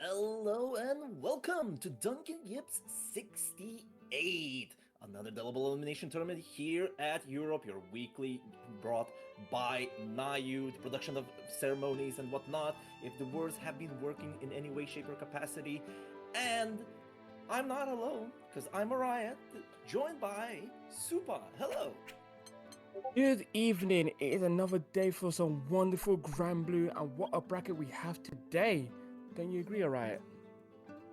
Hello and welcome to Dunkin'Yips 68, another double elimination tournament here at Europe, your weekly brought by Nayu, the production of ceremonies and whatnot, if the words have been working in any way, shape, or capacity. And I'm not alone, because I'm Mariah, joined by Supa. Hello! Good evening. It is another day for some wonderful Grand Blue, and what a bracket we have today. Don't you agree, alright?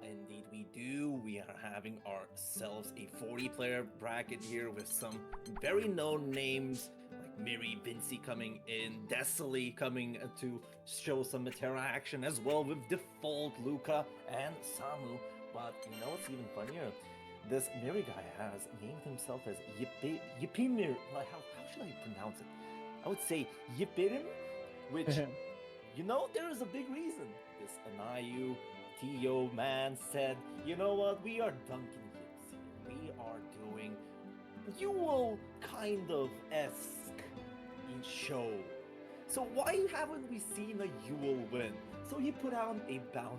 Indeed we do. We are having ourselves a 40-player bracket here with some very known names like Miri, Vinci coming in, Desily coming to show some Matera action as well with Default, Luca, and Samu. But you know what's even funnier? This Miri guy has named himself as Yipimir. Like, how should I pronounce it? I would say Yipirim, which, you know, there is a big reason. This Anayu Tio man said, you know what, we are Dunkin'Yips here. We are doing Yule kind of esque in show. So why haven't we seen a Yule win? So he put out a bounty.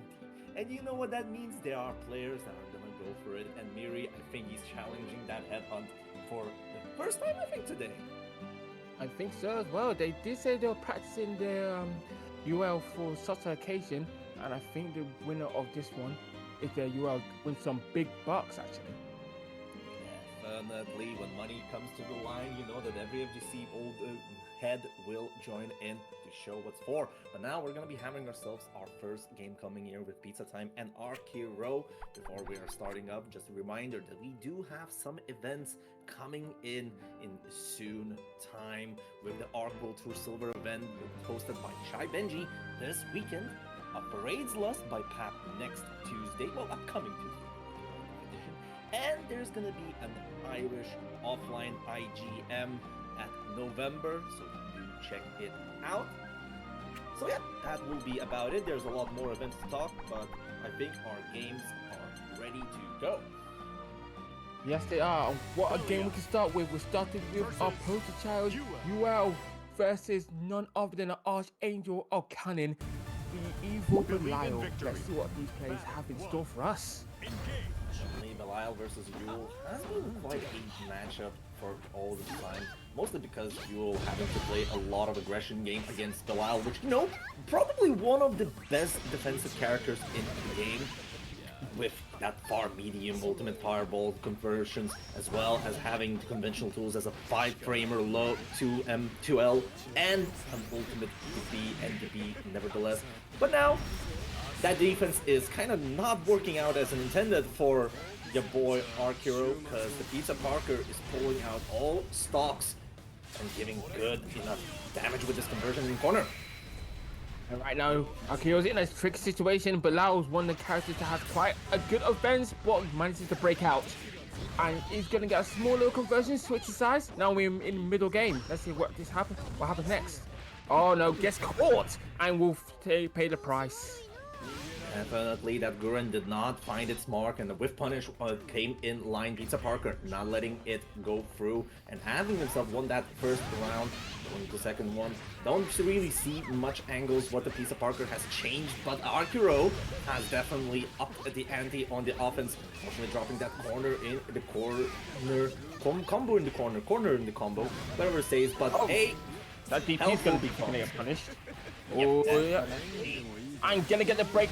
And you know what that means? There are players that are gonna go for it. And Miri, I think he's challenging that headhunt for the first time, I think, today. I think so as well. They did say they were practicing their UL for such an occasion, and I think the winner of this one is their UL win some big bucks actually. Definitely, when money comes to the line, you know that every FGC old head will join in to show what's for. But now we're going to be having ourselves our first game coming here with Pizza Time and Arkiro. Before we are starting up, just a reminder that we do have some events coming in soon time with the Ark World Tour Silver event hosted by Shy Benji this weekend. A Parade's Lust by Pap next Tuesday, well, upcoming Tuesday. And there's gonna be an Irish offline IGM at November, so do check it out. So yeah, that will be about it. There's a lot more events to talk, but I think our games are ready to go. Yes, they are. What a game we can start with. We started with our poster child, UL, versus none other than an Archangel of Cannon, the evil Belial. Let's see what these players have in store for us. Definitely, Belial versus Yule has been quite a matchup for all the time. Mostly because Yule having to play a lot of aggression game against Belial, which, you know, probably one of the best defensive characters in the game. With that far medium ultimate fireball conversions, as well as having the conventional tools as a 5-framer low 2M 2L and an ultimate DP and DP nevertheless. But now that defense is kind of not working out as intended for your boy Arkiro, because the Pizza Parker is pulling out all stocks and giving good enough damage with this conversion in the corner. And right now, Akiro's in a tricky situation, but Lao's one of the characters that has quite a good offense, but manages to break out. And he's gonna get a small little conversion, switch his sides. Now we're in middle game. Let's see what happens next. Oh no, gets caught, and will pay the price. Definitely, that Gurren did not find its mark, and the whiff punish came in line. Pizza Parker not letting it go through, and having himself won that first round. Going to the second one, don't really see much angles what the Pizza Parker has changed, but Arkiro has definitely upped the ante on the offense. Unfortunately, dropping that corner in the combo in the corner in the combo, whatever it says. But hey, that DP is gonna be punished. Yep, Oh yeah. I'm gonna get the break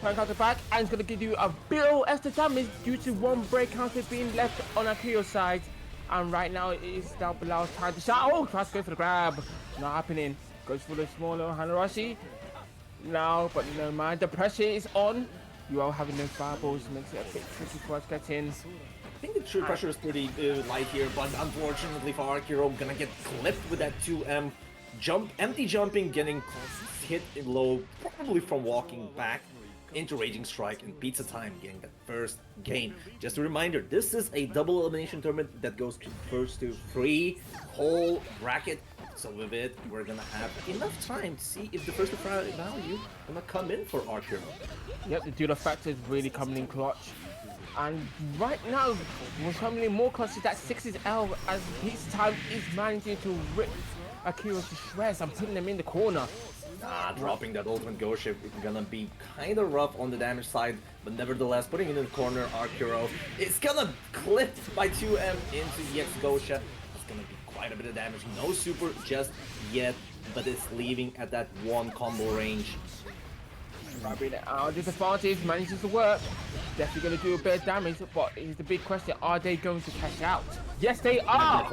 counter back, and it's gonna give you a bit of extra damage due to one break counter being left on Akiro's side. And right now it is now Bilal's time to shot. Oh, tries to go for the grab. Not happening. Goes for the small little Hanarashi. Now, but no mind, the pressure is on. You are having those fireballs, makes it a bit tricky for us to get in. I think the true pressure is pretty light here, but unfortunately for Arkiro, gonna get clipped with that 2M jump, empty jumping, getting hit low, probably from walking back into Raging Strike, and Pizza Time getting the first game. Just a reminder, this is a double elimination tournament that goes to first to 3 whole bracket. So with it, we're gonna have enough time to see if the first to value gonna come in for Arkiro. Yep, the dealer factor is really coming in clutch. And right now, we're coming in more clutch. That 6 is L as Pizza Time is managing to rip Akira to shreds and putting them in the corner. Dropping that ultimate ghost ship is gonna be kind of rough on the damage side, but nevertheless, putting it in the corner, Arcuro is gonna clip by 2M into the X-Gosha. It's gonna be quite a bit of damage. No super just yet, but it's leaving at that one combo range. Grabbing out disadvantage, manages to work. Definitely going to do a bit of damage, but here's the big question: are they going to cash out? Yes, they are.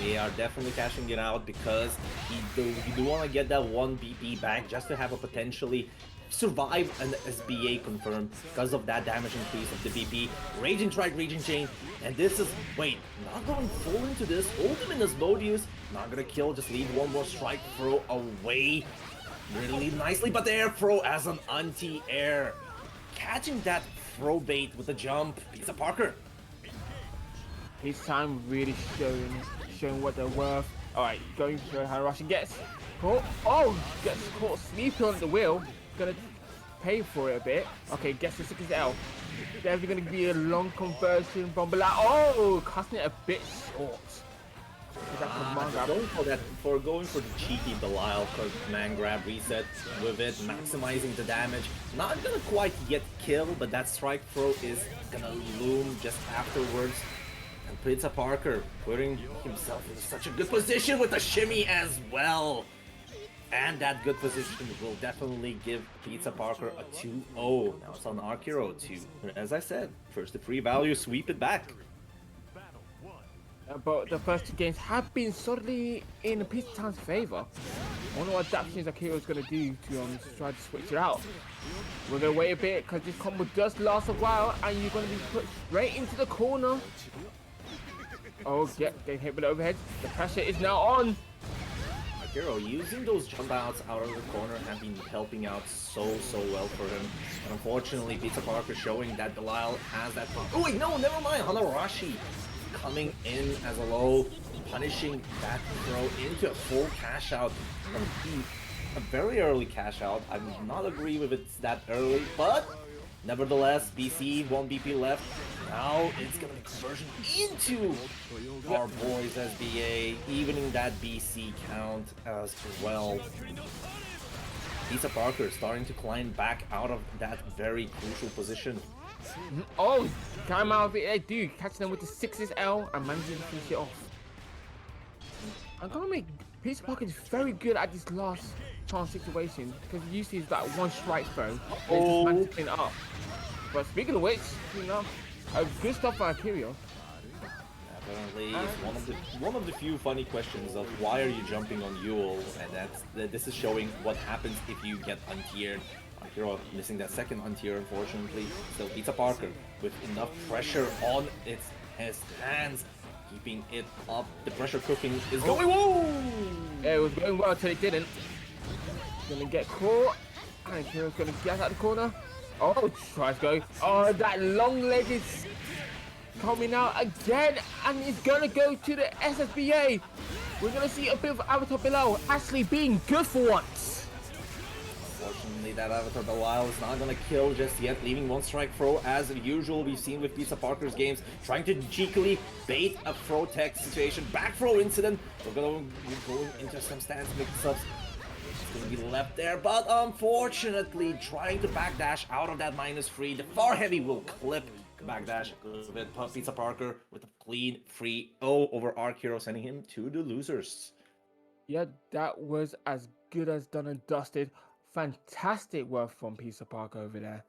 They are definitely cashing it out because you do want to get that 1 BP back just to have a potentially survive an SBA confirm because of that damage increase of the BP. Raging Strike, Raging Chain, and this is, wait, not going full into this. Ultimate is low use, not gonna kill, just leave one more strike throw away. Really nicely, but the air throw as an anti-air. Catching that throw bait with the jump. Pizza Parker. His time really showing what they're worth. Alright, going for how Russian gets caught. Oh, gets caught sleeping on the wheel. Gonna pay for it a bit. Okay, gets the 6L. There's gonna be a long conversion from below. Oh, cutting it a bit short. Going for the cheeky Belial command grab reset with it, maximizing the damage. Not gonna quite get killed, but that strike throw is gonna loom just afterwards. And Pizza Parker putting himself in such a good position with the shimmy as well. And that good position will definitely give Pizza Parker a 2-0. Now it's on Arcuro to, as I said, first the free value, sweep it back. But the first 2 games have been solidly in Pizza Town's favor. I wonder what adaptations Akira is going to do to try to switch it out. We're going to wait a bit because this combo does last a while and you're going to be put straight into the corner. Oh, yeah, getting hit with the overhead. The pressure is now on. Akira using those jump outs out of the corner have been helping out so well for him. And unfortunately, Pizza Parker showing that Belial has that. Oh wait, no, never mind. Hanarashi coming in as a low, punishing that throw into a full cash out. A very early cash out. I would not agree with it's that early, but nevertheless, BC, 1 BP left. Now it's gonna be conversion into our boys SBA, evening that BC count as well. Pizza Parker starting to climb back out of that very crucial position. Oh, time out of it, they do, catching them with the 6L and managing to finish it off. I'm gonna make Pizza Parker is very good at this last chance situation because he usually is that one strike throw and just managed to clean it up. But speaking of which, you know, good stuff by Imperial. Apparently, it's one of the few funny questions of why are you jumping on Yule, and this is showing what happens if you get untiered. Hero missing that second untier, unfortunately. Still Pizza Parker with enough pressure on his hands, keeping it up. The pressure cooking is going. Whoa! Yeah, it was going well until it didn't. Gonna get caught, and Hero's gonna get out of the corner. Oh, tries to go. Oh, that long leg is coming out again, and it's gonna go to the SSBA. We're gonna see a bit of Avatar below actually being good for once. Unfortunately, that Avatar Belial is not gonna kill just yet, leaving one strike throw as usual. We've seen with Pizza Parker's games, trying to cheekily bait a throw tech situation. Back throw incident. We're going into some stance mix-ups. It's gonna be left there, but unfortunately, trying to backdash out of that -3. The far heavy will clip backdash with Pizza Parker with a clean 3-0 over Arc Hero, sending him to the losers. Yeah, that was as good as done and dusted. Fantastic work from Pizza Parker over there.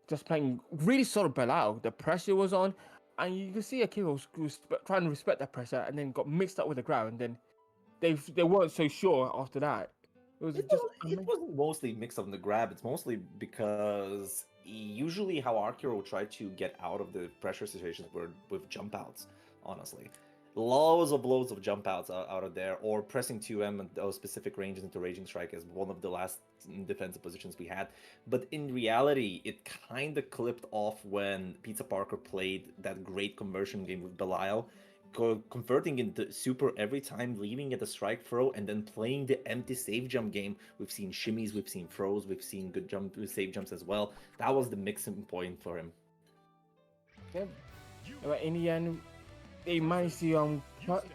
Just playing really solid Belial. The pressure was on, and you can see Akira was trying to respect that pressure, and then got mixed up with the ground. And then they weren't so sure after that. It wasn't mostly mix up in the grab. It's mostly because usually how Arcuro will try to get out of the pressure situations were with jump outs. Honestly, loads of jump outs out of there, or pressing 2M and those specific ranges into Raging Strike as one of the last defensive positions we had. But in reality, it kind of clipped off when Pizza Parker played that great conversion game with Belial, converting into super every time, leaving at a strike throw, and then playing the empty save jump game. We've seen shimmies, we've seen throws, we've seen good save jumps as well. That was the mixing point for him. Yeah, but in the end, they managed to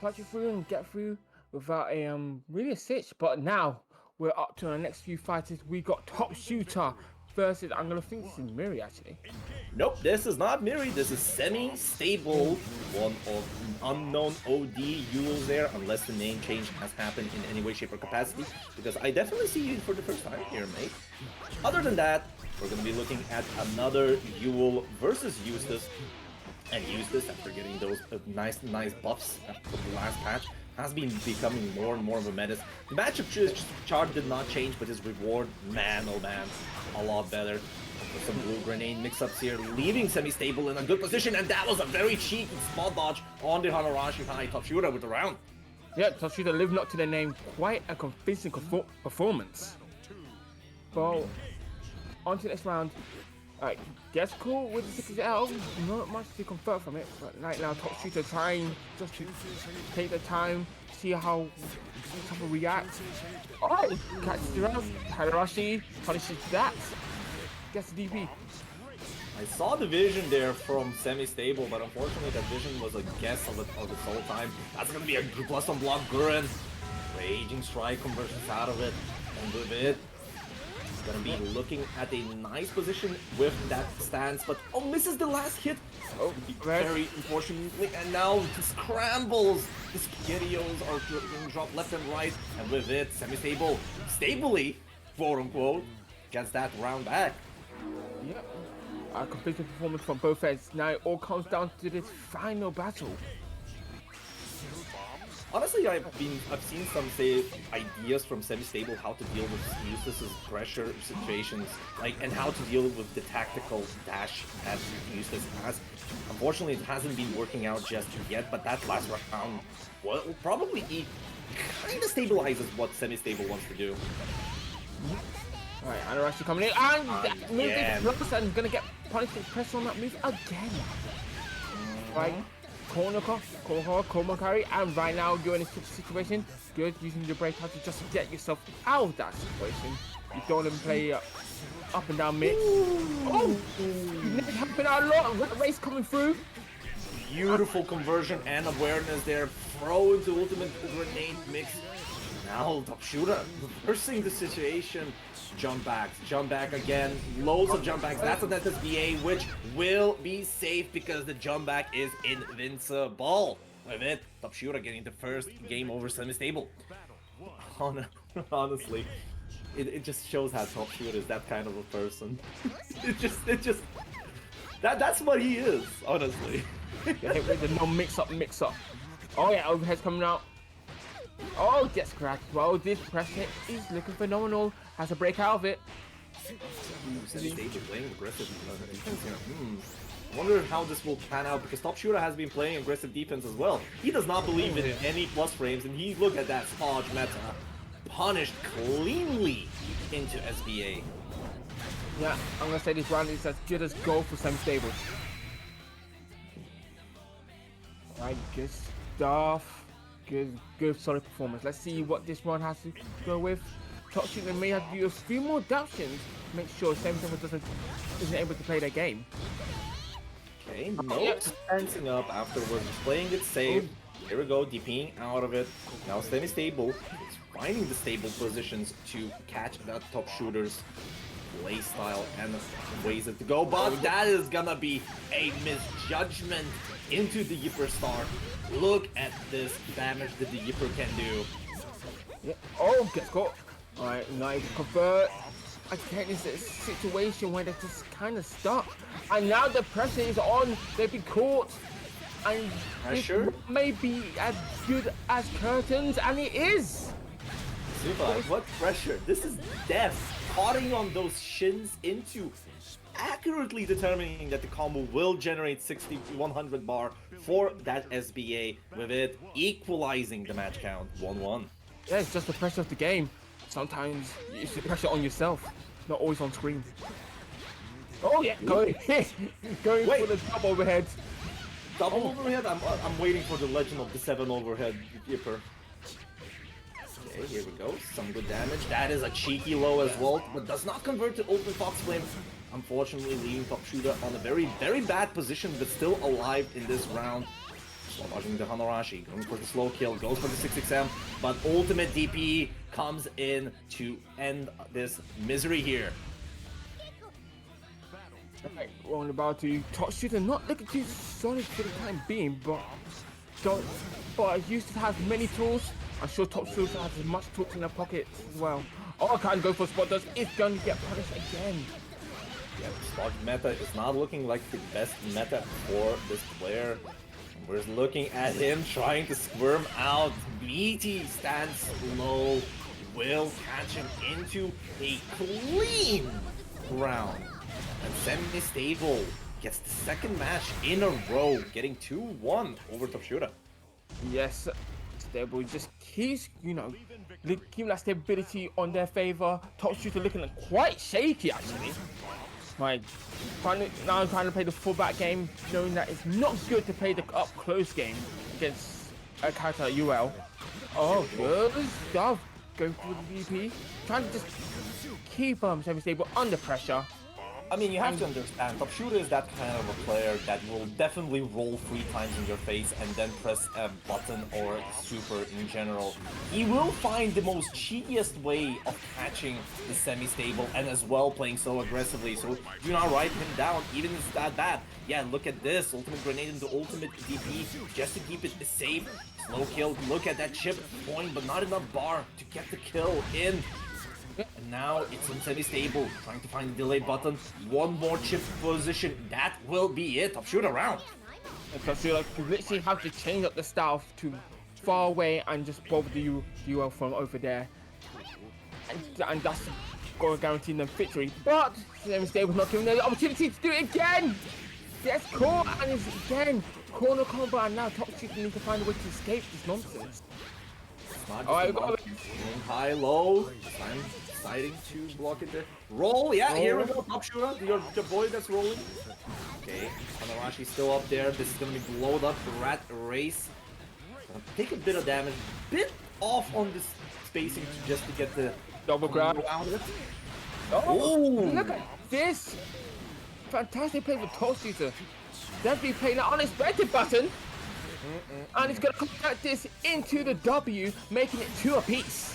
clutch it through and get through without a really a sitch. But now we're up to our next few fighters. We got Top Shooter versus, I'm gonna think this is Miri actually. Nope, this is not Miri. This is semi-stable. One of unknown OD Yules there, unless the name change has happened in any way, shape, or capacity. Because I definitely see you for the first time here, mate. Other than that, we're gonna be looking at another Yule versus Eustace. And Eustace, after getting those nice buffs from the last patch, has been becoming more and more of a menace. The matchup chart did not change, but his reward, man, oh man, a lot better. With some blue grenade mix-ups here, leaving semi-stable in a good position, and that was a very cheeky spot dodge on the Hanarashi High Top Shooter with the round. Yeah, Top Shooter living up to the name, quite a convincing performance. Well, on to the next round. Alright, guess cool with the 6L, not much to convert from it, but right now Top Shooter trying just to take the time, see how Top will react. Oh, catches the round, Hanarashi punishes that, gets the DP. I saw the vision there from semi-stable, but unfortunately that vision was a guess of the whole time. That's gonna be a plus on block Gurren. Raging strike conversions out of it, and with it, gonna be looking at a nice position with that stance, but oh, misses the last hit. Oh, very unfortunately, and now the scrambles. The spaghettios are being dropped left and right, and with it, semi-stable, stably, quote unquote, gets that round back. Yep, a complete performance from both ends. Now it all comes down to this final battle. Honestly, I've seen some ideas from semi-stable how to deal with Eustace's pressure situations, and how to deal with the tactical dash that Eustace has. Unfortunately, it hasn't been working out just yet, but that last round will probably kind of stabilizes what semi-stable wants to do. Alright, Hanarashi coming in, and that move is and gonna get punished with pressure on that move again. Right. Komakari, and right now you're in a situation. Good, using your breakout to just get yourself out of that situation. You don't even play up and down mid. Oh, you're helping out a lot. Rat race coming through. Beautiful conversion and awareness there. Throw into ultimate grenade mix. Now Top Shooter reversing the situation. Jump back again, loads of jump backs. That's an SSBA, which will be safe because the jump back is invincible. With it, Top Shooter getting the first game over semi-stable. Honestly, it just shows how Top Shooter is that kind of a person. That's what he is, honestly. With the no mix up. Oh yeah, overhead's coming out. Oh, gets cracked. Well, this pressure is looking phenomenal. Has to break out of it. Semi-stable playing aggressive defense here. I wonder how this will pan out, because Top Shooter has been playing aggressive defense as well. He does not believe in any plus frames, and he look at that Spodge meta. Punished cleanly into SBA. Yeah, I'm gonna say this round is as good as gold for semi-stable. Alright, good stuff. Good solid performance. Let's see what this one has to go with. Top Shooter may have to do a few more adaptations to make sure semi-stable isn't able to play their game. Okay, dancing up afterwards, playing it safe. Here we go, DPing out of it. Now semi-stable is finding the stable positions to catch that Top Shooter's play style and ways to go, but that is gonna be a misjudgment into the Yipper Star. Look at this damage that the Yipper can do. Yeah. Oh, gets caught. Alright, nice convert. Again, it's a situation where they're just kind of stuck. And now the pressure is on. They've been caught. And pressure may be as good as curtains, and it is. Super, what pressure? This is death. Cutting on those shins into accurately determining that the combo will generate 100 bar for that SBA, with it equalizing the match count 1-1. Yeah, it's just the pressure of the game. Sometimes it's the pressure on yourself, not always on screen. Oh yeah, going for the double overhead. Double overhead? I'm waiting for the legend of the 7 overhead Yipper. Okay, here we go. Some good damage. That is a cheeky low as well, but does not convert to open Fox Flame. Unfortunately, leaving Top Shooter on a very, very bad position, but still alive in this round. Dodging the Hanarashi, going for the slow kill, goes for the 6XM, but ultimate DP comes in to end this misery here. Right, we're about to top shooter, not looking too solid for the time being, but used to have many tools. I'm sure top shooter has as much tools in their pockets as well. Oh, can't go for spot dodge. It's going to get punished again. Yeah, spot meta is not looking like the best meta for this player. We're looking at him trying to squirm out. BT stands low, will catch him into a clean round. And Semi-Stable gets the second match in a row, getting 2-1 over Top Shooter. Yes, Stable just keeps, keeping that stability on their favor. Top Shooter looking quite shaky, actually. Like, now I'm trying to play the fullback game, knowing that it's not good to play the up-close game against a character like UL. Oh, good stuff. Going for the VP. Trying to just keep Semi-Stable under pressure. I mean, you have to understand, Top Shooter is that kind of a player that will definitely roll 3 times in your face and then press a button or a super in general. He will find the most cheekiest way of catching the Semi-Stable and as well playing so aggressively, so do not write him down, even if it's that bad. Yeah, look at this, ultimate grenade into ultimate DP, just to keep it safe. Slow kill, look at that chip point, but not enough bar to get the kill in. And now it's on Semi-Stable, trying to find the delay button. One more chip position, that will be it. Top Shooter round. Because you literally have to change up the style to far away and just bother the UL from over there. And that's going to guarantee them victory. But Semi-Stable's not giving them the opportunity to do it again. Gets caught and is again corner combo, and now Top Shooter needs to find a way to escape this nonsense. Alright, high, low. I'm deciding to block it there. Roll, yeah, here we go. Top Shooter, your boy that's rolling. Okay, Hanarashi's still up there. This is gonna be blowed up. Rat race. Gonna take a bit of damage. Bit off on this spacing just to get the double grab out of it. Oh, look at this! Fantastic play for Top Shooter. Definitely playing that unexpected button. And he's going to convert this into the W, making it 2 apiece.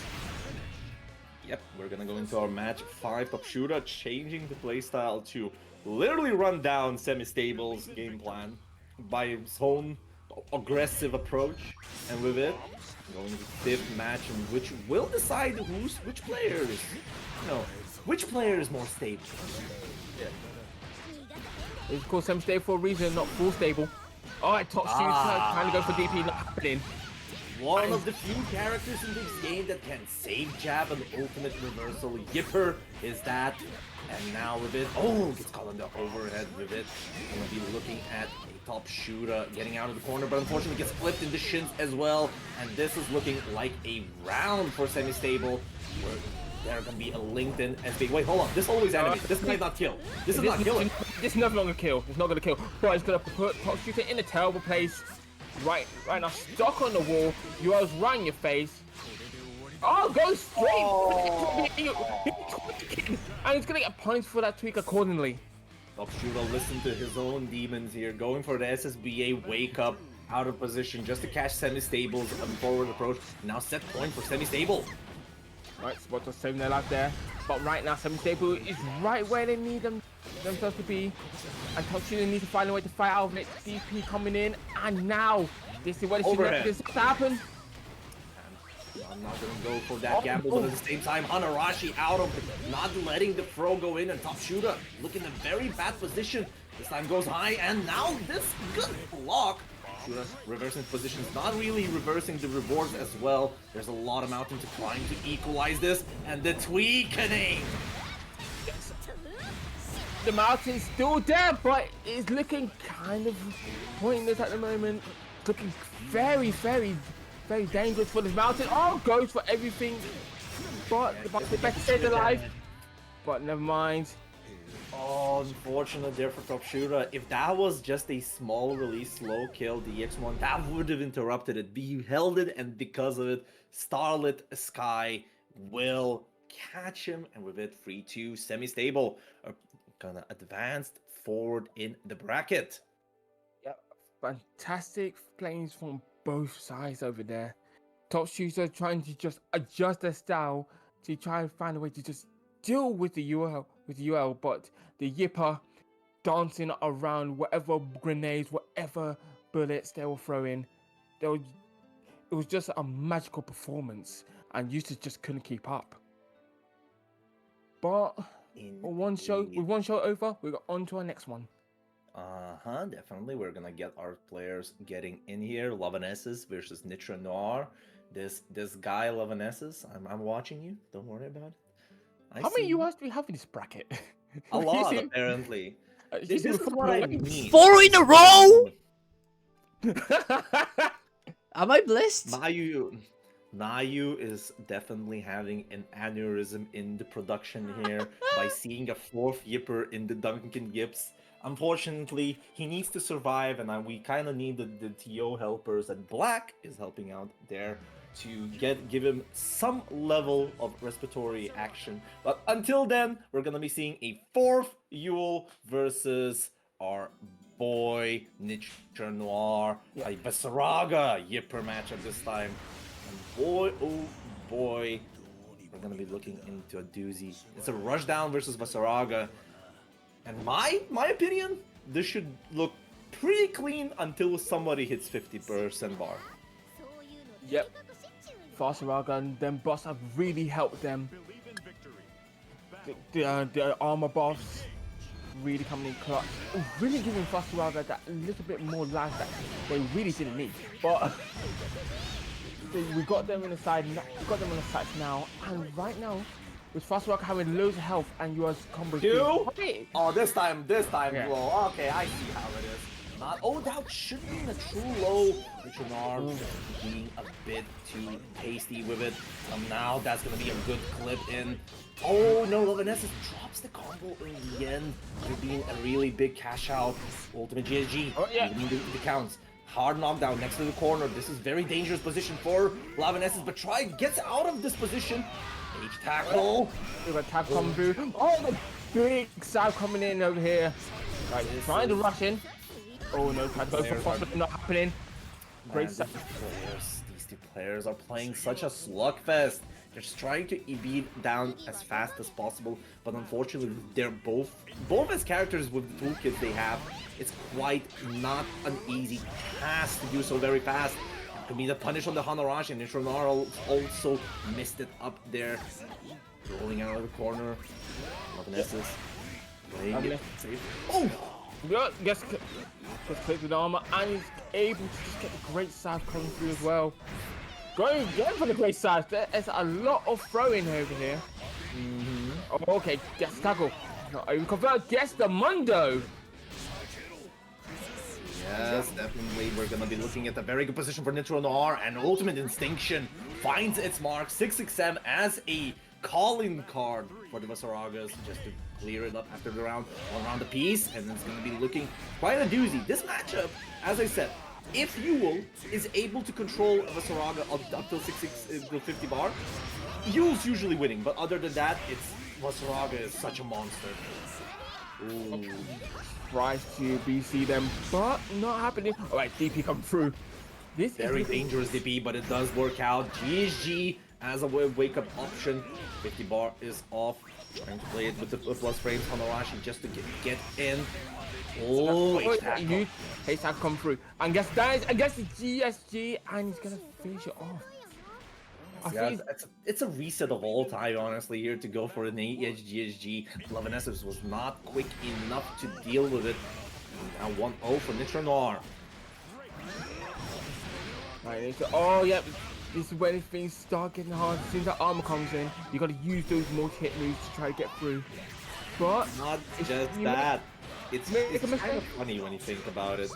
Yep, we're going to go into our match 5. Top Shooter changing the playstyle to literally run down Semi-Stable's game plan by his own aggressive approach. And with it, going to the 5th match, in which will decide which player is, which player is more stable. Yeah. It's called Semi-Stable for a reason, not full stable. Alright, Top Shooter trying to go for DP, not happening. One of the few characters in this game that can save jab and ultimate reversal. Yipper is that. And now with it, gets caught on the overhead with it. Gonna be looking at a Top Shooter getting out of the corner, but unfortunately gets flipped in the shins as well. And this is looking like a round for Semi-Stable. They're gonna be a LinkedIn SB. Wait, hold on. This always enemy. This might not kill. This is not killing. This is never gonna kill. It's not gonna kill. But it's gonna put Top Shooter in a terrible place. Right now, stuck on the wall. UL's right in your face. Oh, go straight. And he's gonna get points for that tweak accordingly. Top Shooter listen to his own demons here, going for the SSBA wake up out of position just to catch Semi-Stable's forward approach. Now set point for Semi-Stable. Right, Spot was saving their life there. But right now, Semi-Stable is right where they need themselves to be. And Top Shooter needs to find a way to fight out of it. DP coming in. And now, this is what is to happen. I'm not going to go for that gamble, but at the same time, Hanarashi out of it, not letting the throw go in, and Top Shooter looking in a very bad position. This time goes high, and now this good block. Shooter reversing positions, not really reversing the rewards as well. There's a lot of mountains trying to equalize this, and the tweakening. The mountain's still there, but it's looking kind of pointless at the moment. It's looking very, very, very dangerous for this mountain. Oh, goes for everything, but the best stayed alive. But never mind. Oh, unfortunate there for Top Shooter. If that was just a small release slow kill, the X1, that would have interrupted it. He held it, and because of it, Starlit Sky will catch him, and with it, 3-2, Semi-Stable are gonna advance forward in the bracket. Yeah, fantastic plays from both sides over there. Top shooter trying to just adjust their style to try and find a way to just deal with the UL, but the Yipper dancing around whatever grenades, whatever bullets they were throwing. It was just a magical performance, and Eustace just couldn't keep up. But with one show over, we got on to our next one. Definitely. We're gonna get our players getting in here. Lavanesses versus Nitra Noir. This guy Lavanesses, I'm watching you. Don't worry about it. How many US do we have in this bracket? A lot, apparently. This is what I mean. 4 in a row. Am I blessed? Nayu is definitely having an aneurysm in the production here by seeing a 4th Yipper in the Dunkin'Yips. Unfortunately, he needs to survive, and we kind of need the TO helpers, and Black is helping out there to give him some level of respiratory action. But until then, we're gonna be seeing a 4th Yule versus our boy Nitra Noir, a Basaraga Yipper matchup this time. And boy, oh boy, we're gonna be looking into a doozy. It's a Rushdown versus Basaraga. And my opinion, this should look pretty clean until somebody hits 50% bar. Yep. Basaraga and then boss have really helped them. The armor buffs really coming in clutch. Really giving Basaraga that little bit more life that they really didn't need. But we got them in the side. We got them on the sides now, and right now, with Basaraga having loads of health and yours combos. Oh, this time, Yeah. low. Okay, I see how it is. That should be a true low. Nitra being a bit too hasty with it. Now that's gonna be a good clip in. Oh no, Lavanesses drops the combo in the end. There being a really big cash out. Ultimate GSG. Oh, yeah. Even the counts. Hard knockdown next to the corner. This is very dangerous position for Lavanesses, but Try gets out of this position. H tackle. We got tap coming through. Oh, the big side coming in over here. Right, trying to rush in. Oh no, try to go for Phosphor, not happening. Great stuff. These two players are playing such a slugfest. They're just trying to beat down as fast as possible, but unfortunately, they're both as characters with the toolkits they have. It's quite not an easy task to do so very fast. Could be the punish on the Hanarashi, and Nitra Noir also missed it up there. Rolling out of the corner. Lavanesses playing it safe. Oh! Yeah, just click with armor, and he's able to just get the great side coming through as well. Going again for the great side. There's a lot of throwing over here. Oh, okay, gets tackle. Not even convert, gets the Mundo. Yes, definitely. We're gonna be looking at a very good position for Nitra Noir, and Ultimate Instinction finds its mark. 667 as a calling card for the Basaragas, just to clear it up after the round. One round apiece, and it's gonna be looking quite a doozy. This matchup, as I said, if Yule is able to control Basaraga up till 50 bar, Yule's usually winning, but other than that, Basaraga is such a monster. Ooh. Tries to BC them, but not happening. Alright, DP come through. This Very is dangerous DP, but it does work out. GSG as a wake-up option. 50 bar is off. Trying to play it with the plus frames on Arashi just to get in. Oh, H-Tag come through. And guess that is, I guess it's GSG, and he's gonna finish it off. Yeah, it's a reset of all time, honestly, here to go for an GSG. Lavanesses was not quick enough to deal with it. Now 1-0 for Nitra Noir. Right, oh, yeah. This is when things start getting hard. As soon as that armor comes in, you gotta use those multi-hit moves to try to get through. But not just that. It's kind of funny when you think about it.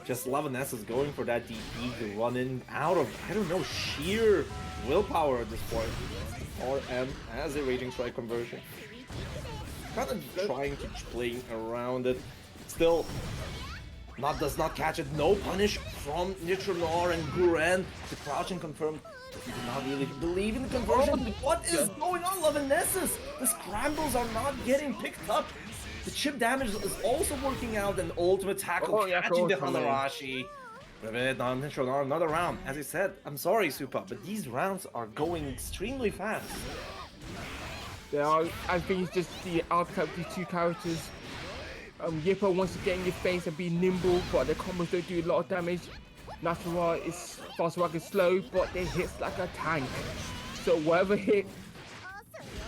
Just Lavanesses going for that DP to run in out of, I don't know, sheer willpower at this point. RM as a Raging Strike conversion. Kind of trying to play around it. Still, does not catch it. No punish from Nitra Noir, and Guren to crouch and confirm He did not really believe in the conversion. What is going on, Lavanessus? The scrambles are not getting picked up. The chip damage is also working out, and ultimate tackle catching the Hanarashi. Another round. As I said, I'm sorry, Supa, but these rounds are going extremely fast. They are. I think it's just the outcome of these two characters. Yipper wants to get in your face and be nimble, but the combos don't do a lot of damage. Natural is fast is slow, but they hits like a tank. So whatever hit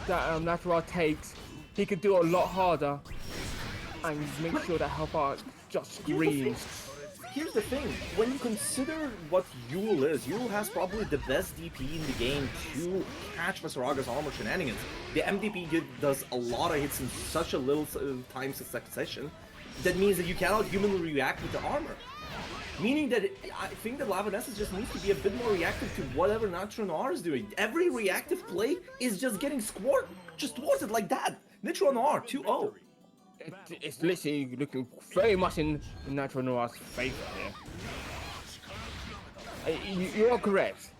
that Natural takes, he can do a lot harder and make sure that help out just screams. Here's the thing, when you consider what Yule is, Yule has probably the best DP in the game to catch Vasaraga's armor shenanigans. The MDP does a lot of hits in such a little time succession. That means that you cannot humanly react with the armor. Meaning that I think that Lavanessus just needs to be a bit more reactive to whatever Nitro Noir is doing. Every reactive play is just getting just thwarted like that. Nitro Noir 2-0. It's literally looking very much in Nitro Noir's favor here. You are correct.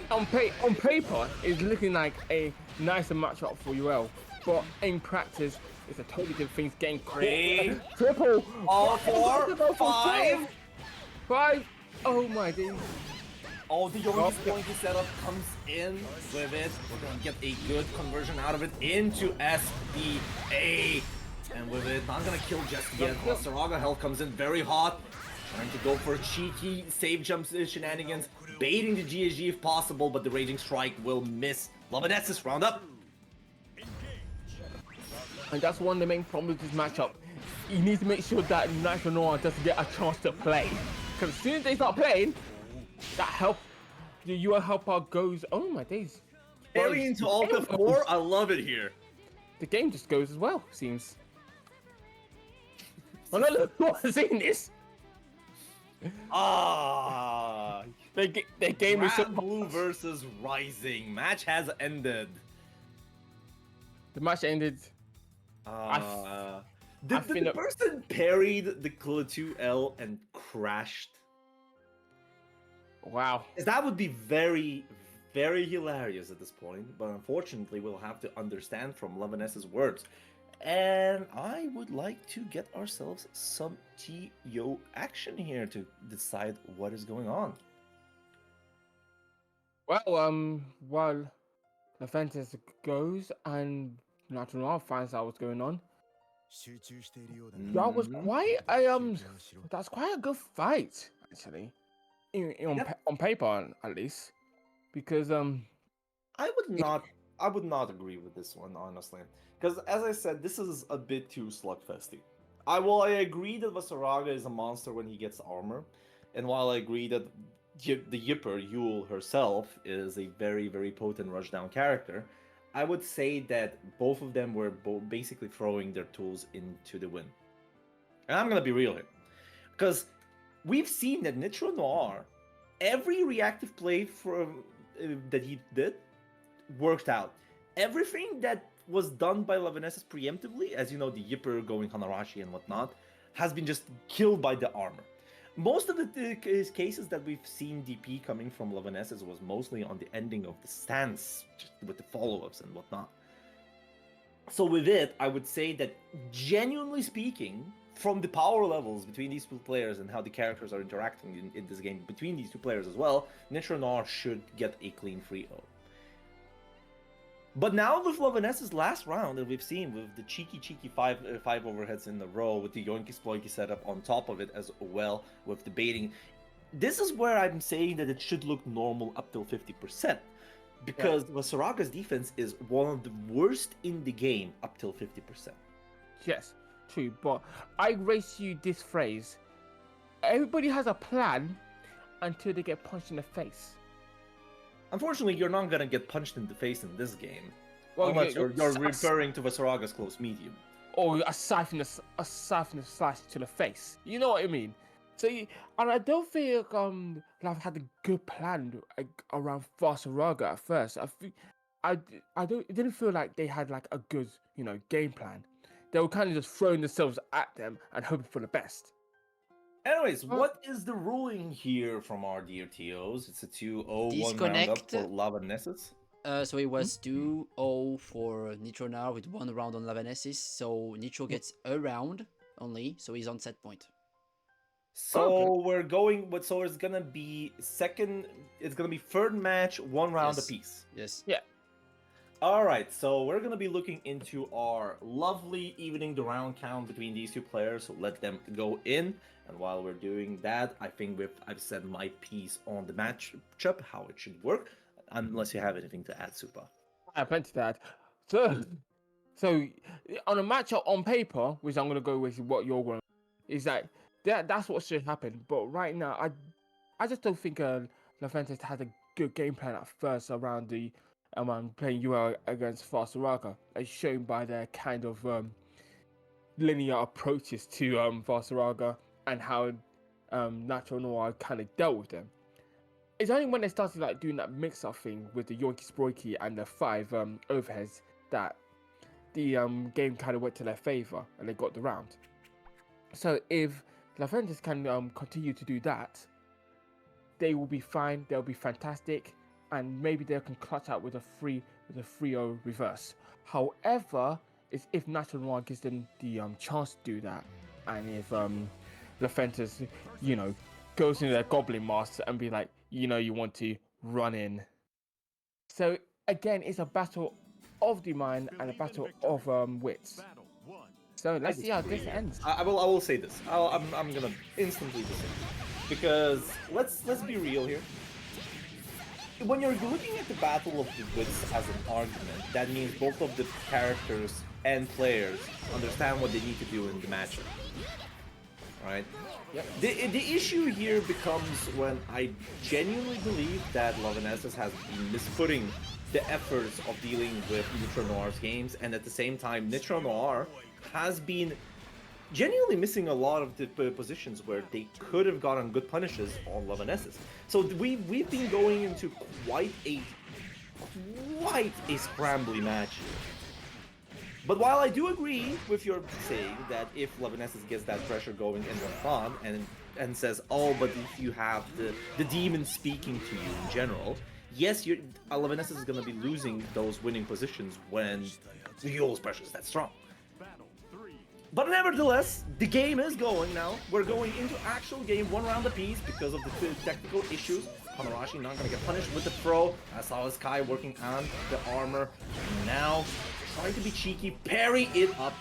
On paper, it's looking like a nicer matchup for UL, but in practice, it's a totally different thing. Getting caught. Triple. All four. Five. Oh my god. Oh, the Yogi's going to setup comes in with it. We're going to get a good conversion out of it into SBA. And with it, not gonna kill just yet. Saraga health comes in very hot. Trying to go for cheeky save jumps shenanigans. Baiting the GSG if possible, but the Raging Strike will miss. Lavanessus round up. And that's one of the main problems with this matchup. You need to make sure that Nitro Noir doesn't get a chance to play. Because as soon as they start playing, that help, the UL help out goes, oh my days. Carry into Alpha 4, I love it here. The game just goes as well, seems. Oh no, look, I've seen this. The game is so Blue versus Rising. Match has ended. The match ended. The person parried the Killa 2L and crashed. Wow. That would be very, very hilarious at this point, but unfortunately we'll have to understand from Lavanessus' words. And I would like to get ourselves some TO action here to decide what is going on. Well, while Leventis goes and Nitro Noir finds out what's going on, that was quite a that's quite a good fight actually, on paper at least, because I would not agree with this one, honestly. Because, as I said, this is a bit too slugfesty. I agree that Vasaraga is a monster when he gets armor. And while I agree that the Yipper, Yule herself, is a very, very potent rushdown character, I would say that both of them were basically throwing their tools into the wind. And I'm going to be real here. Because we've seen that Nitro Noir, every reactive play that he did, worked out. Everything that was done by Lavanessus preemptively, as you know, the Yipper going Hanarashi and whatnot, has been just killed by the armor. Most of the cases that we've seen DP coming from Lavanessus was mostly on the ending of the stance, just with the follow-ups and whatnot. So with it, I would say that, genuinely speaking, from the power levels between these two players and how the characters are interacting in this game between these two players as well, Nitro Noir should get a clean 3-0. But now with Lavanessus' last round that we've seen with the cheeky five overheads in a row with the Yoinky Sploinky setup on top of it as well with the baiting, this is where I'm saying that it should look normal up till 50%. Because Vasaraga's defense is one of the worst in the game up till 50%. Yes, true, but I raise you this phrase. Everybody has a plan until they get punched in the face. Unfortunately, you're not gonna get punched in the face in this game. Well, unless you're referring to Vasaraga's close medium. Or a siphon slash to the face. You know what I mean? So, and I don't think Lav had a good plan around Vasaraga at first. It didn't feel like they had like a good, game plan. They were kind of just throwing themselves at them and hoping for the best. Anyways, what is the ruling here from our dear TOs? It's a 2-0-1 roundup Disconnect. for Lava Nessus. So it was 2-0 for Nitro now with 1 round on Lavanesis. So Nitro gets a round only, so he's on set point. So we're going with, so it's gonna be third match, 1 round Yes. apiece. Yes. Yeah. Alright, so we're gonna be looking into our lovely evening the round count between these two players, so let them go in. And while we're doing that, I think I've said my piece on the matchup, how it should work, unless you have anything to add, Supa. I have plenty to add. So on a matchup on paper, which I'm gonna go with what you're going, is that's what should happen. But right now, I just don't think Laventis had a good game plan at first around the playing UL against Fasaraga, as shown by their kind of linear approaches to Fasaraga and how Natural Noir kind of dealt with them. It's only when they started like doing that mix-up thing with the Yoinky Sproiky and the 5 overheads that the game kind of went to their favor and they got the round. So if Laventis can continue to do that, they will be fine. They'll be fantastic, and maybe they can clutch out with a 3-0 reverse. However, it's if Natural Noir gives them the chance to do that, and if Laventis, goes into their Goblin Master and be like, you want to run in. So again, it's a battle of the mind and a battle of wits. So let's see how this ends. I will say this. I'm gonna instantly disagree, because let's be real here. When you're looking at the battle of the wits as an argument, that means both of the characters and players understand what they need to do in the matchup, right? Yep. The issue here becomes when I genuinely believe that Lavanessus has been misputting the efforts of dealing with Nitro Noir's games, and at the same time, Nitro Noir has been genuinely missing a lot of the positions where they could have gotten good punishes on Lavanessus. So we've been going into quite a scrambly match here. But while I do agree with your saying that if Lavanessus gets that pressure going and runs on and says, oh, but if you have the demon speaking to you in general, yes, Lavanessus is going to be losing those winning positions when Yule's pressure is that strong. But nevertheless, the game is going now. We're going into actual game, 1 round apiece because of the technical issues. Hanarashi not going to get punished with the throw. I saw Sky working on the armor. Now, trying to be cheeky, parry it up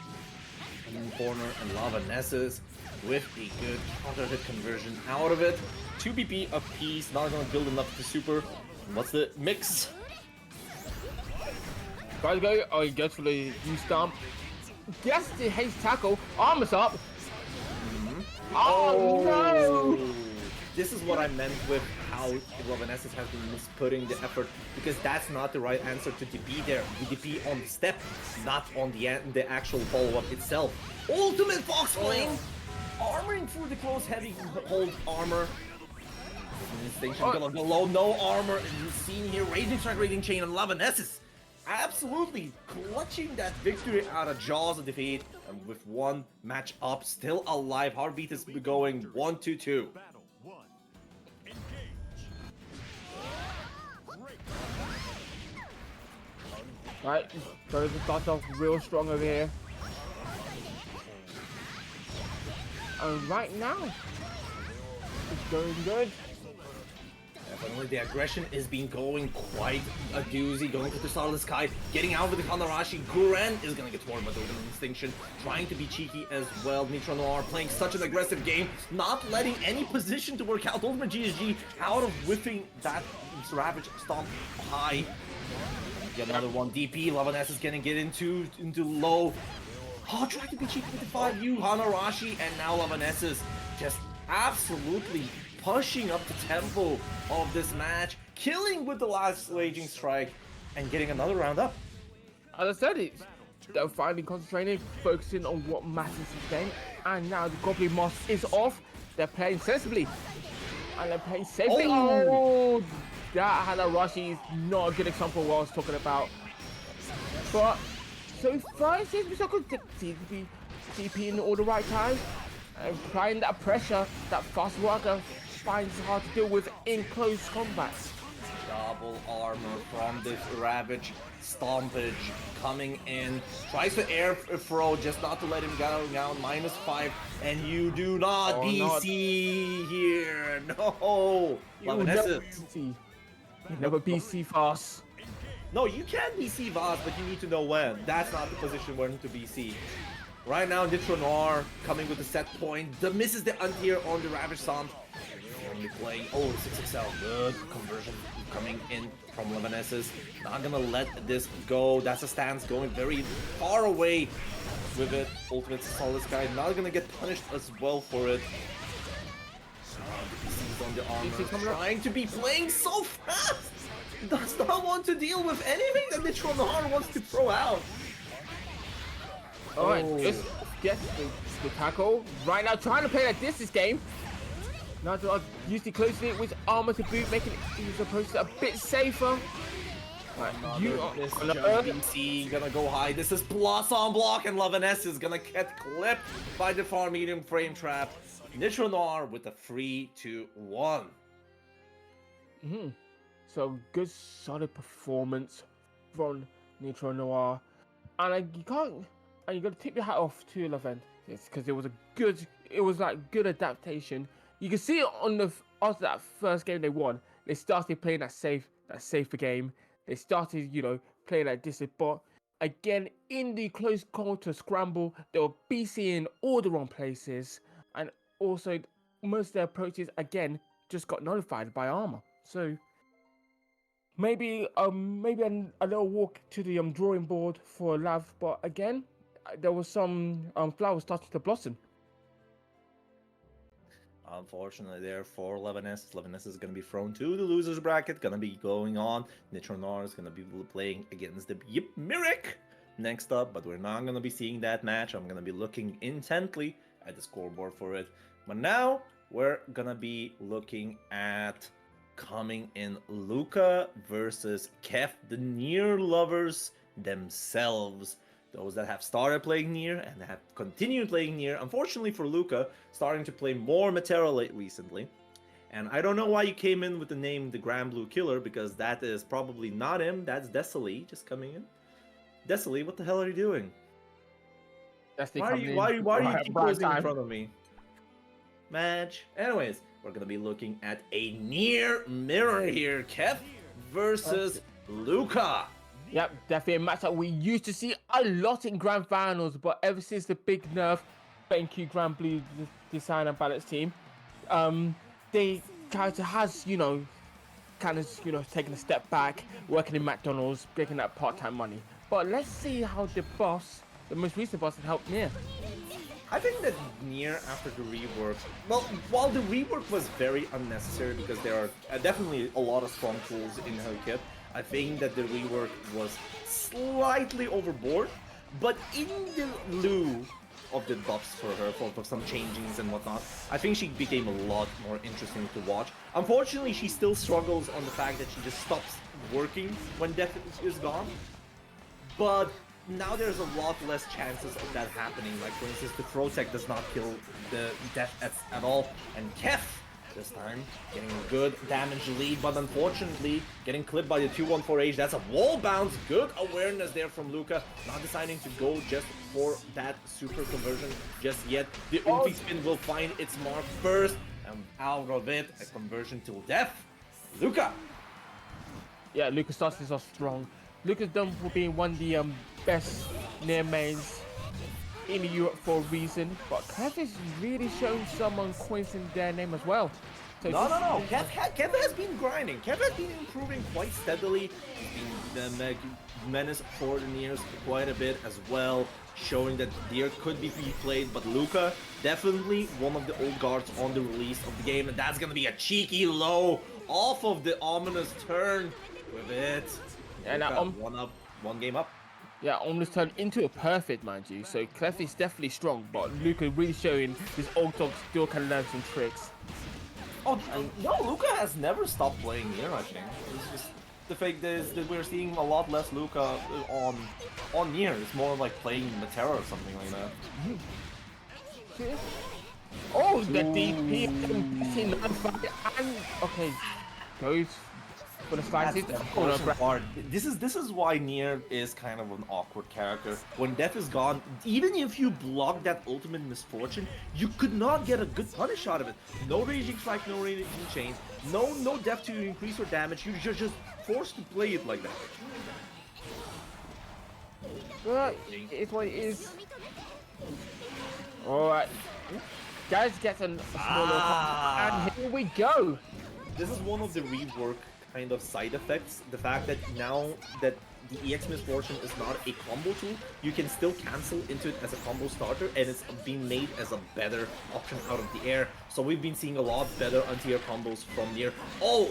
in the corner, and Lavanessus with a good counter hit conversion out of it. 2 BP apiece, not going to build enough to super. What's the mix? Guys go, oh, he goes for the U-stomp. Gets the haste tackle, armor's up. Oh no! This is what I meant with how Lavanessus has been misputting the effort, because that's not the right answer to DP there. You DP on the step, not on the actual follow-up itself. Ultimate Fox Flame! Armoring through the close heavy hold armor. Distinction gonna go low, no armor, and you've seen here Raging Strike, Raging Chain, and Lavanessus absolutely clutching that victory out of jaws of defeat, and with 1 match up, still alive. Heartbeat is going 1-2-2. Right, so it starts off real strong over here. And right now, it's going good. Definitely, the aggression is being going quite a doozy. Going for the Starless Sky, getting out with the Hanarashi. Guren is gonna get torn by the Distinction, trying to be cheeky as well. Nitro Noir playing such an aggressive game, not letting any position to work out. Ultimate GSG out of whiffing that Ravage Stomp high. Get another one. DP, Lavanessus is gonna get into low. Oh, trying to be cheeky with the 5U, Hanarashi, and now Lavanessus just absolutely pushing up the tempo of this match, killing with the last Raging Strike, and getting another round up. As I said, they're finally concentrating, focusing on what matters to them, and now the Goblin Mask is off. They're playing sensibly, and they're playing safely. Oh, that Hanarashi is not a good example of what I was talking about. But so far, it seems to be so good. DP in all the right time. applying that pressure that fast worker finds hard to deal with in close combat. Double armor from this Ravage. Stompage coming in. Tries to air throw just not to let him go down. -5. And you do not BC here. No. You never BC fast. No, you can BC Vaz, but you need to know when. That's not the position when to BC. Right now, Nitro Noir coming with the set point. The misses the anti-air on the Ravage Stomp. Only playing. Oh, 6XL. Good conversion coming in from Levanesses. Not gonna let this go. That's a stance going very far away with it. Ultimate Solid Sky not gonna get punished as well for it. The on the armor. Trying to be playing so fast. Does not want to deal with anything that Nitro Noir wants to throw out. Alright, just get the tackle. Right now, trying to play that distance game. Now to usually closing it with armor to boot, making his approach a bit safer. Right, this BC gonna go high. This is plus on block, and Lavaness is gonna get clipped by the far medium frame trap. Nitro Noir with a 3-2-1. So good, solid performance from Nitro Noir, and you gotta tip your hat off to Levent. It's because it was good adaptation. You can see it after that first game they won. They started playing that safer game. They started, playing that distance. But again, in the close quarter scramble, they were BCing all the wrong places, and also most of their approaches again just got nullified by armor. So maybe a little walk to the drawing board for Lav, but again, there was some flowers starting to blossom. Unfortunately, there for Levanes. Levanes is going to be thrown to the losers bracket. Going to be going on. Nitro Noir is going to be playing against the Yip Mirik next up, but we're not going to be seeing that match. I'm going to be looking intently at the scoreboard for it. But now we're going to be looking at coming in Luca versus Kef, the Nier lovers themselves. Those that have started playing Nier and have continued playing Nier. Unfortunately for Luca, starting to play more Metera recently. And I don't know why you came in with the name the Grand Blue Killer, because that is probably not him. That's Desali just coming in. Desali, what the hell are you doing? Why are you keep posing in front of me? Match. Anyways, we're gonna be looking at a Nier mirror here. Kef versus Luca. Yep, definitely a match that we used to see a lot in grand finals, but ever since the big nerf, thank you Grand Blue Design and Balance team, the character has, taken a step back, working in McDonald's, getting that part-time money. But let's see how the most recent boss, has helped Nier. I think that Nier, after the rework, well, while the rework was very unnecessary because there are definitely a lot of strong tools in her kit, I think that the rework was slightly overboard, but in the lieu of the buffs for her, for some changings and whatnot, I think she became a lot more interesting to watch. Unfortunately, she still struggles on the fact that she just stops working when death is gone, but now there's a lot less chances of that happening. Like, for instance, the throw tech does not kill the death at all, and Kef this time getting a good damage lead, but unfortunately getting clipped by the 214H. That's a wall bounce. Good awareness there from Luca, not deciding to go just for that super conversion just yet. The ulti spin will find its mark first, and out of it, a conversion till death. Luca. Yeah, Luca starts this off strong. Luca's done for being one of the best Nier mains in Europe for a reason, but Kev is really showing some coins in their name as well. So no. Kev has been grinding. Kev has been improving quite steadily. He's been the menace for the Niers quite a bit as well, showing that Nier could be replayed, but Luca, definitely one of the old guards on the release of the game, and that's gonna be a cheeky low off of the ominous turn with it. And Luca, one game up. Yeah, almost turned into a perfect, mind you. So Clef is definitely strong, but Luca really showing his old dog still can learn some tricks. Oh, no, Luca has never stopped playing Nier, I think. It's just the fact is that we're seeing a lot less Luca on Nier. It's more like playing Metera or something like that. Oh, the DP and okay, goes for the slide. That's the unfortunate part. This is why Nier is kind of an awkward character. When Death is gone, even if you block that ultimate misfortune, you could not get a good punish out of it. No raging strike, no raging chains, no Death to increase your damage. You're just forced to play it like that. But it's what it is. Alright. Guys gets a smaller and here we go. This is one of the rework kind of side effects. The fact that now that the EX Misfortune is not a combo tool, you can still cancel into it as a combo starter, and it's being made as a better option out of the air. So we've been seeing a lot better anti-air combos from Nier. Oh,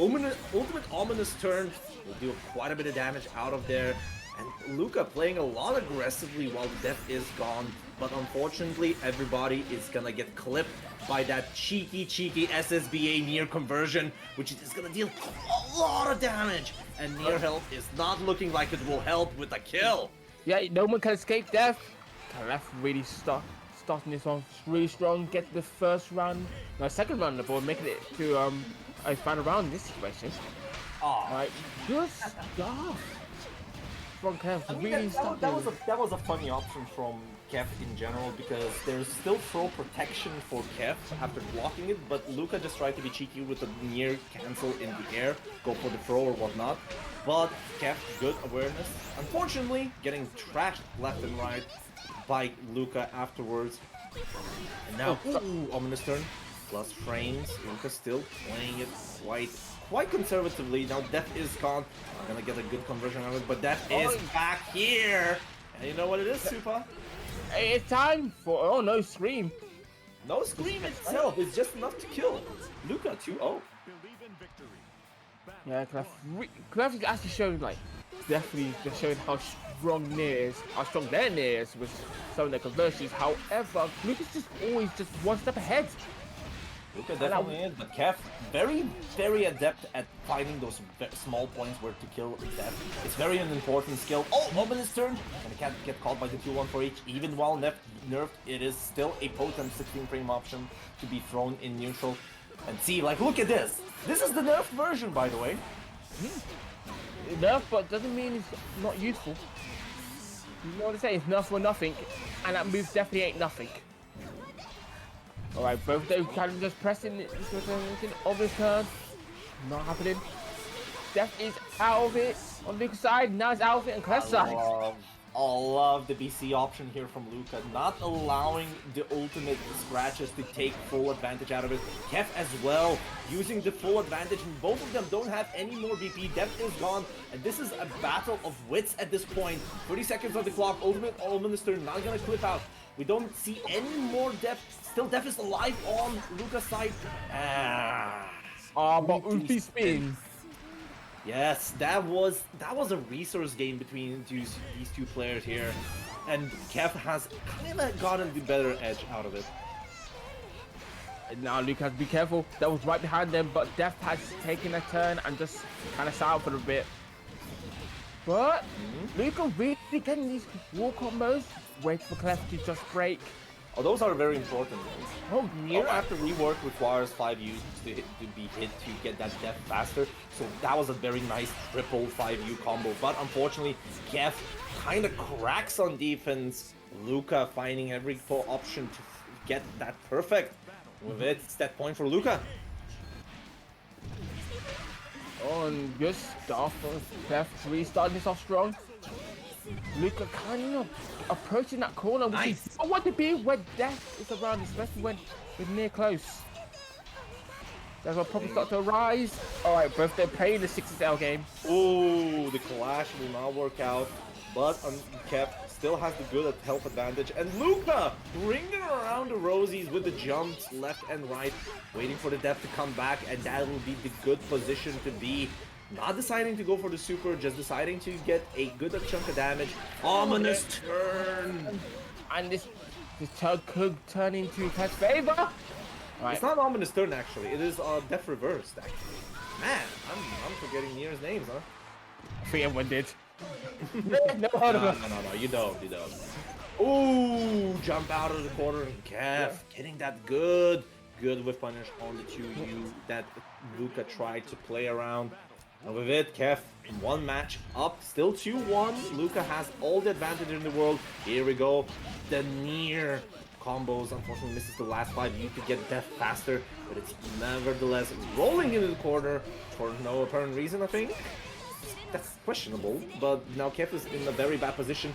ultimate ominous turn will do quite a bit of damage out of there. And Luca playing a lot aggressively while Death is gone. But unfortunately, everybody is gonna get clipped by that cheeky SSBA Nier conversion, which is gonna deal a lot of damage. And Nier health is not looking like it will help with the kill. Yeah, no one can escape Death. Caliph really starting this one really strong. Get the first round, no, second round of the board, making it to a final round in this situation. Right, good stuff. From Kev, I mean, really that was a funny option from Kev in general, because there's still throw protection for Kev after blocking it, but Luca just tried to be cheeky with the Nier cancel in the air, go for the throw or whatnot. But Kev, good awareness. Unfortunately, getting trashed left and right by Luca afterwards. And now, ominous turn, plus frames. Luca still playing it quite conservatively. Now Death is gone. I'm gonna get a good conversion out of it, but Death is back here. And you know what it is, Supa? It's time for no scream. No scream itself. It's just enough to kill. Luca 2-0. Yeah, Caliph is actually showing definitely just showing how strong Nier is, how strong their Nier is with some of their conversions. However, Luca's just always just one step ahead. Luca definitely is, but Kev, very adept at finding those small points where to kill Death. It's very an important skill. Oh, ominous turn! And it can't get caught by the 2-1 for each. Even while nerfed, it is still a potent 16 frame option to be thrown in neutral. And see, look at this! This is the nerfed version, by the way. Nerf, but doesn't mean it's not useful. You know what I say? It's nerf for nothing, and that move definitely ain't nothing. Alright, both those kind of just pressing obvious turn. Not happening. Death is out of it on Luca's side, now it's out of it on Cleph's side. I love the BC option here from Luca, not allowing the ultimate scratches to take full advantage out of it. Kev as well, using the full advantage, and both of them don't have any more BP. Death is gone, and this is a battle of wits at this point. 30 seconds on the clock, ultimate ominous turn, not gonna clip out. We don't see any more Death. Still, Death is alive on Luca's side. But Ulti spin. Yes, that was a resource game between these two players here, and Kev has kind of gotten the better edge out of it. Now Luca has to be careful. That was right behind them, but Death has taken a turn and just kind of sat out for a bit. But Luca really getting these wall combos. Wait for Clef to just break. Oh, those are very important. Nier Oh, after rework requires 5 U's to be hit to get that Death faster. So that was a very nice triple 5U combo. But unfortunately, Kev kind of cracks on defense. Luca finding every option to get that perfect. With it, it's that point for Luca. Oh, and good stuff. Clef restarting this off strong. Luca kind of approaching that corner, which is I want to be when Death is around, especially when we're near close. There's a probably start to rise. Alright, both they're playing the 6SL game. Oh, the clash will not work out, but Kev still has the good health advantage, and Luca ringing around the Rosies with the jumps left and right, waiting for the Death to come back, and that will be the good position to be. Not deciding to go for the super, just deciding to get a good chunk of damage. Ominous turn! And this turn could turn into Clef's favor. Right. It's not ominous turn actually, it is Death reversed actually. Man, I'm forgetting Nier's names, huh? I think everyone did. No, you don't. Ooh, jump out of the corner and Kev getting that good whiff punish on the 2U that Luca tried to play around. And with it, Kev, one match up, still 2-1. Luca has all the advantage in the world. Here we go. The near combos, unfortunately, misses the last 5U to get death faster, but it's nevertheless rolling into the corner for no apparent reason, I think. That's questionable, but now Kev is in a very bad position.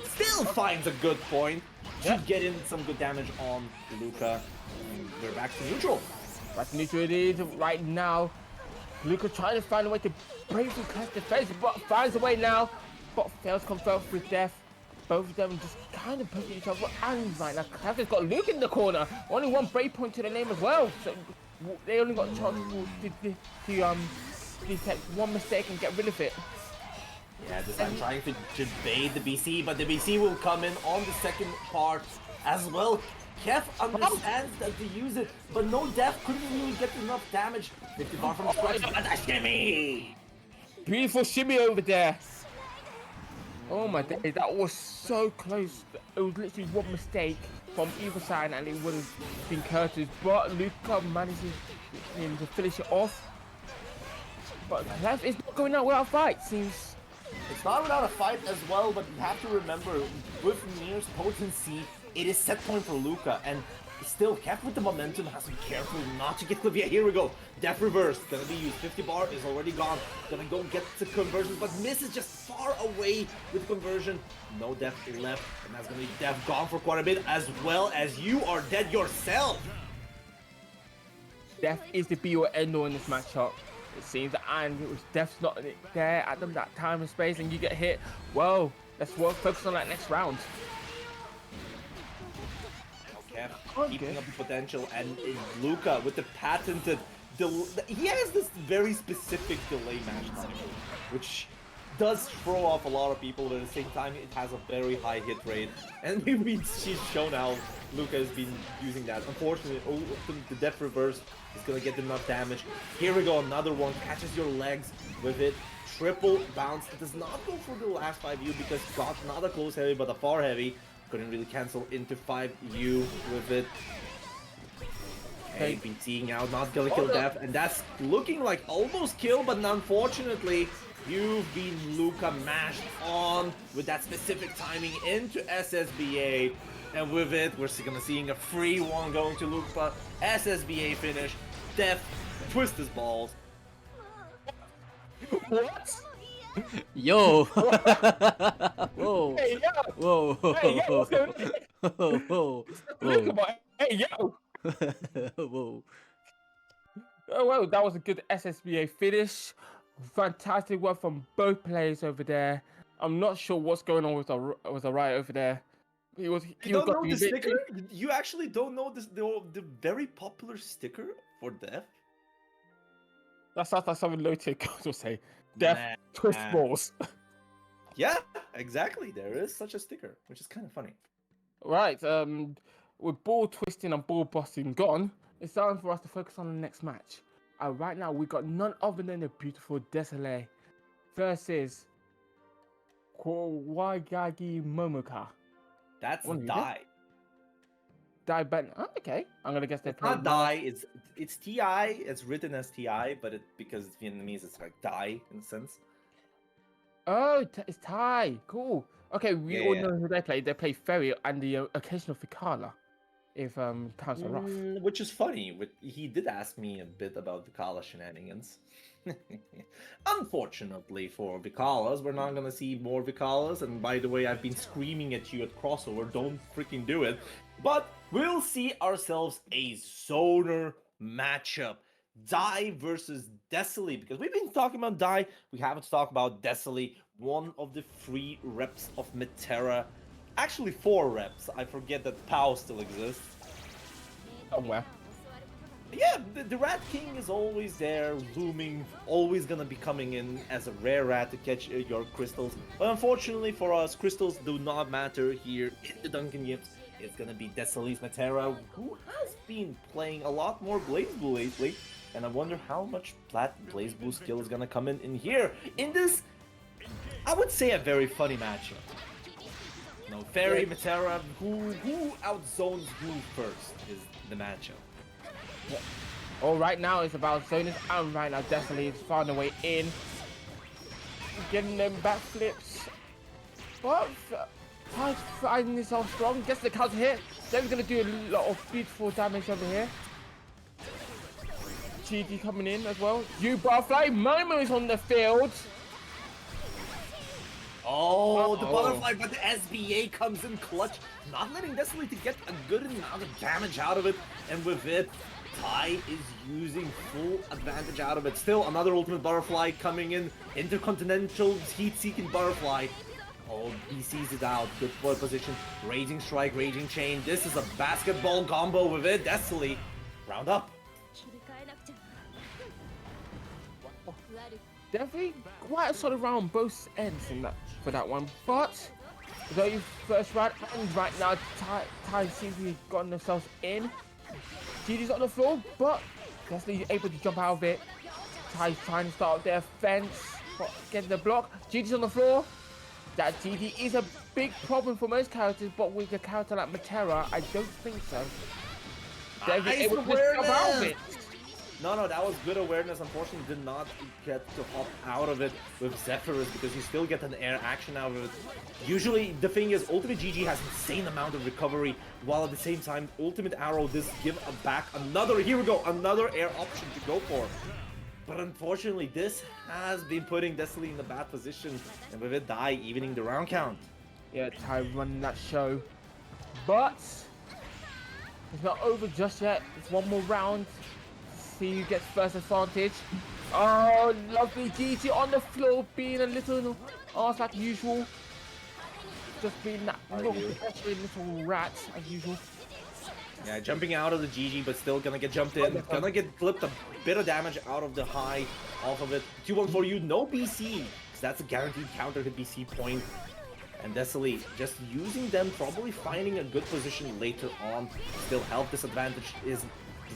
Still finds a good point to get in some good damage on Luca. And we're back to neutral. Back to neutral it is right now. Luca trying to find a way to break through Kev's defense, but finds a way now, but fails to confirm with death. Both of them just kind of pushing each other, and right now Kev has got Luke in the corner. Only one break point to the name as well, so they only got a chance to detect one mistake and get rid of it. Yeah, this time trying to bait the BC, but the BC will come in on the second part as well. Kev understands that to use it, but no death, couldn't really get enough damage. 50 bar from the strike, and a shimmy! Beautiful shimmy over there. Oh my day, that was so close. It was literally one mistake from either side and it would have been Curtis, but Luca manages him to finish it off. But Kev is not going out without a fight, seems. It's not without a fight as well, but you have to remember, with Nier's potency, it is set point for Luca, and still, Kev with the momentum has to be careful not to get clipped. Yeah, here we go. Death reverse, gonna be used. 50 bar is already gone. Gonna go get the conversion, but misses just far away with the conversion. No death left, and that's gonna be death gone for quite a bit, as well as you are dead yourself. Death is the be or end all in this matchup, it seems, and it was Death's not there at them that time and space, and you get hit. Well, let's focus on that next round. Kev keeping up the potential, and Luca with the patented he has this very specific delay match timing, which does throw off a lot of people, but at the same time it has a very high hit rate, and she's shown how Luca has been using that. Unfortunately, the death reverse is gonna get enough damage. Here we go, another one, catches your legs with it. Triple bounce, does not go for the last 5U because got not a close heavy but a far heavy. Couldn't really cancel into 5U with it. Okay, been seeing out, not gonna kill death, and that's looking like almost kill, but unfortunately, you've been Luca mashed on with that specific timing into SSBA, and with it, we're gonna seeing a free one going to Luca. SSBA finish, death, twist his balls. What? Yo! Whoa! Hey, yo! Whoa! Hey, yo, what's going on? Whoa! Look about it. Hey, yo! Whoa! Oh, well, that was a good SSBA finish. Fantastic work from both players over there. I'm not sure what's going on with the Riot over there. You don't know the sticker? You actually don't know this, the very popular sticker for death? That sounds like something low-tech will say. Death twist balls. Yeah, exactly. There is such a sticker, which is kind of funny. Right, with ball twisting and ball busting gone, it's time for us to focus on the next match. Right now, we got none other than the beautiful Desolé versus Kawagagi Momoka. That's Dai. Dai Ben. Oh, okay, I'm gonna guess they're playing. Not Dai. It's Ti. It's written as Ti, but because it's Vietnamese, it's like Dai in a sense. Oh, it's Thai. Cool. Okay, we all know who they play. They play Ferry and the occasional Ficala, if times are rough. Which is funny. He did ask me a bit about Vicala shenanigans. Unfortunately for Vicalas, we're not gonna see more Vicalas. And by the way, I've been screaming at you at crossover. Don't freaking do it. But we'll see ourselves a zoner matchup. Dai versus Desolé, because we've been talking about Dai, we haven't talked about Desolé, one of the 3 reps of Metera. Actually 4 reps, I forget that Pau still exists. Somewhere. Yeah, the Rat King is always there, looming, always gonna be coming in as a rare rat to catch your crystals. But unfortunately for us, crystals do not matter here in the Dunkin'Yips. It's gonna be Desolé's Metera, who has been playing a lot more BlazBlue lately. And I wonder how much BlazBlue skill is gonna come in here. In this, I would say, a very funny matchup. No, Fairy Matera, who outzones who first is the matchup. Oh, right now it's about Zonus, and right now Destiny is finding a way in. Getting them backflips. But Ty's finding himself strong. Gets the counter hit. Then we're going to do a lot of beautiful damage over here. GG coming in as well. You Butterfly. Momo is on the field. Oh, the butterfly, but the SBA comes in clutch, not letting Destiny to get a good amount of damage out of it, and with it, Ty is using full advantage out of it. Still, another ultimate butterfly coming in, intercontinental heat-seeking butterfly. Oh, he sees it out, good for position, raging strike, raging chain. This is a basketball combo with it, Destiny. Round up. Definitely quite a solid round on both ends in that, for that one, but the first round, and right now Ty seems to have gotten themselves in. GG's on the floor, but Destiny able to jump out of it. Ty's trying to start their fence, getting the block. GG's on the floor. That GG is a big problem for most characters, but with a character like Matera, I don't think so. They're able to jump out of it. No, that was good awareness. Unfortunately, did not get to hop out of it with Zephyrus because you still get an air action out of it. Usually, the thing is, Ultimate GG has insane amount of recovery, while at the same time, Ultimate Arrow does give back another, here we go, another air option to go for. But unfortunately, this has been putting Destiny in a bad position, and with it, Die evening the round count. Yeah, Ty running that show, but it's not over just yet. It's one more round. See who gets first advantage. Oh, lovely GG on the floor, being a little arse like usual. Just being that little pressuring little rat as usual. Yeah, jumping out of the GG, but still gonna get jumped in. Gonna get clipped a bit of damage out of the high off of it. 2-1 for you, no BC. So that's a guaranteed counter hit BC point. And Destiny just using them, probably finding a good position later on. Still health disadvantage is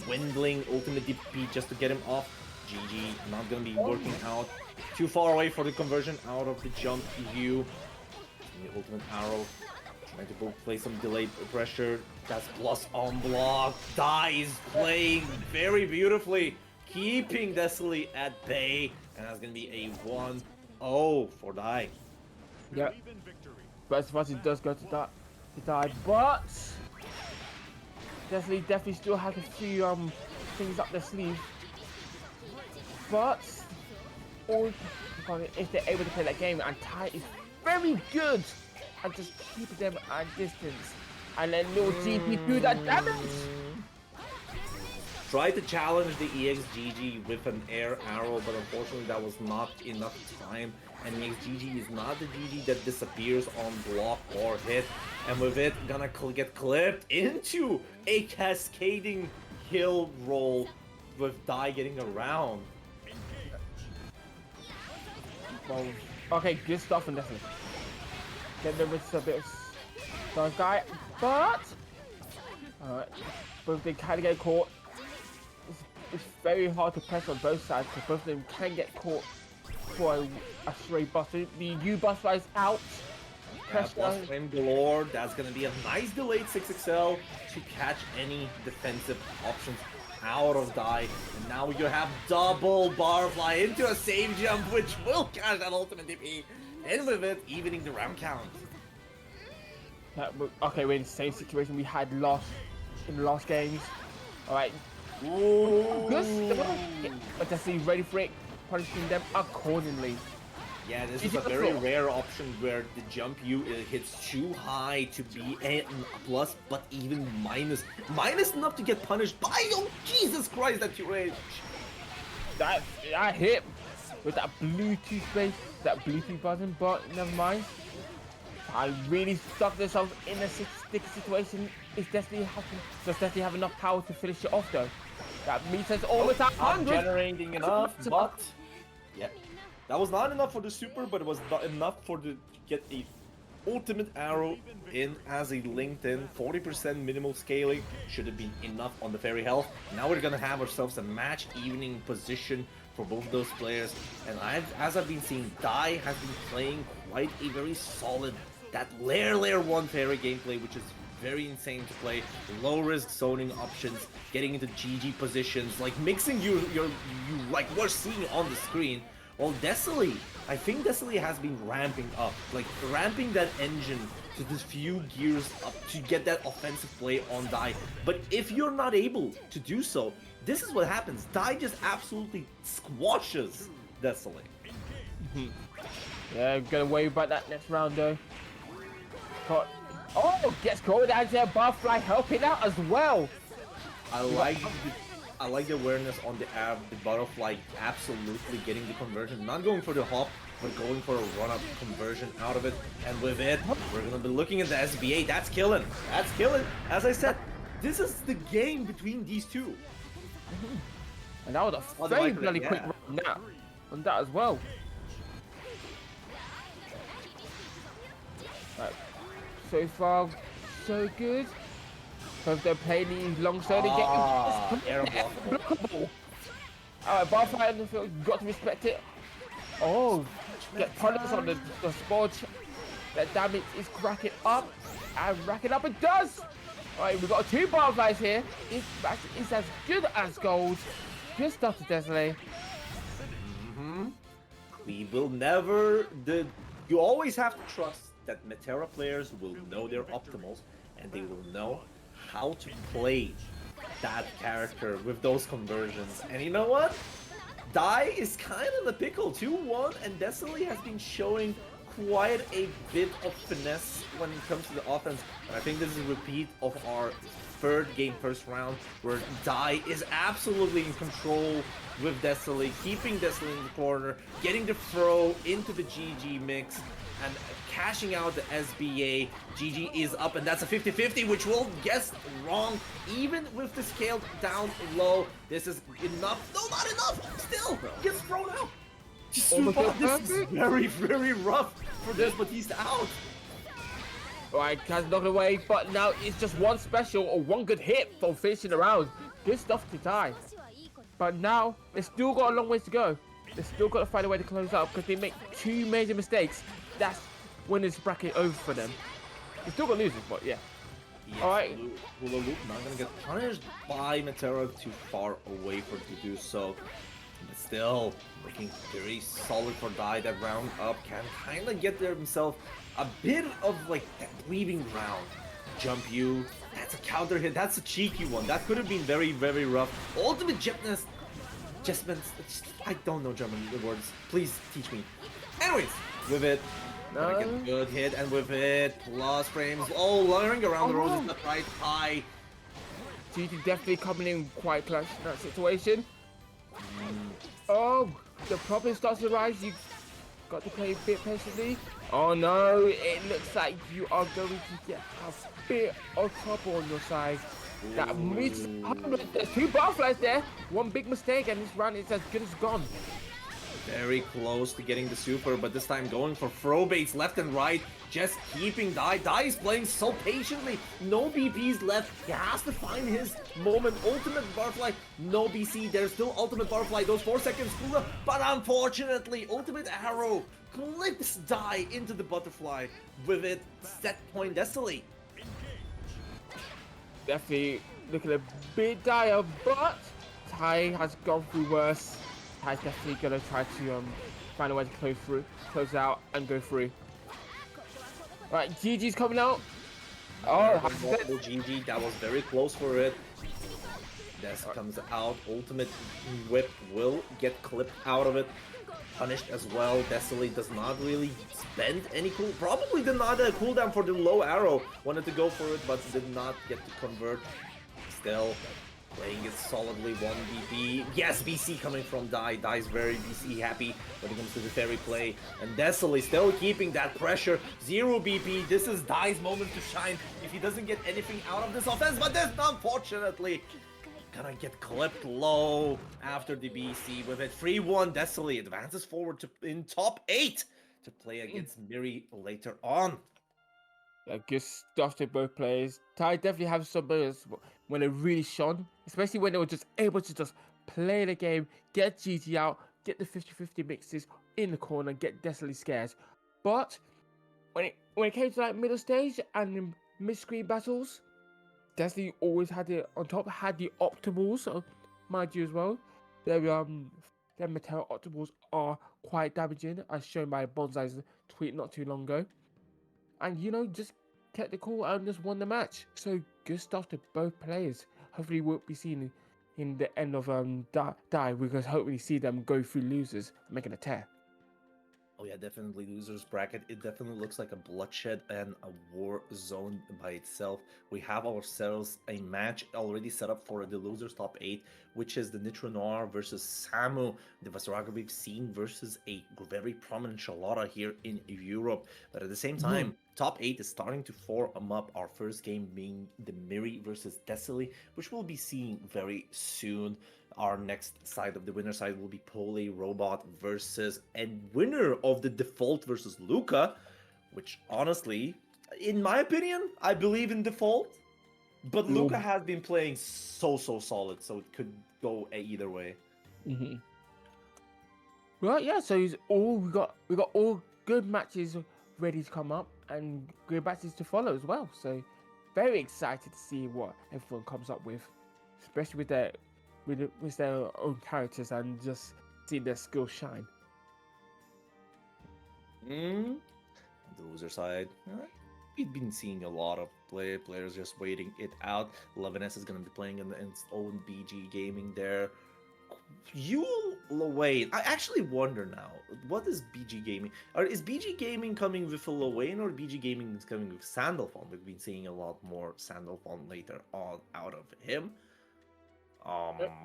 dwindling. Ultimate DP just to get him off. GG not gonna be working out. Too far away for the conversion out of the jump EU. The ultimate arrow trying to play some delayed pressure. That's plus on block. Die is playing very beautifully, keeping Destiny at bay, and that's gonna be a 1-0 for Die. Yep. But as far as he does go to die, but definitely still has a few things up their sleeve. But if they're able to play that game, and Ty is very good at just keeping them at distance, and then little GP do that damage. Tried to challenge the EXGG with an air arrow, but unfortunately that was not enough time. And EXGG is not the GG that disappears on block or hit. And with it, gonna get clipped into a cascading hill roll with Die getting around. Well, okay, good stuff from Destiny. Get the wrist a bit of guy, but both they kind of get caught. It's very hard to press on both sides because both of them can get caught for a stray buster. The U buster is out. Plus flame galore. That's gonna be a nice delayed 6XL to catch any defensive options out of Die. And now you have double Barfly into a save jump, which will catch that ultimate DP. And with it, evening the round count. Okay, we're in the same situation we had in the last games. Alright. Good. But Destiny ready for it, punishing them accordingly. Yeah, this is a very rare option where the jump U hits too high to be a plus, but even minus. Minus enough to get punished by, oh Jesus Christ, that rage. That hit with that Bluetooth button, but never mind. I really stuck themselves in a sticky situation. Does Destiny have enough power to finish it off though? That meter's almost at 100. Generating enough, but yeah. That was not enough for the super, but it was not enough for the get a ultimate arrow in as a linked in 40% minimal scaling. Should have been enough on the fairy health. Now we're gonna have ourselves a match evening position for both of those players. And as I've been seeing, Die has been playing quite a very solid that layer 1 fairy gameplay, which is very insane to play. Low risk zoning options, getting into GG positions, like mixing you like we're seeing on the screen. Well, Desily, I think Desily has been ramping up, like ramping that engine to this few gears up to get that offensive play on Dai. But if you're not able to do so, this is what happens. Dai just absolutely squashes Desily. Yeah, gonna worry about that next round though. But gets called out there. Barfly helping out as well. I like the awareness on the butterfly absolutely getting the conversion. Not going for the hop, but going for a run-up conversion out of it. And with it, we're gonna be looking at the SBA. That's killing. That's killing. As I said, this is the game between these two. And that was a very bloody quick run now on that as well. Right. So far, so good. Both they're playing these long getting blockable. Alright, Barfly on the field, got to respect it. Oh, get punished on the sport. That damage is cracking up and racking up. It does. Alright, we've got 2 Barflies here. It's as good as gold. Good stuff to Desily. We will never. You always have to trust that Metera players will know their optimals and they will know how to play that character with those conversions. And you know what? Dai is kind of the pickle. 2-1, and Desily has been showing quite a bit of finesse when it comes to the offense. And I think this is a repeat of our first round, where Dai is absolutely in control with Desily, keeping Desily in the corner, getting the throw into the GG mix, and cashing out the SBA. GG is up, and that's a 50-50, which will guess wrong. Even with the scaled down low, this is enough. No, not enough. Still gets thrown out. Just this is very, very rough for this, but he's out. Alright, Kaz knocked away, but now it's just one special or one good hit for finishing the round. Good stuff to Dai. But now, they still got a long ways to go. They still got to find a way to close out because they make 2 major mistakes. That's when this bracket over for them. They still got losers, but yeah. Yes, Alright. Hula Loop not gonna get punished by Metera, too far away for to do so. But still, looking very solid for Dai. That round up can kind of get himself a bit of like that weaving round. Jump you. That's a counter hit. That's a cheeky one. That could have been very, very rough. Ultimate gymnast. I don't know German words. Please teach me. Anyways, with it, gonna get a good hit, and with it, plus frames. Oh, luring around the roses, left, right, high. GG definitely coming in quite clutch in that situation. Oh, the problem starts to rise. You got to play a bit patiently. Oh no, it looks like you are going to get a bit of trouble on your side. That means there's 2 Barflies there. One big mistake, and this round is as good as gone. Very close to getting the super, but this time going for throw baits left and right, just keeping Dai. Dai is playing so patiently. No BPs left. He has to find his moment. Ultimate Butterfly, no BC. There's still Ultimate Butterfly. Those 4 seconds cooler, but unfortunately, Ultimate Arrow clips Dai into the Butterfly. With it, set point Desily. Definitely looking a bit dire, but Tai has gone through worse. Tai's definitely gonna try to find a way to close out and go through. Right, GG's coming out. Oh, GG, that was very close for it. This comes out. Ultimate whip will get clipped out of it. Punished as well. Desily does not really spend any probably did not cooldown for the low arrow. Wanted to go for it, but did not get to convert. Still playing it solidly. 1 BP. Yes, BC coming from Dai. Dai's very BC happy when it comes to the fairy play. And Desily still keeping that pressure. 0 BP. This is Dai's moment to shine if he doesn't get anything out of this offense. But this, unfortunately, gonna get clipped low after the BC with it. 3-1. Desily advances forward to in top 8 to play against Miri later on. Yeah, good stuff to both players. Tai definitely have some players when they really shone, especially when they were just able to just play the game, get GG out, get the 50-50 mixes in the corner, get Desily scares. But when it came to like middle stage and mid-screen battles, Destiny always had it on top. Had the optimals, so mind you as well. Their Meteor optimals are quite damaging, as shown by Bonsai's tweet not too long ago. And just kept it cool and just won the match. So good stuff to both players. Hopefully, we'll be seen in the end of die. We can hopefully see them go through losers, making a tear. Oh yeah, definitely losers bracket. It definitely looks like a bloodshed and a war zone by itself. We have ourselves a match already set up for the losers top 8, which is the Nitro Noir versus Samu, the Vasaraga we've seen versus a very prominent Charlotta here in Europe. But at the same time, top 8 is starting to form up. Our first game being the Miri versus Desily, which we'll be seeing very soon. Our next side of the winner side will be Pole Robot versus a winner of the Default versus Luca, which honestly, in my opinion, I believe in Default. But Luca has been playing so solid, so it could go either way. Right, yeah. So we got all good matches ready to come up and good matches to follow as well. So very excited to see what everyone comes up with, especially with their own characters and just see their skills shine. The loser side, we've been seeing a lot of players just waiting it out. 11S is going to be playing in its own BG Gaming there. Yule Lowain. I actually wonder now, what is BG Gaming? Or is BG Gaming coming with a Lowain, or BG Gaming is coming with Sandalphon? We've been seeing a lot more Sandalphon later on out of him.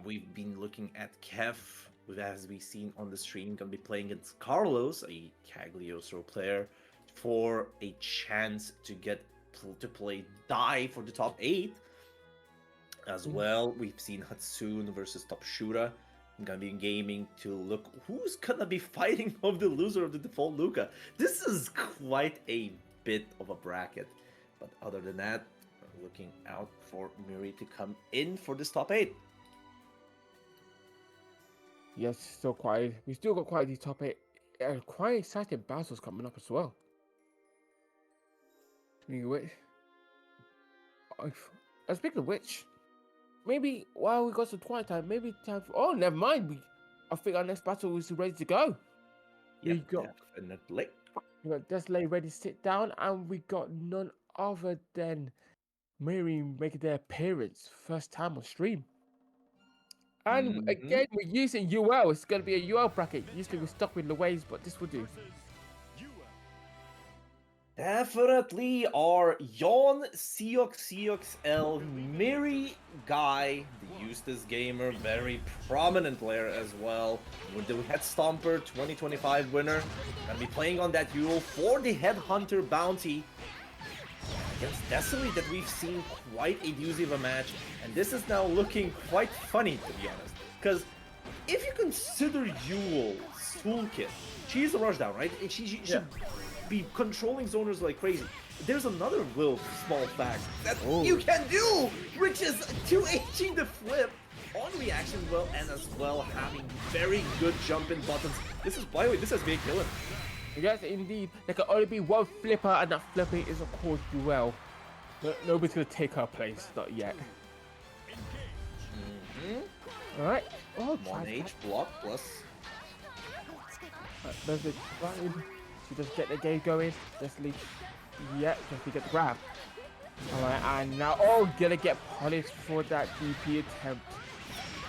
We've been looking at Kev, as we've seen on the stream, gonna be playing against Carlos, a Cagliostro player, for a chance to get to play Die for the top 8. As well, we've seen Hatsune versus Top Shura. Gonna be gaming to look who's gonna be fighting of the loser of the Default Luca. This is quite a bit of a bracket. But other than that, we're looking out for Miri to come in for this top 8. Yes, we still got quite the top 8 and quite exciting battles coming up as well. Speaking of which, maybe while we got some quiet time, maybe time for... Oh, never mind. I think our next battle is ready to go. Yeah, definitely. We got Deslay ready to sit down, and we got none other than Miri making their appearance first time on stream. And again, we're using UL. It's going to be a UL bracket. Usually we're stuck with Louise, but this will do. Definitely our Yon Seox Miri guy, the Eustace Gamer, very prominent player as well. With the Head Stomper 2025 winner, gonna be playing on that duel for the Headhunter bounty against Desily, that we've seen quite a doozy of a match, and this is now looking quite funny, to be honest, because if you consider Yule's toolkit, she's a rushdown, right? And she should be controlling zoners like crazy. There's another little small fact that you can do, which is 2Hing the flip on reaction well, and as well having very good jumping buttons. This is, by the way, this has been killing. Yes, indeed. There can only be one flipper, and that flipper is, of course, Duel. Nobody's going to take her place, not yet. Alright. Oh, 1H block plus. There's the button. She just get the game going. Desley. Yeah, just to get the grab. Alright, and now, gonna get polished for that DP attempt.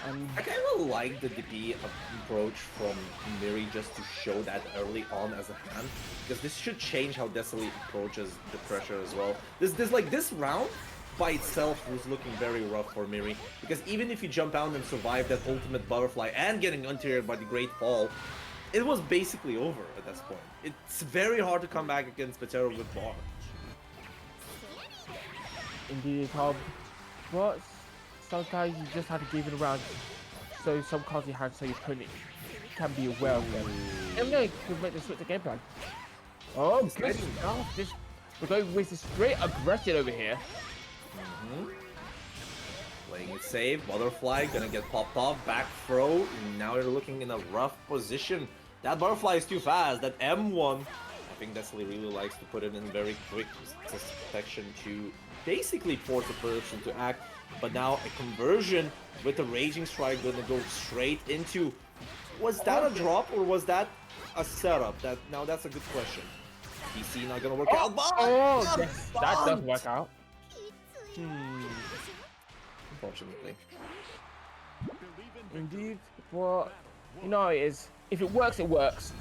And I kind of like the DP approach from Miri just to show that early on as a hand, because this should change how Desily approaches the pressure as well. This round by itself was looking very rough for Miri, because even if you jump out and survive that ultimate butterfly and getting unteared by the Great Fall, it was basically over at this point. It's very hard to come back against Petero with bar. Indeed, Tom. But sometimes you just have to give it around. So some cards you have, so your opponent can be aware of them. I'm going to make the switch to game plan. Oh, good stuff. We're going with the straight aggression over here. Playing it safe. Butterfly gonna get popped off. Back throw. Now you're looking in a rough position. That butterfly is too fast. That M1 I think Desley really likes to put it in very quick section to basically force the person to act. But now a conversion with the Raging Strike gonna go straight into. Was that a drop or was that a setup? Now that's a good question. PC not gonna work out. But yes, that does work out. Unfortunately. Indeed, well, you know how it is. If it works, it works.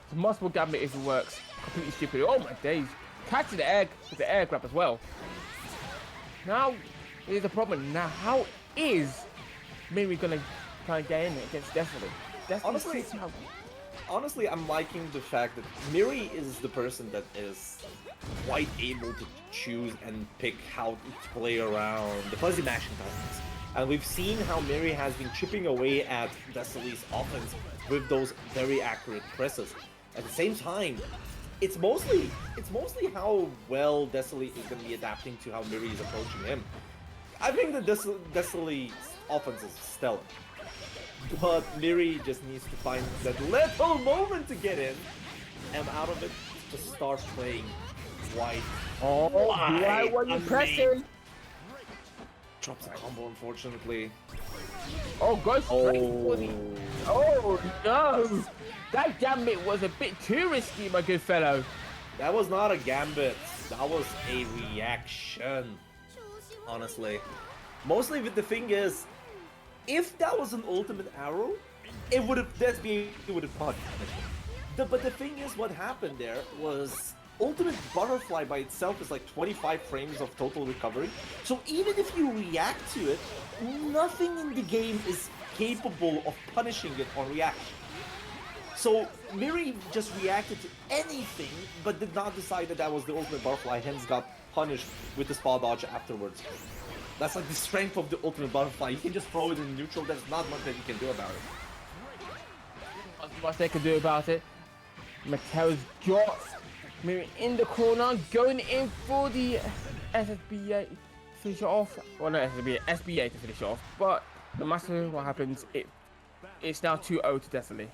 It's a multiple gambit if it works. Completely stupid. Oh my days. Catching the egg with the air grab as well. Now, here's the problem. Now, how is Miri gonna try and get in against Destiny? Honestly, I'm liking the fact that Miri is the person that is quite able to choose and pick how to play around the fuzzy mashing buttons. And we've seen how Miri has been chipping away at Destiny's offense with those very accurate presses. At the same time, it's mostly how well Destiny is going to be adapting to how Miri is approaching him. I think that Destiny's offense is stellar. But Miri just needs to find that little moment to get in, and out of it, just start playing wide. Oh, why were you pressing? Drops a combo, unfortunately. Oh, go straight for the... Oh, no! That gambit was a bit too risky, my good fellow. That was not a gambit. That was a reaction, honestly. Mostly, the thing is, if that was an ultimate arrow, it would have punished it. But the thing is, what happened there was ultimate butterfly by itself is like 25 frames of total recovery. So even if you react to it, nothing in the game is capable of punishing it on reaction. So Miri just reacted to anything, but did not decide that that was the ultimate butterfly, hence got punished with the spot dodge afterwards. That's like the strength of the ultimate butterfly. You can just throw it in neutral, there's not much that you can do about it. What they can do about it. Mattel's got Miri in the corner, going in for the SSBA to finish it off. Well, not SBA to finish it off, but no matter what happens, it's now 2-0 to Destiny.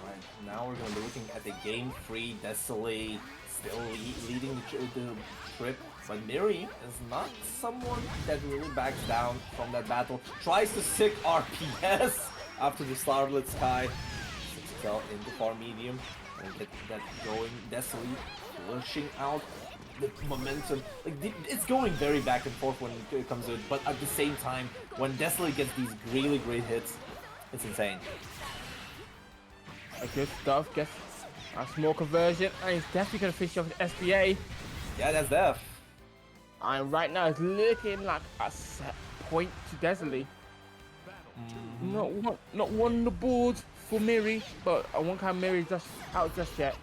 Alright, now we're gonna be looking at the game 3, Destiny still leading the trip, but Miri is not someone that really backs down from that battle. Tries to sick RPS after the Starlit Sky. Fell into far medium and get that going. Destiny pushing out the momentum. Like it's going very back and forth when it comes to it, but at the same time, when Destiny gets these really great hits, it's insane. A good stuff, gets a small conversion, and he's definitely going to finish off with SBA. Yeah, that's def. And right now it's looking like a set point to Destiny. Not one on the board for Miri, but I won't have Miri just out just yet.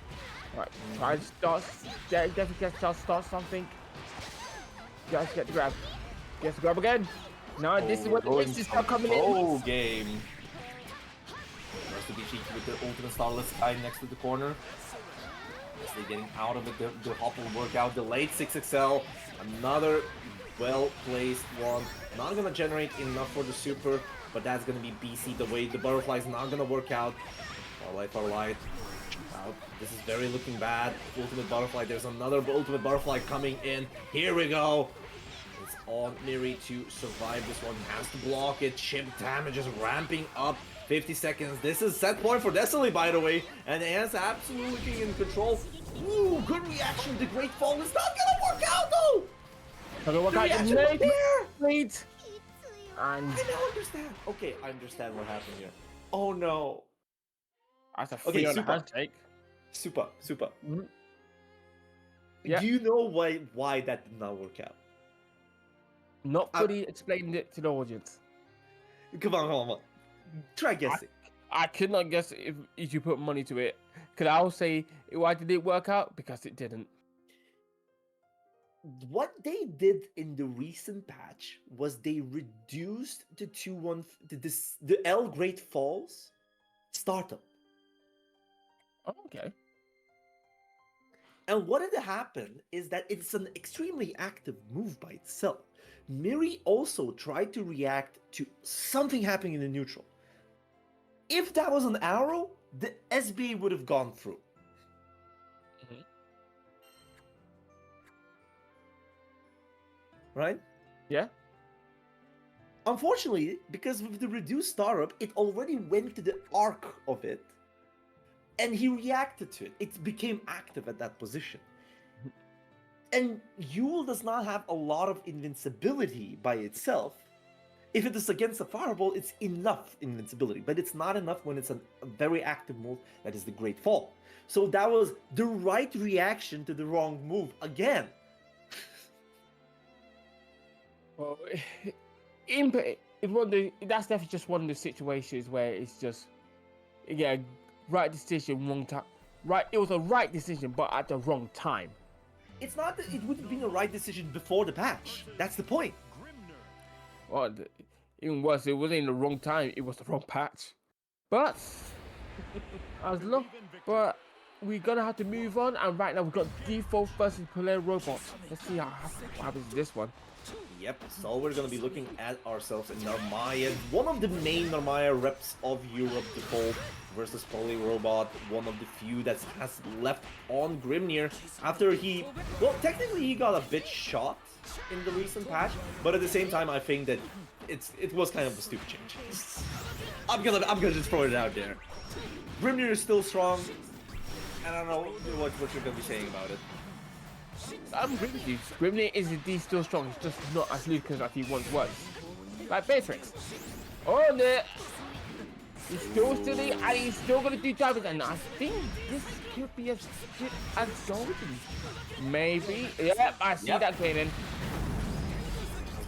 Right, try to start. Definitely gets to start something. Just get the grab. Gets the grab again. Now this is where the mix is start coming in. Oh, game. Tries to be cheeky with the ultimate Starless Sky next to the corner. They're getting out of it. The hop will work out. Delayed 6XL. Another well-placed one. Not gonna generate enough for the super, but that's gonna be BC. The way the butterfly is not gonna work out. For light. Wow, this is very looking bad. Ultimate butterfly. There's another ultimate butterfly coming in. Here we go. It's on Miri to survive this one. Has to block it. Chip damage is ramping up. 50 seconds. This is set point for Destiny, by the way. And it's absolutely in control. Ooh, good reaction. The Great Fall is not gonna work out, though. Okay, what kind of lead? And I now understand. Okay, I understand what happened here. Oh no. That's a free on the handshake. Super. Mm-hmm. Yeah. Do you know why that did not work out? Not fully explained it to the audience. Come on. Try guessing. I could not guess if you put money to it. Could I say why did it work out? Because it didn't. What they did in the recent patch was they reduced the L Great Falls startup. Oh, okay. And what had happened is that it's an extremely active move by itself. Miri also tried to react to something happening in the neutral. If that was an arrow, the SBA would have gone through. Right? Yeah. Unfortunately, because with the reduced startup, it already went to the arc of it, and he reacted to it. It became active at that position. And Yule does not have a lot of invincibility by itself. If it is against a fireball, it's enough invincibility, but it's not enough when it's a very active move that is the Great Fall. So that was the right reaction to the wrong move again. Well, that's definitely just one of the situations where it's just, yeah, right decision, wrong time. Right, it was a right decision, but at the wrong time. It's not that it would have been a right decision before the patch. That's the point. Well, even worse, it wasn't in the wrong time. It was the wrong patch. But but we're gonna have to move on. And right now we've got Default versus Player Robot. Let's see what happens to this one. Yep, so we're gonna be looking at ourselves in Narmaya, one of the main Narmaya reps of Europe, Default versus Poly Robot, one of the few that has left on Grimnir after he, well, technically he got a bit shot in the recent patch, but at the same time I think that it was kind of a stupid change. I'm gonna just throw it out there. Grimnir is still strong, and I don't know what you're gonna be saying about it. I'm agree with you. Grimnir is indeed still strong. It's just not as Lucas as he once was. Like Beatrix. Oh, no. He's still steady and he's still going to do damage. And I think this could be as good as golden. Maybe. Yep, I see that going in.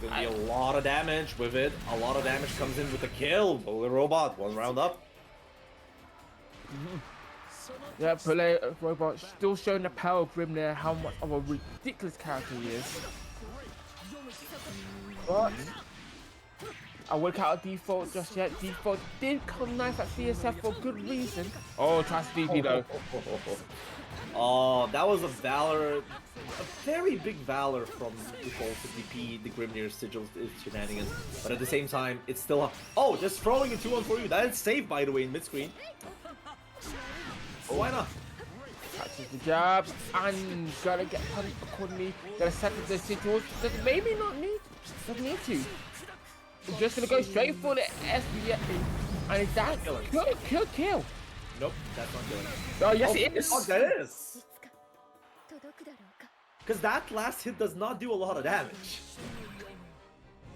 There's going to be a lot of damage with it. A lot of damage comes in with the kill. Polar Robot, one round up. Yeah, Player Robot still showing the power of Grimnir, how much of a ridiculous character he is. But I won't count a Default just yet. Default did come nice at CSF for good reason. Oh, tries to DP though. Oh, that was a Valor, a very big Valor from Default to DP the Grimnir Sigil shenanigans. But at the same time, it's still oh, just throwing a 2-1 for you. That is safe, by the way, in mid-screen. Oh, why not? Catches the jab and gotta get punished accordingly. Gotta settle the Sigils. Doesn't maybe not need. Doesn't need to. We're just gonna go straight for the SBA. And is that kill? Nope, that's not killing. Oh yes, it is. Oh, that is. Because that last hit does not do a lot of damage.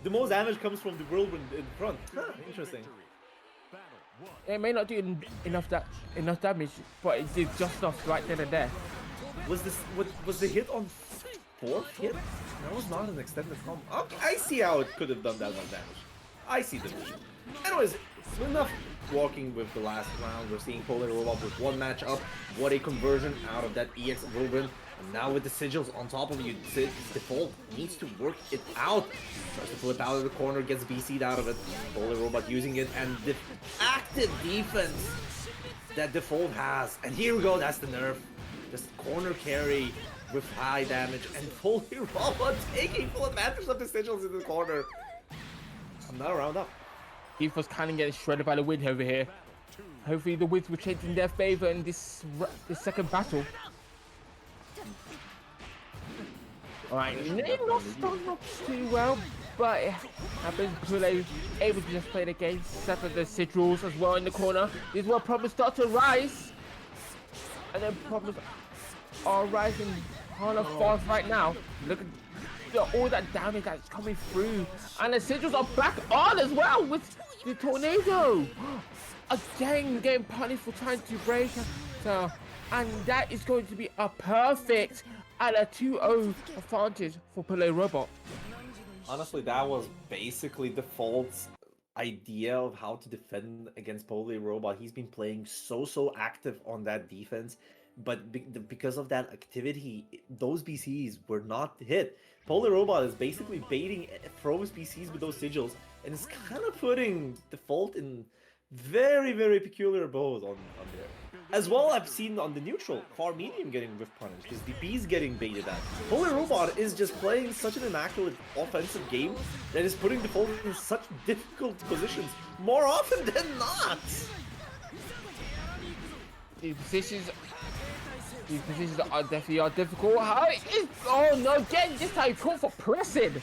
The most damage comes from the whirlwind in front. Huh, interesting. It may not do enough damage, but it did just enough right then and there. Was the hit on 4th hit? That was not an extended combo. Okay, I see how it could have done that much damage. I see the vision. Anyways, enough walking with the last round. We're seeing Polar Robot with one match up. What a conversion out of that EX whirlwind. And now with the sigils on top of you, Default needs to work it out. Tries to flip out of the corner, gets BC'd out of it. Polar Robot using it, and the active defense that Default has. And here we go, that's the nerf. Just corner carry with high damage, and Polar Robot taking full advantage of the sigils in the corner. I'm now round up. Default's kind of getting shredded by the wind over here. Hopefully the winds will change in their favor in this second battle. Alright, not starting off too well, but Pule able to just play the game, settle the sigils as well in the corner. This is where problems start to rise. And then problems are rising on a fast right now. Look at all that damage that's coming through. And the sigils are back on as well with the tornado. Again, getting punished for trying to break. So, and that is going to be a perfect and a 2-0 advantage for Pele Robot. Honestly, that was basically Default's idea of how to defend against Pele Robot. He's been playing so active on that defense, but because of that activity, those BCs were not hit. Pele Robot is basically baiting throws BCs with those sigils, and it's kind of putting Default in very peculiar bows on there. As well, I've seen on the neutral, far medium getting whiff punished, because the B's getting baited at. Polar Robot is just playing such an immaculate offensive game that is putting Default in such difficult positions more often than not. These positions, these positions are definitely difficult. How is? Oh no! Again, this time call for pressing.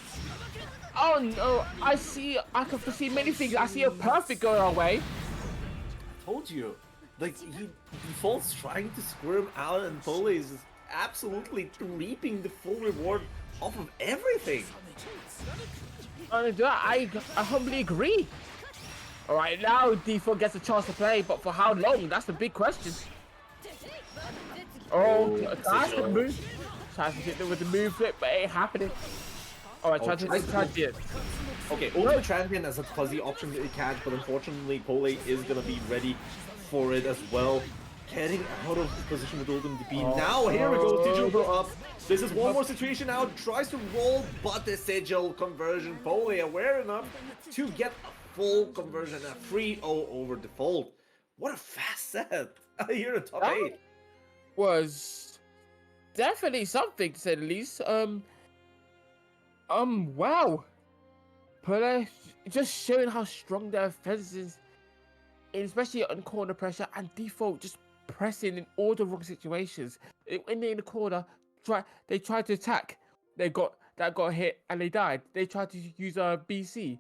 Oh no! I can foresee many things. I see a perfect going our way. Told you. Like, he defaults trying to squirm out, and Pole is just absolutely reaping the full reward off of everything. I humbly agree. All right, now Default gets a chance to play, but for how long? That's the big question. Oh, tries to move. Tries to hit them with the move flip, but it ain't happening. All right, tries to hit the transient. Okay, Ultimate Transient as a fuzzy option that he can, but unfortunately Pole is gonna be ready for it as well. Getting out of position with Ultimate DP. Now here we go, Sigil up. This is one more situation now. Tries to roll, but the Sigil conversion. Pole aware enough to get a full conversion, a 3-0 over default. What a fast set. Here in top 8. Was definitely something to say the least. Wow. Pele just showing how strong their defense is, especially on corner pressure, and Default just pressing in all the wrong situations. When they're in the corner, they tried to attack. That got hit and they died. They tried to use a BC.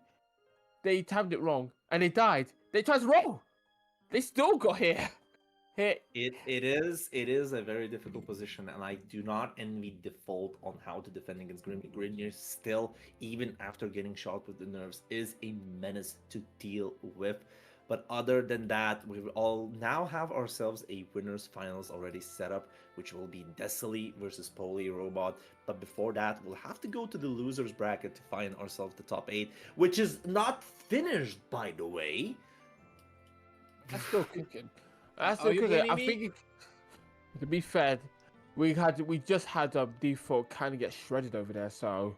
They timed it wrong and they died. They tried to roll. They still got hit. It is a very difficult position, and I do not envy default on how to defend against Grim. Grinir still, even after getting shot with the nerves, is a menace to deal with. But other than that, we all now have ourselves a winners finals already set up, which will be Desily versus Poly Robot. But before that, we'll have to go to the losers bracket to find ourselves the top 8, which is not finished, by the way. That's still cooking. That's Are still you cooking. kidding I me? think, to be fair, we just had Default kind of get shredded over there. So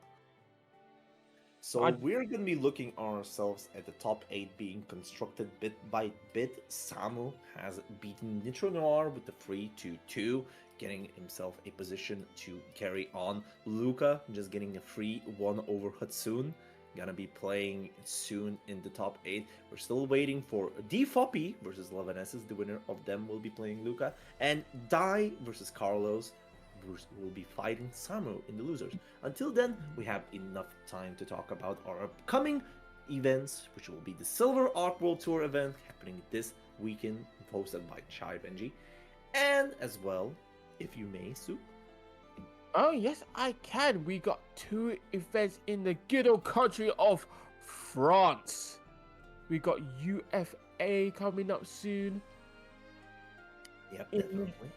We're going to be looking ourselves at the top 8 being constructed bit by bit. Samu has beaten Nitro Noir with the 3-2-2, getting himself a position to carry on. Luca just getting a 3-1 over Hatsune. Gonna be playing soon in the top 8. We're still waiting for Defoppy versus Lavanesses. The winner of them will be playing Luca. And Dai versus Carlos will be fighting Samu in the losers. Until then, we have enough time to talk about our upcoming events, which will be the Silver Arc World Tour event happening this weekend, hosted by Chai Benji. And as well, if you may, Soup. oh yes, I can. We got 2 events in the good old country of France. We got UFA coming up soon. Yep, In- definitely.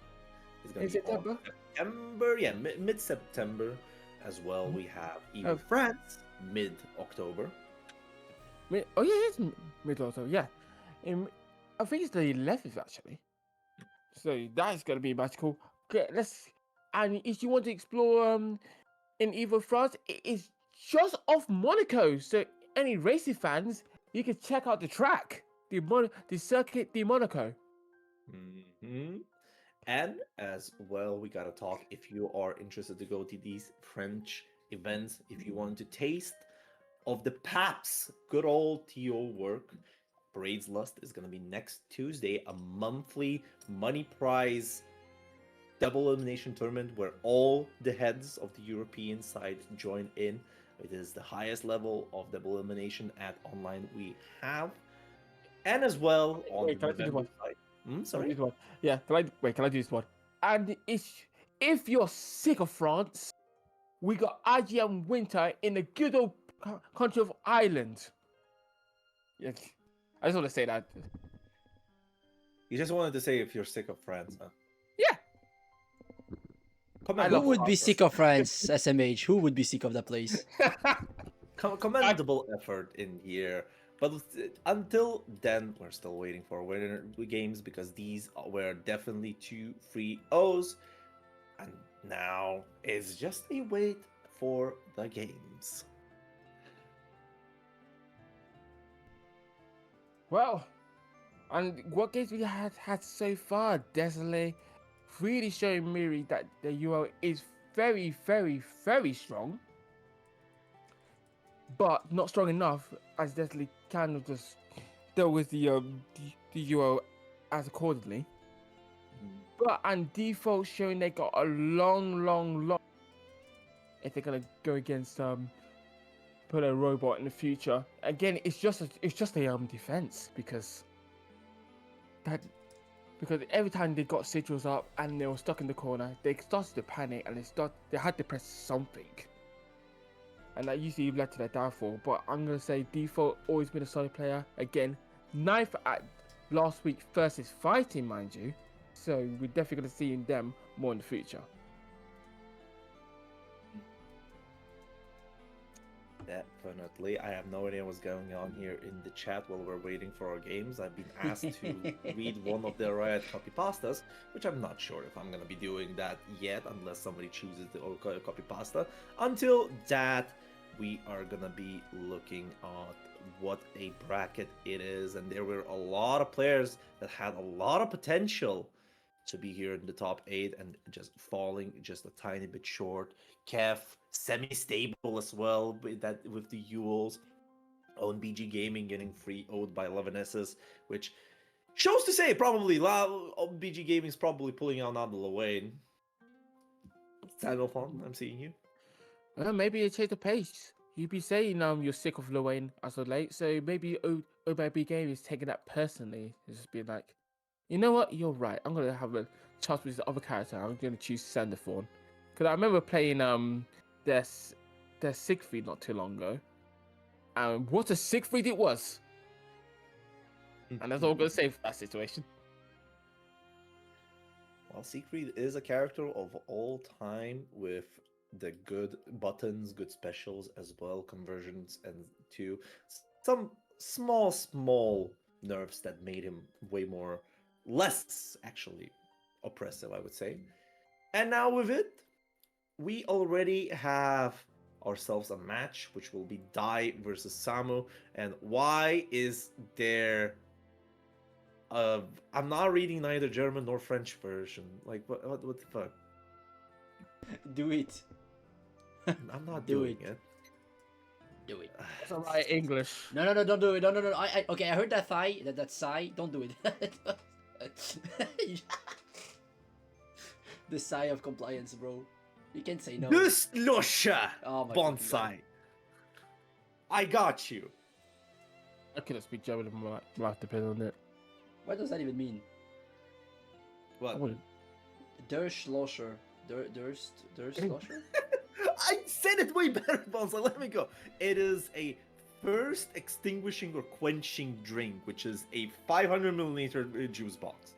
It's gonna in be on September? September, yeah, mid-September. As well, we have Evo France, mid-October. Oh yeah, it's mid-October. Yeah, I think it's the 11th actually. So that's gonna be magical. Okay, and if you want to explore in Evo France, it is just off Monaco. So any racing fans, you can check out the track, the circuit de Monaco. And as well, we gotta talk, if you are interested to go to these French events, if you want to taste of the PAPS, good old TO work, Parade's Lust is gonna be next Tuesday, a monthly money prize double elimination tournament where all the heads of the European side join in. It is the highest level of double elimination at online we have. And as well on Wait, the can I do November one? side. Can I Sorry? do this one? Yeah, can I do this one? And if you're sick of France, we got IGM Winter in the good old country of Ireland. Yes, I just want to say that. You just wanted to say if you're sick of France, huh? Yeah. Who Commendable would be effort. sick of France, SMH? Who would be sick of that place? Commendable effort in here. But until then, we're still waiting for winner games because these were definitely 2 free O's. And now it's just a wait for the games. Well, and what games we had so far, Desole really showing Miri that the UO is very, very, very strong. But not strong enough, as Desole kind of just dealt with the UO as accordingly. and default showing they got a long if they're gonna go against put a robot in the future. Again, it's just a defense because every time they got sigils up and they were stuck in the corner, they started to panic and they had to press something. And that usually led to their downfall. But I'm gonna say default always been a solid player. Again, 9th at last week versus fighting, mind you. So we're definitely gonna see them more in the future. Definitely. I have no idea what's going on here in the chat while we're waiting for our games. I've been asked to read one of the Riot copy pastas, which I'm not sure if I'm going to be doing that yet, unless somebody chooses to copy pasta. Until that, we are going to be looking at what a bracket it is. And there were a lot of players that had a lot of potential to be here in the top 8 and just falling just a tiny bit short. Kev, semi-stable as well with the Yules. Own BG Gaming getting free owed by 11Ss, which shows to say probably BG Gaming is probably pulling out the Lane. Sandalphon, I'm seeing you. Well, maybe you change the pace. You'd be saying you're sick of Lane as of late, so maybe OBB Gaming is taking that personally. It's just being like, you know what? You're right. I'm gonna have a chance with this other character. I'm gonna choose Sanderthorn because I remember playing their Siegfried not too long ago, and what a Siegfried it was! And that's all I'm gonna say for that situation. Well, Siegfried is a character of all time with the good buttons, good specials as well, conversions, and to some small nerfs that made him way more. Less actually oppressive, I would say. And now with it, we already have ourselves a match, which will be Dai versus Samu. And why is there I'm not reading neither German nor French version. Like what the fuck? Do it. I'm not doing it. Do it. It's alright, English. No, don't do it. No. Okay, I heard that that sigh. Don't do it. The sigh of compliance, bro. You can't say no. Duslosha Oh my bonsai. I got you. I couldn't speak German, might have to depend on it. What does that even mean? What? Der Schlosser. Der Schlosser? I said it way better, Bonsai. Let me go. It is a first extinguishing or quenching drink, which is a 500ml juice box.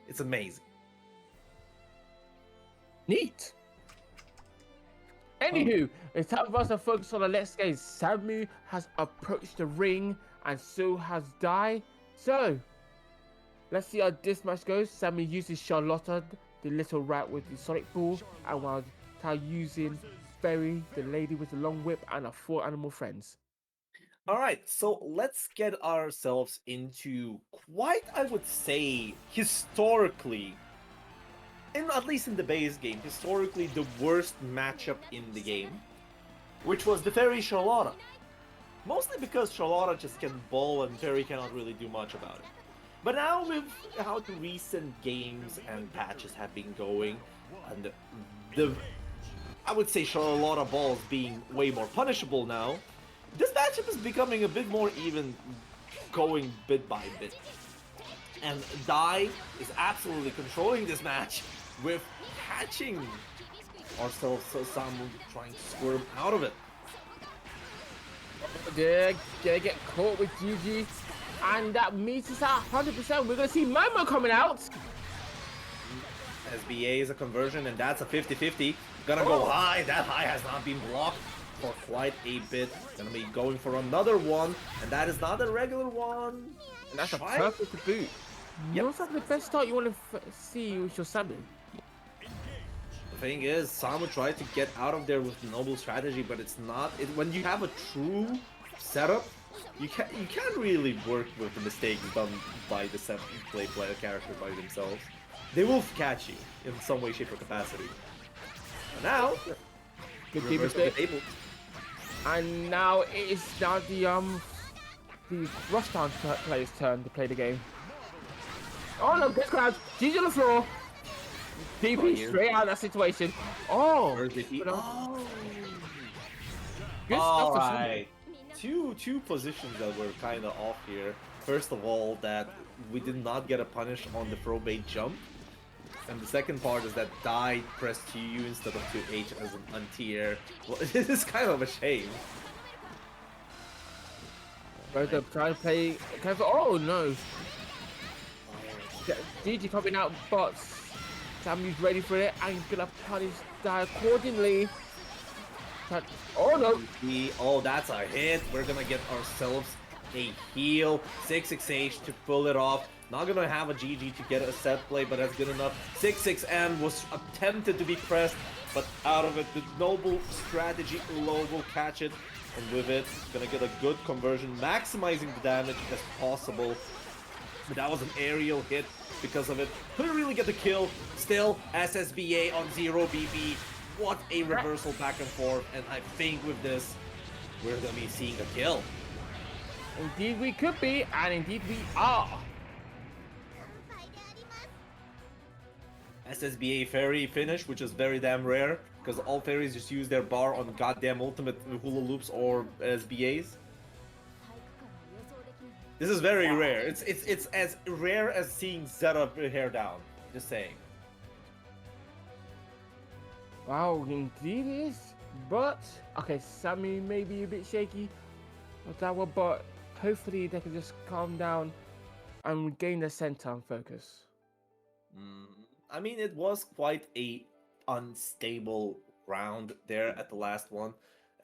It's amazing. Neat. Anywho, it's time for us to focus on the next game. Samu has approached the ring, and so has Dai. So, let's see how this match goes. Samu uses Charlotta, the little rat with the sonic ball, and while Dai using Berry, the lady with the long whip, and her 4 animal friends. All right, so let's get ourselves into quite, I would say, historically, at least in the base game, historically the worst matchup in the game, which was the Fairy Charlotta. Mostly because Charlotta just can bowl and Fairy cannot really do much about it. But now with how the recent games and patches have been going, and I would say Charlotta balls being way more punishable now, this matchup is becoming a bit more even, going bit by bit. And Dai is absolutely controlling this match with catching ourselves, so Samu trying to squirm out of it. They're gonna get caught with GG, and that means it's at 100%. We're gonna see Momo coming out. SBA is a conversion, and that's a 50-50. Gonna go high. That high has not been blocked for quite a bit. Gonna be going for another one, and that is not a regular one. And that's a perfect boot. Yep. What's the best start you want to see with your Samu? The thing is, Samu tried to get out of there with the noble strategy, but it's not. When you have a true setup, you can't really work with the mistakes done by the 7th player character by themselves. They will catch you in some way, shape, or capacity. And now, good keep it. And now it is now the Rushdown player's turn to play the game. Oh no, gets grabbed. GG on the floor. DP here. straight out of that situation. Oh, Where's the but, Oh. good All stuff for Samu. right. Two positions that were kind of off here. First of all, that we did not get a punish on the probate jump. And the second part is that Dai pressed 2U instead of 2H as an anti-air. Well, this is kind of a shame. Both are trying to play careful. Oh no. DG coming out bots. Samu's ready for it and gonna punish Dai accordingly. Oh no. Oh, that's a hit. We're gonna get ourselves a heal. 6-6H to pull it off. Not gonna have a GG to get a set play, but that's good enough. 6-6N was attempted to be pressed, but out of it, the noble strategy low will catch it. And with it, gonna get a good conversion, maximizing the damage as possible. But that was an aerial hit because of it. Couldn't really get the kill. Still, SSBA on 0BB. What a reversal back and forth. And I think with this, we're gonna be seeing a kill. Indeed we could be, and indeed we are. SSBA fairy finish, which is very damn rare, because all fairies just use their bar on goddamn ultimate hula loops or SBAs. This is very rare. It's as rare as seeing Zeta hair down. Just saying. Wow, indeed it is. But okay, Sammy may be a bit shaky with that one, but hopefully they can just calm down and regain their center and focus. I mean, it was quite a unstable round there at the last one,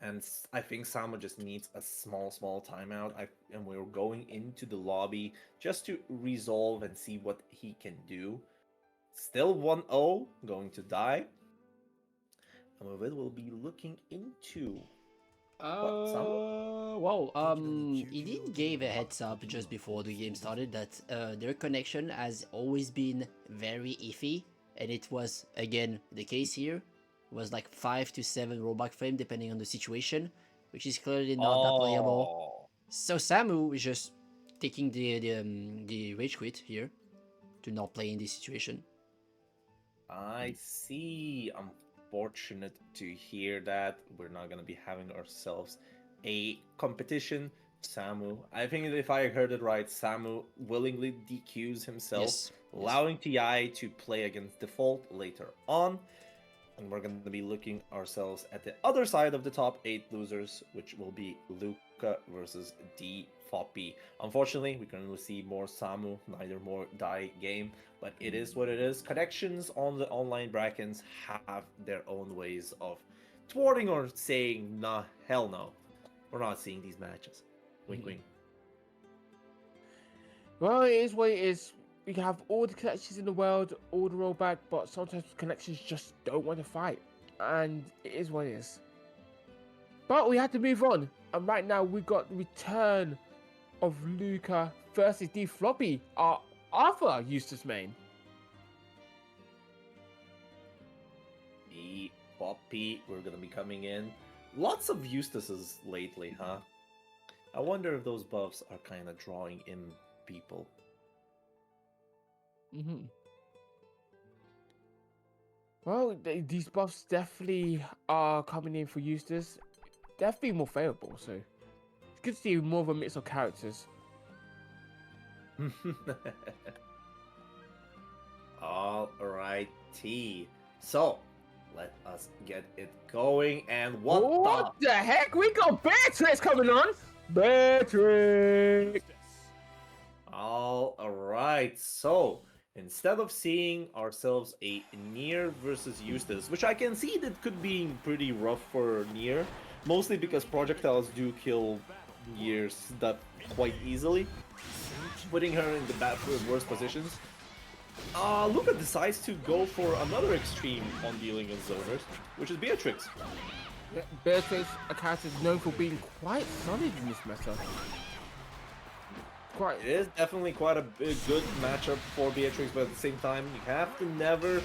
and I think Sama just needs a small timeout. And we're going into the lobby just to resolve and see what he can do. Still 1-0, going to die. And with it, we'll be looking into he did give a heads up just before the game started that their connection has always been very iffy, and it was again the case here. It was like 5 to 7 rollback frame depending on the situation, which is clearly not that playable. So Samu is just taking the rage quit here to not play in this situation. I see. I'm fortunate to hear that. We're not going to be having ourselves a competition. Samu, I think if I heard it right, Samu willingly DQs himself, Yes. allowing TI to play against default later on. And we're going to be looking ourselves at the other side of the top 8 losers, which will be Luca versus D Foppy. Unfortunately, we can only see more Samu, neither more Dai game, but it is what it is. Connections on the online brackets have their own ways of thwarting or saying, nah, hell no. We're not seeing these matches. Wink, wink. Well, it is what it is. We can have all the connections in the world, all the rollback, but sometimes connections just don't want to fight. And it is what it is. But we have to move on. And right now we got the return of Luca versus D Floppy, our Arthur Eustace main. D Foppy, we're going to be coming in. Lots of Eustaces lately, huh? I wonder if those buffs are kind of drawing in people. Well, these buffs definitely are coming in for Eustace. Definitely more favorable, so it's good to see more of a mix of characters. Alrighty. So, let us get it going. And what the heck? We got Beatrix coming on! Beatrix! Alright, so instead of seeing ourselves a Nier versus Eustace, which I can see that could be pretty rough for Nier, mostly because projectiles do kill Niers that quite easily, putting her in the worst positions. Luca decides to go for another extreme on dealing with zoners, which is Beatrix. Yeah, Beatrix, a character known for being quite solid in this meta. It is definitely quite a good matchup for Beatrix, but at the same time, you have to never...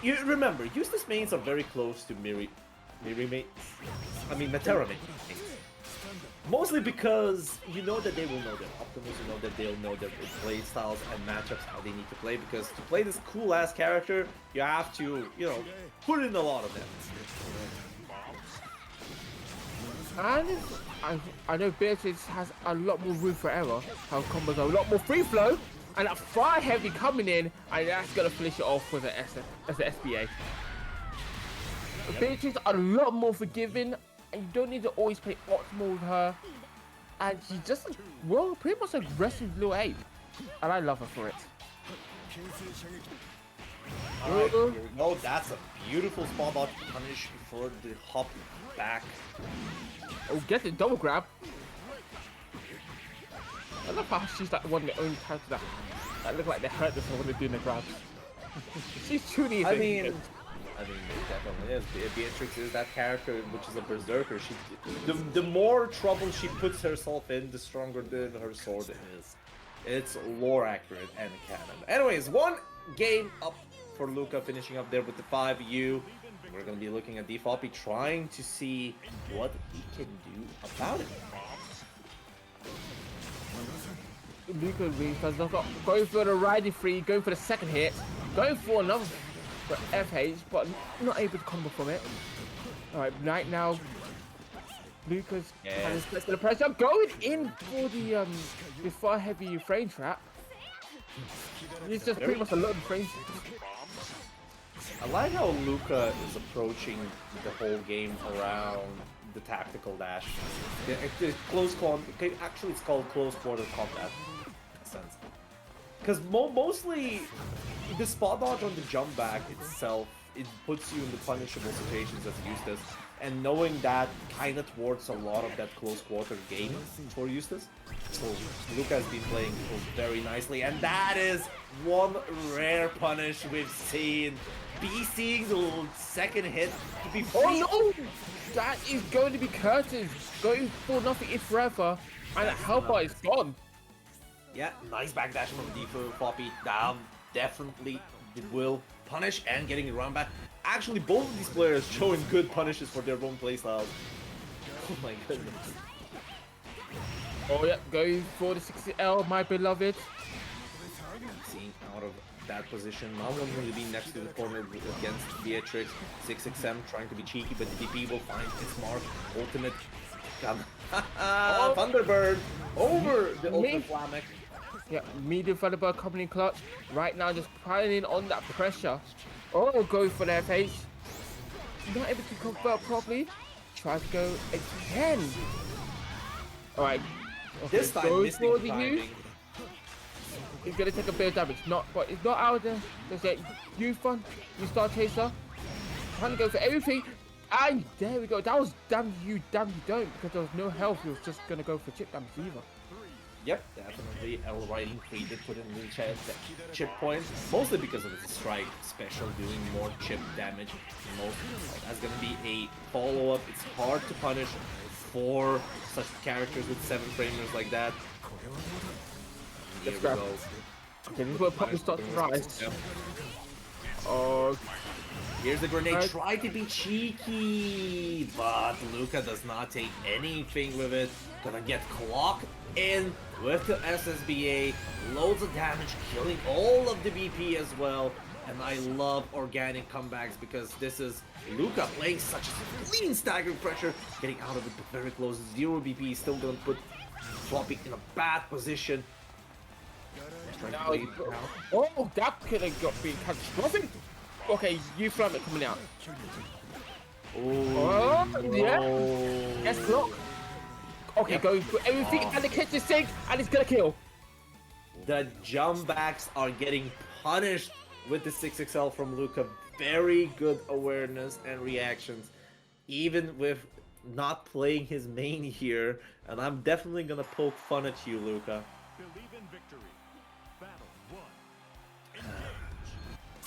You remember, Eustace mains are very close to Matera mains. Mostly because you know that they will know their optimals, you know that they'll know their play styles and matchups, how they need to play, because to play this cool-ass character, you have to, you know, put in a lot of them. And I know Beatrice has a lot more room for error. Her combos are a lot more free flow, and that fire heavy coming in, and that's gonna finish it off with an SBA. Yep. Beatrice are a lot more forgiving, and you don't need to always play optimal with her. And she's just, well, pretty much aggressive little ape, and I love her for it. Alright, here we go. That's a beautiful spot dodge punish for the hop back. Oh, get the double grab. I love how she's like one of the only characters that look like they hurt themselves when they're doing the grabs. She's truly. I mean, it definitely is. Beatrix is that character which is a berserker. The more trouble she puts herself in, the stronger her sword is. It's lore accurate and canon. Anyways, one game up for Luca, finishing up there with the 5U. We're going to be looking at Defoppy, trying to see what he can do about it. Luca really does not going for the riding free, going for the second hit, going for another FH, but not able to combo from it. Alright, right now, Luca's kind of splits the pressure, going in for the fire heavy frame trap. It's just pretty much a lot of frames. I like how Luca is approaching the whole game around the tactical dash. Actually, it's called close quarter combat. Makes sense. Because mostly, the spot dodge on the jump back itself, it puts you in the punishable situations as Eustace. And knowing that kind of thwarts a lot of that close quarter game for Eustace. So Luca has been playing very nicely. And that is one rare punish we've seen. Be seeing the second hit to be free. Oh no! That is going to be Curtis going for nothing if forever, and that helper is gone. Yeah, nice backdash from Defoppy. Down, definitely will punish and getting around back. Actually, both of these players showing good punishes for their own playstyles. Oh my goodness. Oh yeah, going for the 60L, my beloved. Seeing out of that position, now one going to be next to the corner against Beatrix. 6XM trying to be cheeky, but the DP will find its mark. Ultimate. Thunderbird over the Ultimate Flamek. Yeah, medium Thunderbird coming in clutch. Right now, just piling on that pressure. Oh, go for the FH. Not able to convert properly. Tries to go again. Alright. Okay, This time, missing the timing. He's gonna take a bit of damage. But it's not out of there. There's a U-Fun, U-Star Chaser. Trying to go for everything. And there we go. That was damn you don't, because there was no health. He was just gonna go for chip damage either. Yep, definitely. L Riding Free did put in the chip points, mostly because of the strike special doing more chip damage. That's gonna be a follow-up. It's hard to punish for such characters with 7 framers like that. Here we go. Okay, this is where Puppy starts to rise. Yep. Oh, Here's the grenade. Try to be cheeky, but Luca does not take anything with it. Gonna get clocked in with the SSBA. Loads of damage, killing all of the BP as well. And I love organic comebacks because this is Luca playing such a clean staggering pressure, getting out of it very close. 0 BP, still gonna put Floppy in a bad position. Oh, that could have got being catastrophic. Okay, you flame it coming out. Oh, yeah. Yes, block. Okay, Yep. go for everything and the kitchen sink, and it's gonna kill. The jump backs are getting punished with the 6XL from Luca. Very good awareness and reactions, even with not playing his main here. And I'm definitely gonna poke fun at you, Luca. Believe in victory. Battle 1.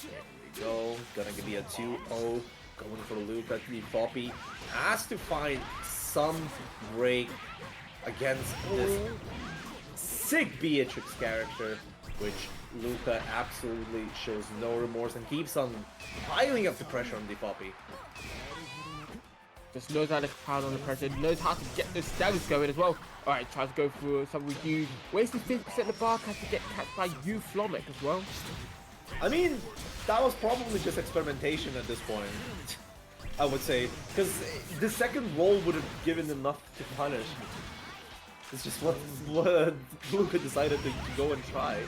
There we go. Gonna be a 2-0. Going for Luca. Defoppy has to find some break against this sick Beatrix character, which Luca absolutely shows no remorse and keeps on piling up the pressure on Defoppy. Just knows how to pound on the pressure, knows how to get the staggers going as well. Alright, tries to go for something with you. Wasting 50% of the bar, has to get catched by you Flomic as well. I mean, that was probably just experimentation at this point, I would say, because the second roll would have given enough to punish. It's just what Luca decided to go and try.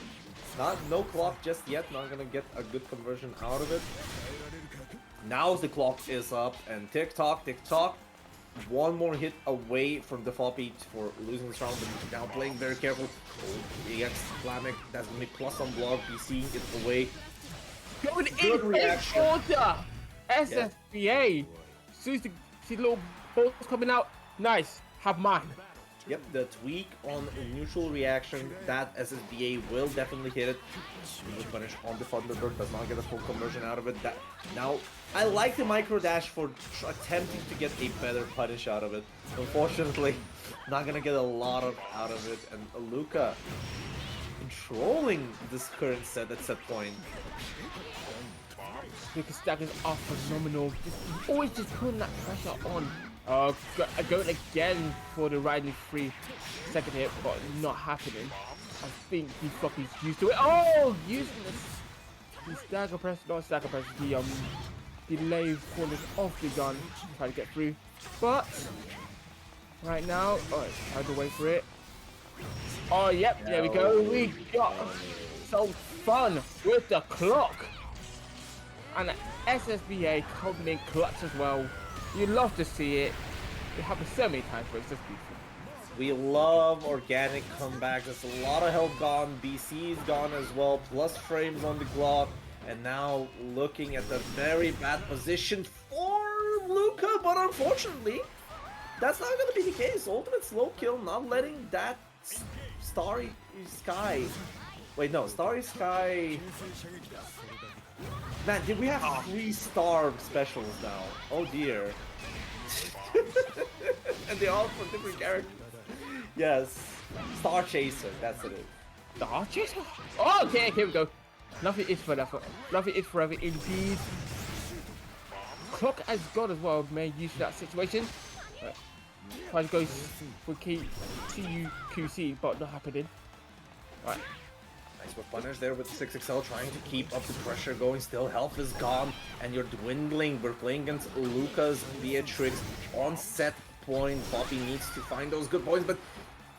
No clock just yet, not gonna get a good conversion out of it. Now the clock is up, and tick-tock, tick-tock. One more hit away from the Floppy for losing this round, but now playing very careful. Oh, EX Flamic, that's gonna be plus on block, BC it away. Going Good in reaction. order! SSBA! See the little balls coming out. Nice, have mine. Yep, the tweak on neutral reaction, that SSBA will definitely hit it. Good punish on the Thunderbird, does not get a full conversion out of it. Now, I like the micro dash for attempting to get a better punish out of it. Unfortunately, not gonna get a lot out of it. And Luca controlling this current set at set point. Lucas staggers are phenomenal. Always just putting that pressure on. Going again for the riding free second hit, but not happening. I think the Floppy's used to it. Oh, using the stagger press, not stagger press, the delay corners off the gun, try to get through. But right now, trying to wait for it. Oh, yep, there we go. We got some fun with the clock. And the SSBA coming in clutch as well. You love to see it. It happens so many times, but it's just beautiful. We love organic comebacks. There's a lot of health gone. BC is gone as well. Plus frames on the clock. And now looking at the very bad position for Luca. But unfortunately, that's not going to be the case. Ultimate slow kill, not letting that Starry Sky... Wait, no. Starry Sky... Man, did we have 3-star specials now? Oh dear. And they all for different characters. Yes. Star Chaser, that's it. Star Chaser? Oh, okay, here we go. Nothing is forever. Nothing is forever indeed. Clock as God as well may use that situation. Try to go for CUQC, but not happening. Right. Nice with punish there with 6XL trying to keep up the pressure going. Still health is gone and you're dwindling. We're playing against Lucas Beatrix on set point. Poppy needs to find those good points, but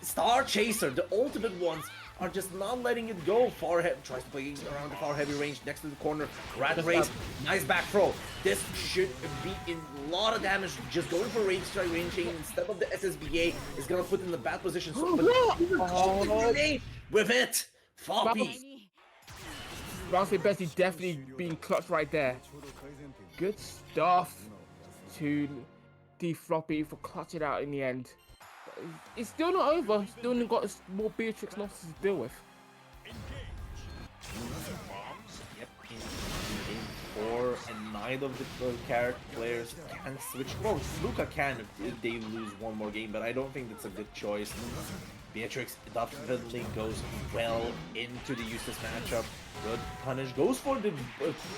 Star Chaser, the ultimate ones, are just not letting it go. Tries to play around the far heavy range next to the corner. Rat Race, nice back throw. This should be in a lot of damage. Just going for range strike ranging instead of the SSBA is gonna put in the bad position. So, with it. Floppy! Bouncy Bessie definitely being clutched right there. Good stuff to the Floppy for clutching out in the end. It's still not over. Still got more Beatrix losses to deal with. Yep, in 4 and 9 of the character players can switch. Well, Luca can if they lose one more game, but I don't think that's a good choice. Beatrix definitely goes well into the useless matchup. Good punish. Goes for the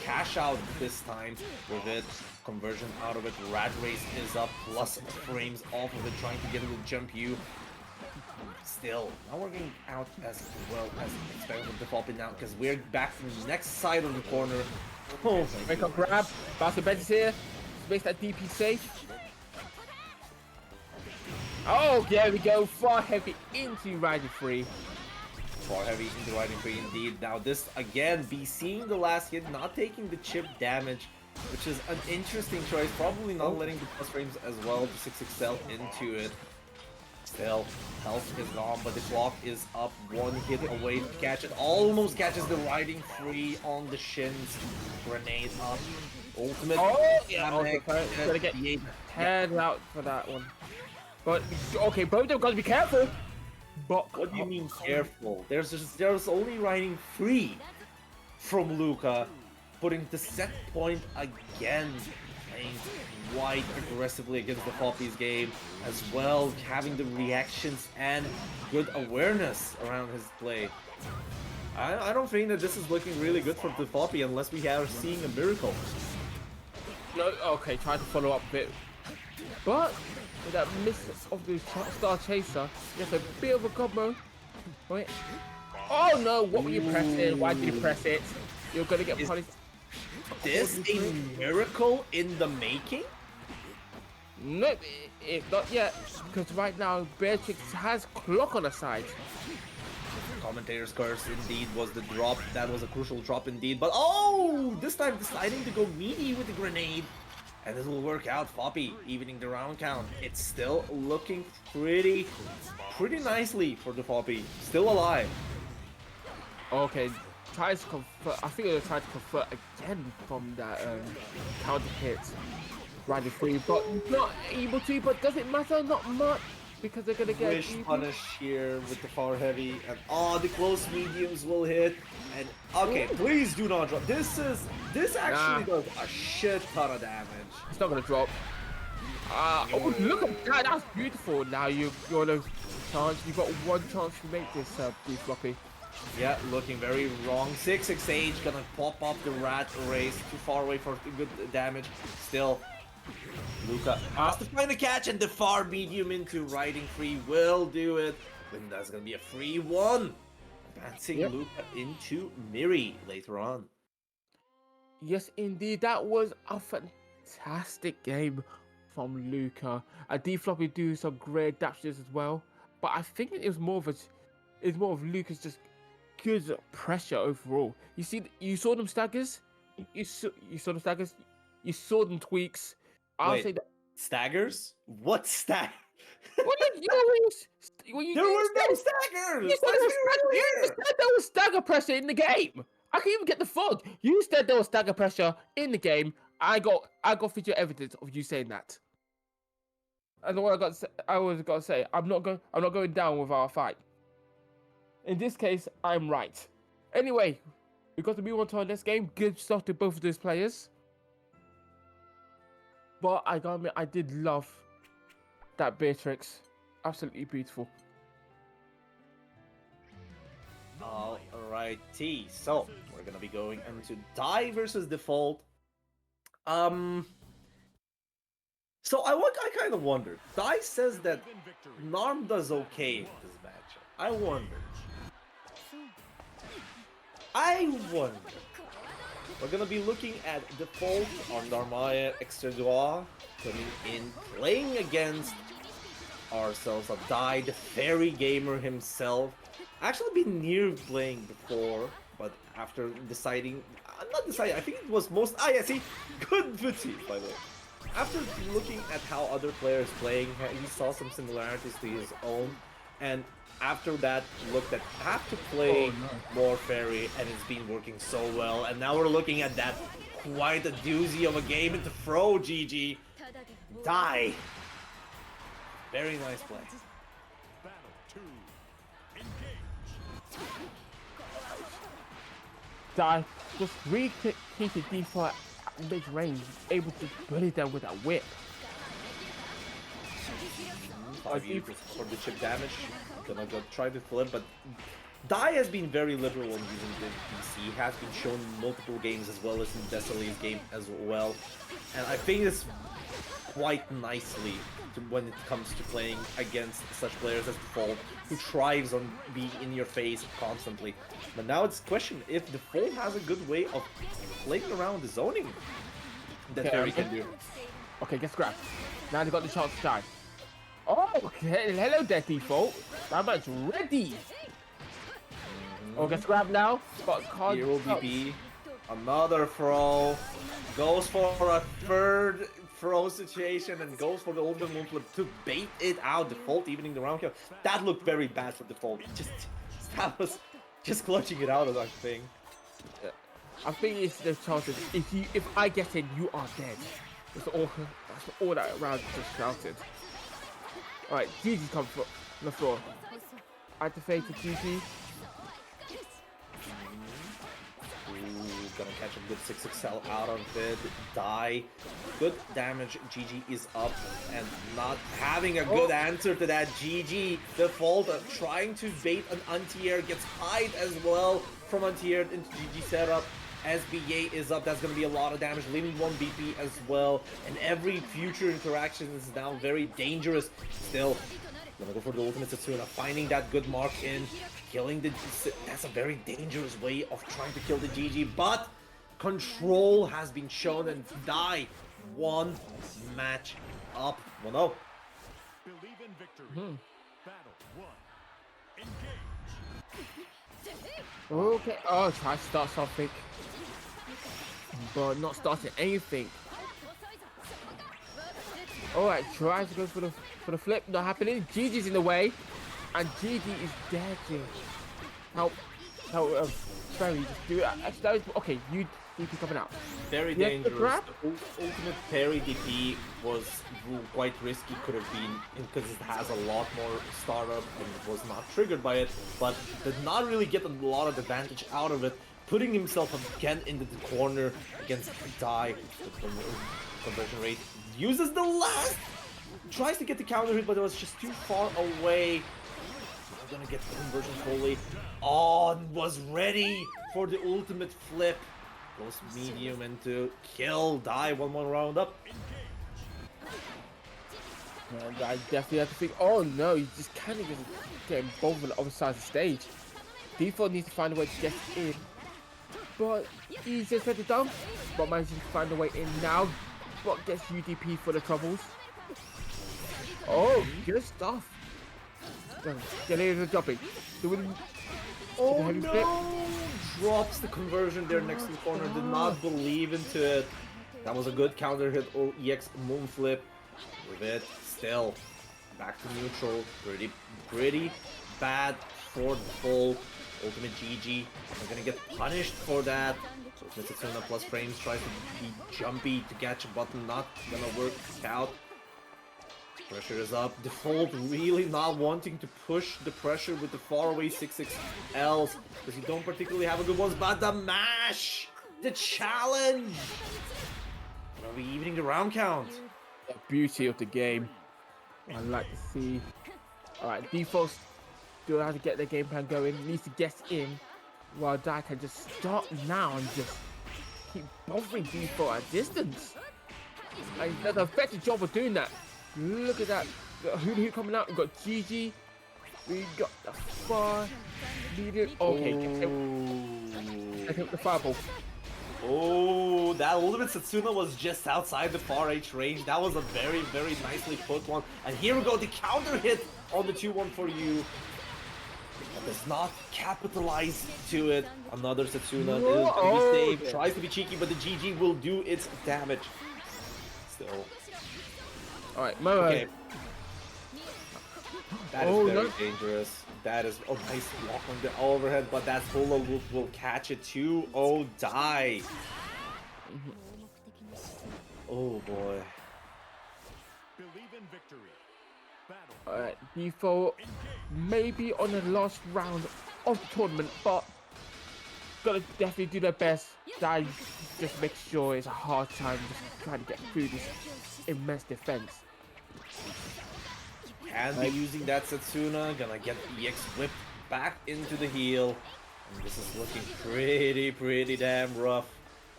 cash out this time with it. Conversion out of it. Rat Race is up. Plus frames off of it. Trying to get it with Jump U. Still, not working out as well as expected with the Floppy now. Because we're back from the next side of the corner. Oh, Wake up grab. Bastard Bench is here. Makes that DP safe. Oh, there we go. Far heavy into riding free. Far heavy into riding free indeed. Now this again, be seeing the last hit, not taking the chip damage, which is an interesting choice. Probably not letting the plus frames as well to 6XL into it. Still, health is gone, but the clock is up. One hit away to catch it. Almost catches the riding free on the shins. Grenade up. Ultimate. Oh, yeah. Also, gonna get head out for that one. But okay, both of them gotta be careful. But what do you mean careful? There's only riding free from Luca, putting the set point again, playing quite aggressively against the Poppy's game, as well having the reactions and good awareness around his play. I don't think that this is looking really good for the Poppy unless we are seeing a miracle. No, okay, try to follow up a bit But with that miss of the Star Chaser, just a bit of a combo. Wait. Oh no, what were you pressing? Why did you press it? You're gonna get Is punished. this a miracle in the making? Nope, not yet. Because right now, Beatrix has clock on her side. Commentator's curse indeed was the drop. That was a crucial drop indeed. But oh, this time deciding to go meaty with the grenade. And this will work out. Foppy evening the round count. It's still looking pretty nicely for the Foppy. Still alive. Okay, tries to convert. I think they're trying to convert again from that counter hit. Riding free, but not able to. But does it matter? Not much. Because they're gonna get Wish punish here with the far heavy, and the close mediums will hit. And okay, please do not drop. This actually does a shit ton of damage. It's not gonna drop. Oh, look at that! That's beautiful. Now you're gonna chance. You've got one chance to make this, Floppy. Yeah, looking very wrong. 6-6 age gonna pop up the rat race. Too far away for good damage. Still. Luca has to find the catch, and the far medium into riding free will do it. And that's gonna be a free one. Advancing Luca into Miri later on. Yes, indeed, that was a fantastic game from Luca. D Floppy do some great dashes as well, but I think it was more of Luca's just good pressure overall. You saw them staggers. You saw them staggers. You saw them tweaks. I'll say that. Staggers? What stag? What did you There were no staggers! You said there was stagger pressure in the game. I can't even get the fog. You said there was stagger pressure in the game. I got video evidence of you saying that. And what I was got to say, I'm not going down with our fight. In this case, I'm right. Anyway, we got to move on to our next game. Good stuff to both of those players. But I gotta admit, I did love that Beatrix. Absolutely beautiful. Alrighty, so we're gonna be going into Die versus Default. So I kind of wondered. Die says that Narm does okay in this matchup. I wonder. We're gonna be looking at Default on Narmaya Extradois coming in, playing against ourselves of Die, the fairy gamer himself. Actually been near playing before, but after deciding, I think it was most, yeah, see, good Vitsy, by the way. After looking at how other players playing, he saw some similarities to his own, and after that looked at have to play more fairy, and it's been working so well. And now we're looking at that quite a doozy of a game into throw. GG Die. Very nice play. Battle 2. Engage. Die just keep the default at mid-range, able to bully them with a whip. For the chip damage, gonna go try to flip, but Die has been very liberal when using the DC. Has been shown in multiple games as well as in Desilee's game as well, and I think it's quite nicely when it comes to playing against such players as Default, who thrives on being in your face constantly. But now it's a question if Default has a good way of playing around the zoning that Fairy can do. Okay, gets grabbed. Now they got the chance to die. Oh, okay. Hello there, Default. That man's ready. Oh, gets grabbed now. But can't. Hero BP. Another throw. Goes for a third throw situation and goes for the ultimate moonflip to bait it out. Default evening the round kill. That looked very bad for Default. That was just clutching it out of that thing. I think it's the chances. If I get in, you are dead. That's all that round just shouted. Alright, GG comes from the floor. Activated GG. Gonna catch a good 6XL out of it. Die. Good damage. GG is up and not having a good answer to that. GG. Default trying to bait an anti-air. Gets hide as well from anti-air into GG setup. SBA is up. That's going to be a lot of damage, leaving 1 BP as well. And every future interaction is now very dangerous. Still, gonna go for the ultimate Setsuna, finding that good mark in, killing the... That's a very dangerous way of trying to kill the GG, but control has been shown and die 1 match up. 1-0. Believe in victory. Battle 1. Engage. Okay. Oh, try to start something, but not starting anything. Alright, tries to go for the flip, not happening. GG's in the way, and GG is dead. Help, Barry, just do it. Actually, okay, you coming out. Very You have to dangerous. grab? The ultimate parry DP was quite risky, could have been, because it has a lot more startup and it was not triggered by it, but did not really get a lot of advantage out of it, putting himself again into the corner against Dai. The conversion rate uses the last, tries to get the counter hit, but it was just too far away. Not gonna get the conversion fully. On was ready for the ultimate flip. Goes medium into kill. Die 1 more round up. And I definitely have to think, oh no, you just kind of get involved on the other side of the stage. Default needs to find a way to get in, but he's just ready down, but manages to find a way in now, but gets UDP for the troubles. Oh, good stuff. Get in the jumping. Oh heavy no! flip. Drops the conversion there next to the corner. Did not believe into it. That was a good counter hit or EX moon flip. With it, still back to neutral. Pretty bad for the full ultimate GG. I'm gonna get punished for that. So Setsuna plus frames tries to be jumpy to catch a button. Not gonna work out. Pressure is up. Default really not wanting to push the pressure with the faraway 6-6Ls because you don't particularly have a good ones, but the mash! The challenge! Are we evening the round count? The beauty of the game. I like to see. Alright, Default still has to get their game plan going. Needs to get in while Dai can just start now and just keep bothering Default at distance. And he does an effective job of doing that. Look at that. Who coming out? We've got GG. We got the far leader. Okay, I think the fireball. Oh, that ultimate Setsuna was just outside the far H range. That was a very, very nicely put one. And here we go, the counter hit on the 2-1 for you. But does not capitalize to it. Another Setsuna is gonna be saved. Tries to be cheeky, but the GG will do its damage. Still. Alright, Momo. Okay. That is very dangerous. That is nice block on the overhead, but that solo loop will catch it too. Oh, die. Oh boy. Believe in victory. Battle. Alright, Default maybe on the last round of the tournament, but gotta definitely do their best. Dai just make sure it's a hard time just trying to get through this immense defense. And be using that Setsuna, gonna get EX whipped back into the heel. And this is looking pretty damn rough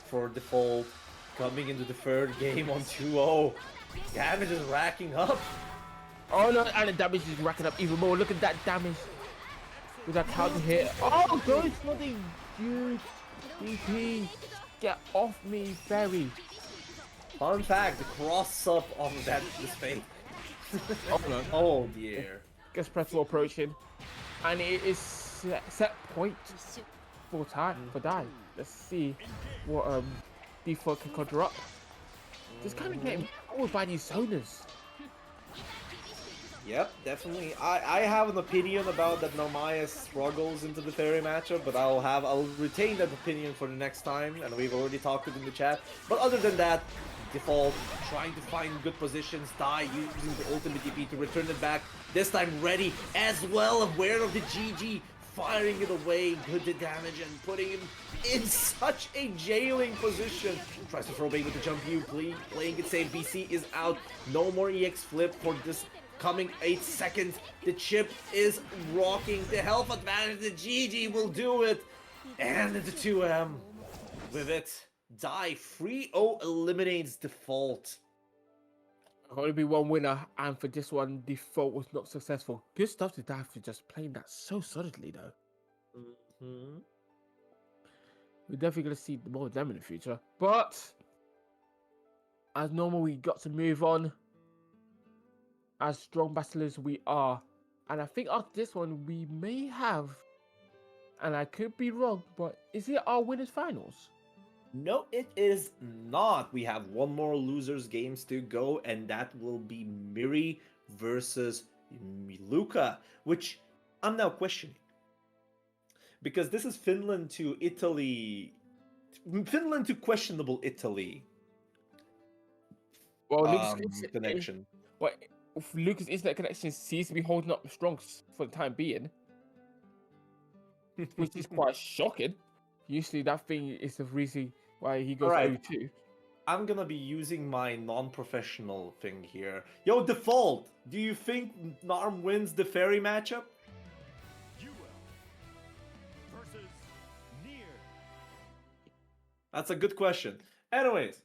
for Default. Coming into the third game on 2-0. Damage is racking up. Oh no, and the damage is racking up even more. Look at that damage with that counter hit. Oh, goes for the huge DP. Get off me, Ferry. Fun fact, the cross-up of that is fake. Oh no. Oh dear. Gets Pretzel approaching. And it is set point for Dai. Let's see what Default can conjure up. Just kind of getting powered by these zoners. Yep, definitely. I have an opinion about that Nomaya struggles into the fairy matchup, but I'll retain that opinion for the next time, and we've already talked it in the chat. But other than that, Default trying to find good positions, Dai using the ultimate DP to return it back. This time ready as well, aware of the GG, firing it away, good damage, and putting him in such a jailing position. Tries to throw bait with the jump view, playing it safe. BC is out. No more EX flip for this coming 8 seconds. The chip is rocking. The health advantage, the GG will do it. And the 2M. with it. Die 3-0 eliminates Default. Only be one winner, and for this one, Default was not successful. Good stuff to die for just playing that so solidly, though. Mhm. We're definitely going to see more of them in the future. But, as normal, we got to move on. As strong battlers we are. And I think after this one, we may have, and I could be wrong, but is it our winners finals? No, it is not. We have one more losers games to go, and that will be Miri versus Luca, which I'm now questioning. Because this is Finland to Italy. Finland to questionable Italy Well, connection. Well, Lucas' internet connection seems to be holding up strong for the time being, which is quite shocking. Usually that thing is the reason why he goes Alright. 0-2. I'm gonna be using my non-professional thing here. Yo, Default, do you think Narm wins the ferry matchup? UL versus Near. That's a good question. Anyways,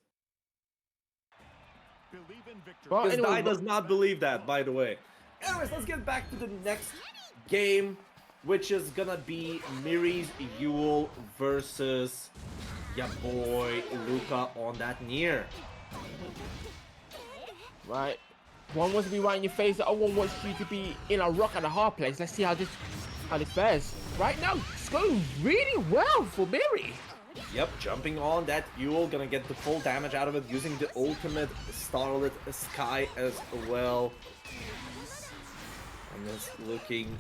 Believe in victory. Well, this anyway, guy does not believe that, by the way. Anyways, let's get back to the next game, which is gonna be Miri's Yule versus ya boy Luca on that Nier. Right. One wants to be right in your face, the other one wants you to be in a rock and a hard place. Let's see how this fares. Right now, it's going really well for Miri. Yep, jumping on that Yule, gonna get the full damage out of it using the ultimate Starlit Sky as well. And it's looking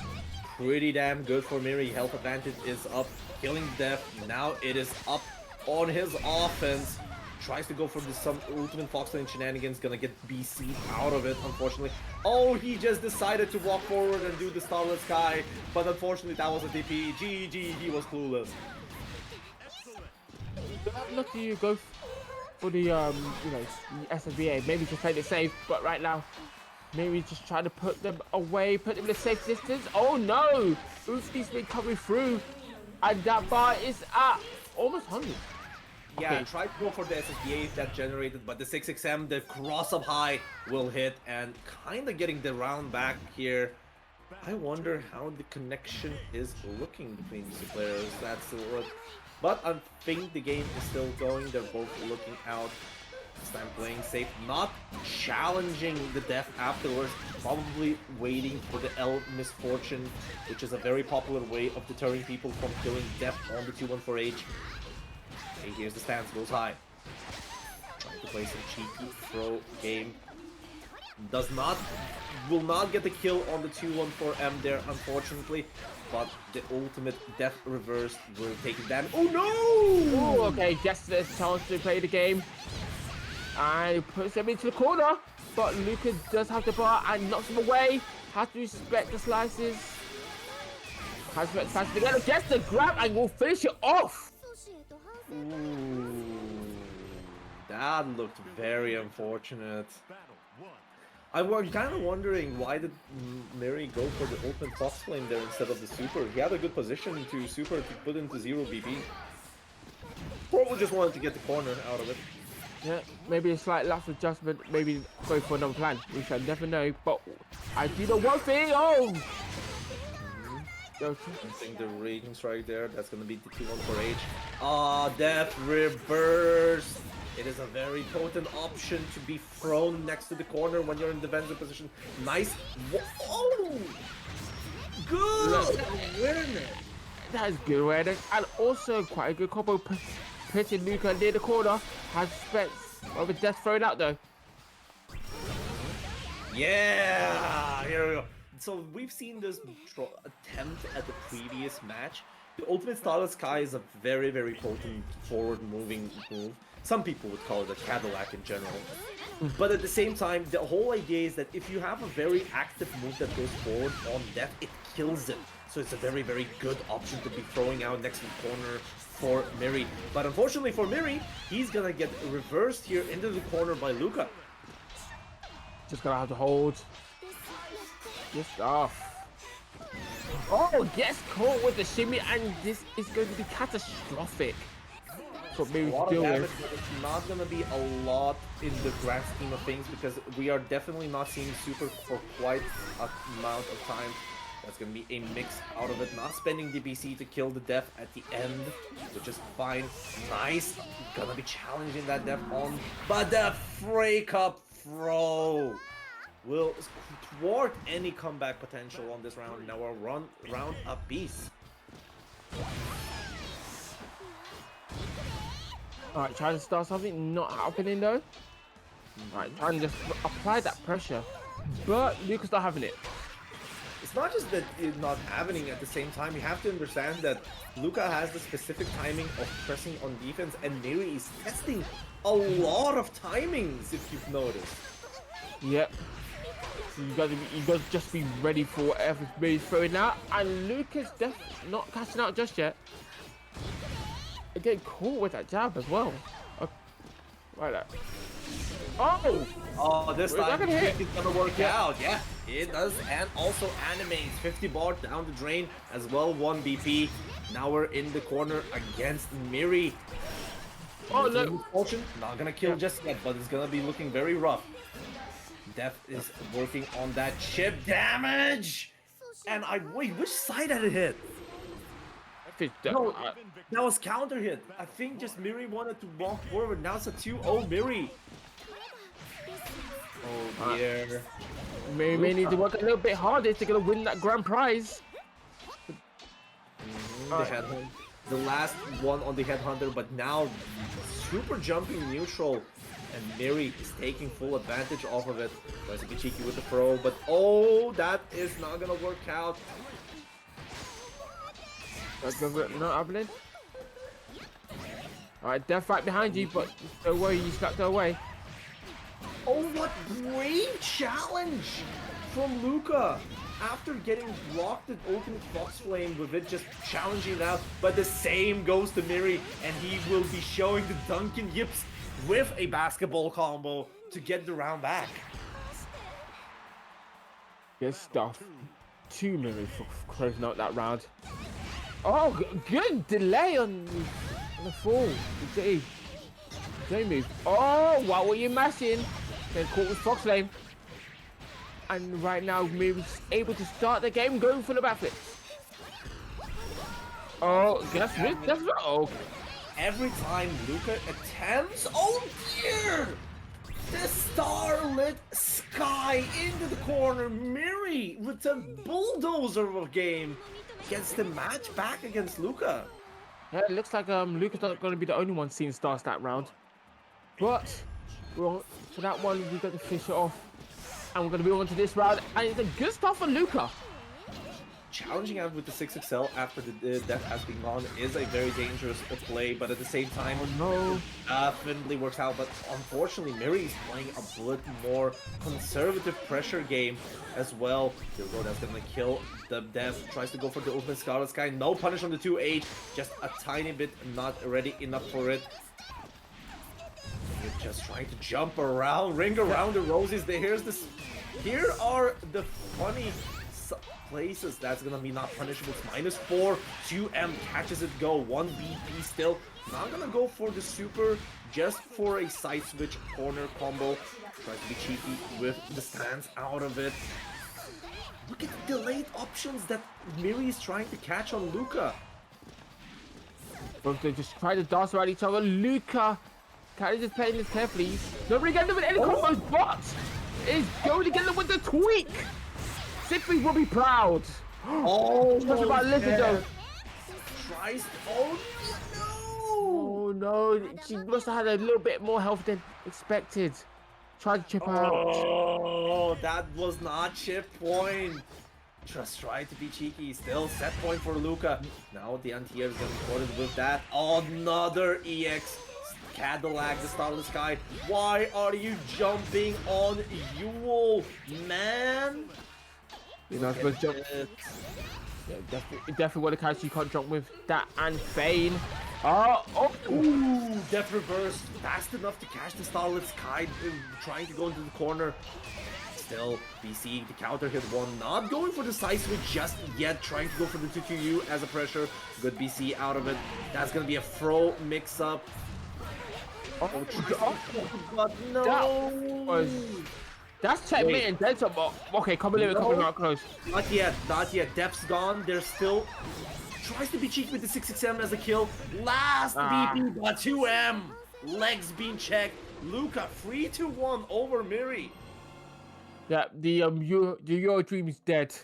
pretty damn good for Miri. Health advantage is up, killing death. Now it is up on his offense. Tries to go for some ultimate Foxlane shenanigans, gonna get BC out of it, unfortunately. Oh, he just decided to walk forward and do the Starlit Sky, but unfortunately that was a DP. GG, he was clueless. Look, you go for the SFBA. Maybe just play it safe, but right now, maybe just trying to put them away, put them in a safe distance. Oh no! Uski's been coming through, and that bar is at almost 100. Yeah, Okay. try to go for the SSBA that generated, but the 6XM, the cross up high will hit, and kind of getting the round back here. I wonder how the connection is looking between these two players. That's what. But I think the game is still going. They're both looking out. This time playing safe, not challenging the death afterwards. Probably waiting for the L misfortune, which is a very popular way of deterring people from killing death on the 2-1-4H. Okay, here's the stance, goes high. Trying to play some cheeky throw game. Will not get the kill on the 2-1-4M there, unfortunately. But the ultimate death reverse will take it down. Oh no! Oh, okay, gets this chance to play the game. And puts him into the corner. But Lucas does have the bar and knocks him away. Has to respect the slices. Has to respect the slices together. Gets the grab and will finish it off. Ooh, that looked very unfortunate. Battle 1. I was kind of wondering why did Miri go for the ultimate Fox Flame there instead of the super. He had a good position to super to put into 0 BB. Probably just wanted to get the corner out of it. Yeah, maybe a slight lapse adjustment, maybe go for another plan. We shall never know. But I do know one thing. Oh! I think the Raging Strike there, that's gonna be the 2-1-4H. Ah, Death Reverse! It is a very potent option to be thrown next to the corner when you're in defensive position. Nice. Oh! Good awareness! That is good awareness. And also quite a good combo pitching Luca near the corner. Has Spence of a death thrown out though. Yeah! Here we go. So we've seen this attempt at the previous match. The Ultimate Starlit Sky is a very, very potent forward-moving move. Some people would call it a Cadillac in general. But at the same time, the whole idea is that if you have a very active move that goes forward on death, it kills it. So it's a very, very good option to be throwing out next to the corner for Miri. But unfortunately for Miri, he's gonna get reversed here into the corner by Luca. Just gonna have to hold. Just off. Oh, gets caught with the shimmy, and this is going to be catastrophic. for A Miri to lot of deal damage, with. but it's not gonna be a lot in the grand scheme of things because we are definitely not seeing Super for quite a amount of time. That's gonna be a mix out of it. Not spending DBC to kill the Def at the end, which is fine. Nice. Gonna be challenging that Def on, but the break up throw will thwart any comeback potential on this round. Now a round apiece. Alright, trying to start something, not happening though. Alright, trying to just apply that pressure. But Luca's not having it. It's not just that it's not happening at the same time. You have to understand that Luca has the specific timing of pressing on defense, and Miri is testing a lot of timings, if you've noticed. Yep. So you gotta just be ready for whatever Miri's throwing out. And Luca's not catching out just yet. Getting caught with that jab as well. Right there. Oh! Oh, this Is that time gonna hit? it's gonna work out. Yeah, it does. And also animates 50 bar down the drain as well. 1 BP. Now we're in the corner against Miri. Oh no! Fortune, not gonna kill just yet, but it's gonna be looking very rough. Def is working on that chip damage. And wait, which side had it hit? No, that was counter hit. I think just Miri wanted to walk forward. Now it's a 2-0 Miri. Oh dear. Miri may need to work a little bit harder if they're gonna win that grand prize. The headhunter. The last one on the headhunter, but now super jumping neutral. And Miri is taking full advantage off of it. Tries to be cheeky with the throw, but oh, that is not gonna work out. Not happening. Alright, Def right behind you, but don't worry, you slapped her away. Oh, what great challenge from Luca! After getting blocked at Ultimate Fox Flame with it just challenging it out, but the same goes to Miri, and he will be showing the Dunkin'Yips with a basketball combo to get the round back. Good stuff. 2 Miri for closing out that round. Oh, good delay on the fall. The J move. Oh, what were you mashing? Then caught with Fox Flame. And right now, Miri's able to start the game going for the backflip. Oh, that's right. Oh, Every time Luca attempts, oh dear! The starlit sky into the corner. Miri with a bulldozer of a game gets the match back against Luca. yeah, it looks like Luca's not going to be the only one seeing stars that round. But for that one, we got to finish it off. And we're going to move on to this round. And it's a good start for Luca. Challenging out with the 6XL after the death has been gone is a very dangerous play, but at the same time, No. definitely works out. But unfortunately, Miri is playing a bit more conservative pressure game as well. Here we go, that's gonna kill the death. Tries to go for the open Scarlet Sky. No punish on the 2H, just a tiny bit not ready enough for it. You're just trying to jump around, ring around the roses. Here are the funny places that's gonna be not punishable. It's -4. 2M catches it go. 1 BP still. Not gonna go for the super, just for a side switch corner combo. Tries to be cheeky with the stance out of it. Look at the delayed options that Miri is trying to catch on Luca. Both they just try to dance around each other. Luca kind of just playing this carefully. Nobody getting them with any combos, but is going to get them with the tweak. Siegfried will be proud. Oh, What's about Lizard though? Tries. Oh no! Oh no, she must have had a little bit more health than expected. Tried to chip her out. Oh, that was not chip point. Just try to be cheeky. Still set point for Luca. Now the anti-air is getting recorded with that. Another EX. Cadillac, the star of the sky. Why are you jumping on Yule, man? You're not supposed to jump. Yeah, definitely what a character you can't jump with. That and Fane. Oh, Ooh, death reverse. Fast enough to catch the starlit sky. Trying to go into the corner. Still, BC the counter hit one, not going for the side switch just yet, trying to go for the 2-2-U as a pressure. Good BC out of it. That's gonna be a throw mix-up. Oh, but no! That's checkmate and then some. Okay, can't believe it coming out close. Not yet, not yet. Depth's gone. There's still tries to be cheeky with the 6-6M as a kill. Last BP, but 2M. Legs being checked. Luca 3-1 over Miri. Yeah, the Euro Dream is dead.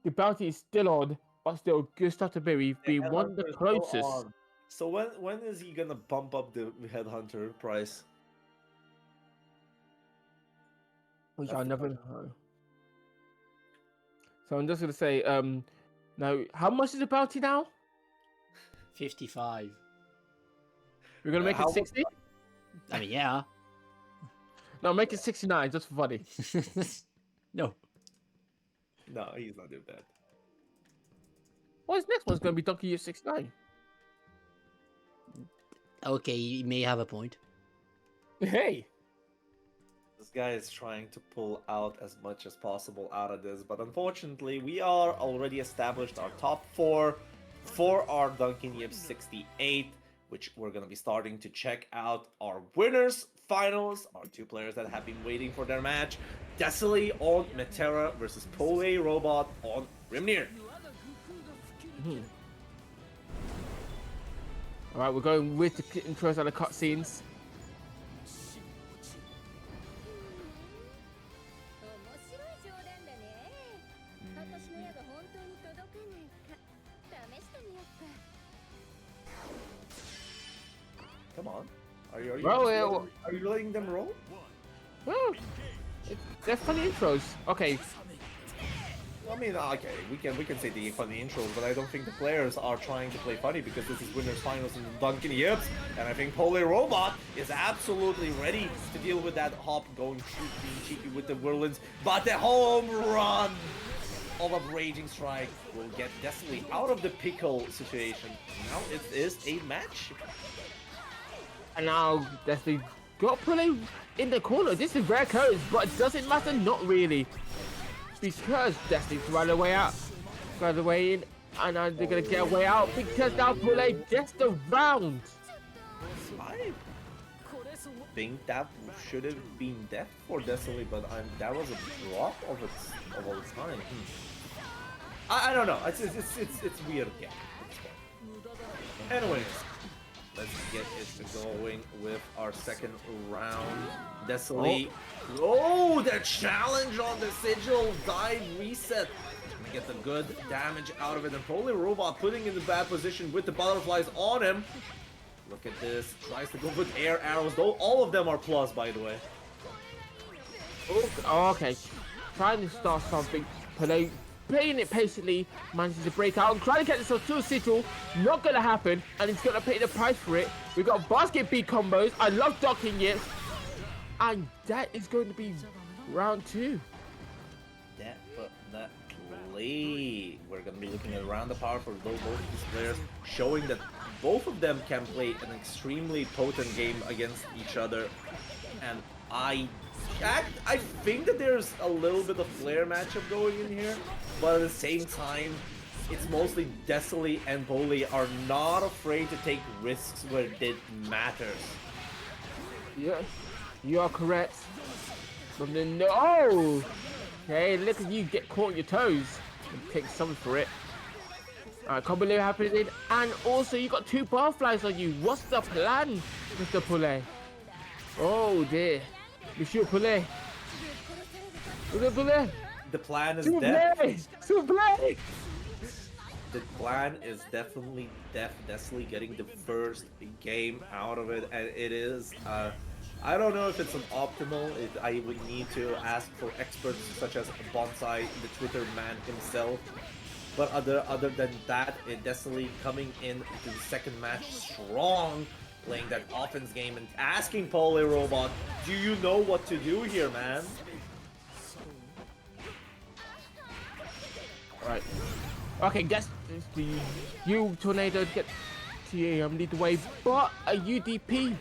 The bounty is still on, but still, good stuff to Miri. We won the closest. So when is he gonna bump up the Headhunter price? Which I never know. So I'm just gonna say, now how much is the bounty now? 55. We're gonna make it 60? I mean, yeah. No, make it 69, just for funny. No. No, he's not doing that. Well, his next one's gonna be Dunkin'Yips 69. Okay, you may have a point. Hey! This guy is trying to pull out as much as possible out of this, but unfortunately, we are already established our top 4 for our Dunkin'Yips 68, which we're going to be starting to check out our winners, finals, our 2 players that have been waiting for their match. Desily on Metera versus Pole Robot on Grimnir. Alright, we're going with the intros and the cutscenes. Come on. Are you letting them roll? Well, they're funny intros. Okay. I mean, okay, we can say the funny intros, but I don't think the players are trying to play funny because this is winners finals in Dunkin'Yips, and I think Pole Robot is absolutely ready to deal with that hop, being cheeky with the whirlwinds, but the home run of a raging strike will get Desily out of the pickle situation. Now it is a match. And now Destiny got Pule in the corner. This is rare codes, but it doesn't matter, not really. Because Destiny's run away out, got away in, and now they're gonna get away out because now Pule gets the round. I think that should have been death for Desily, but that was a drop of all time. I don't know. It's weird game. Anyways, let's get it going with our second round. Desily. Oh, the challenge on the sigil dive reset. Gonna get the good damage out of it. And Pole Robot putting in the bad position with the butterflies on him. Look at this. Tries to go with air arrows. Though all of them are plus, by the way. Oh, okay. Trying to start something. Pele playing it patiently, manages to break out and trying to get this to a sigil. Not gonna happen, and he's gonna pay the price for it. We got basket beat combos. I love Dunkin'Yips. And that is going to be round 2. Definitely. We're going to be looking at round the power for both of these players, showing that both of them can play an extremely potent game against each other. And I think that there's a little bit of flare matchup going in here, but at the same time, it's mostly Desily and Pole are not afraid to take risks where it matters. Yeah. You are correct. From the no. Okay, look at you get caught on your toes and take something for it. I can't believe it happening. And also, you got 2 butterflies on you. What's the plan, Mr. Pule? Oh dear, Monsieur Pule. Mr. Pule. The plan is death. Play. The plan is definitely death. Desily getting the first game out of it, and it is. I don't know if it's an optimal. I would need to ask for experts such as Bonsai, the Twitter man himself. But other than that, Desily coming into the second match strong, playing that offense game and asking Pole Robot, do you know what to do here, man? Alright. Okay, guess the Tornado get to lead the way, but a UDP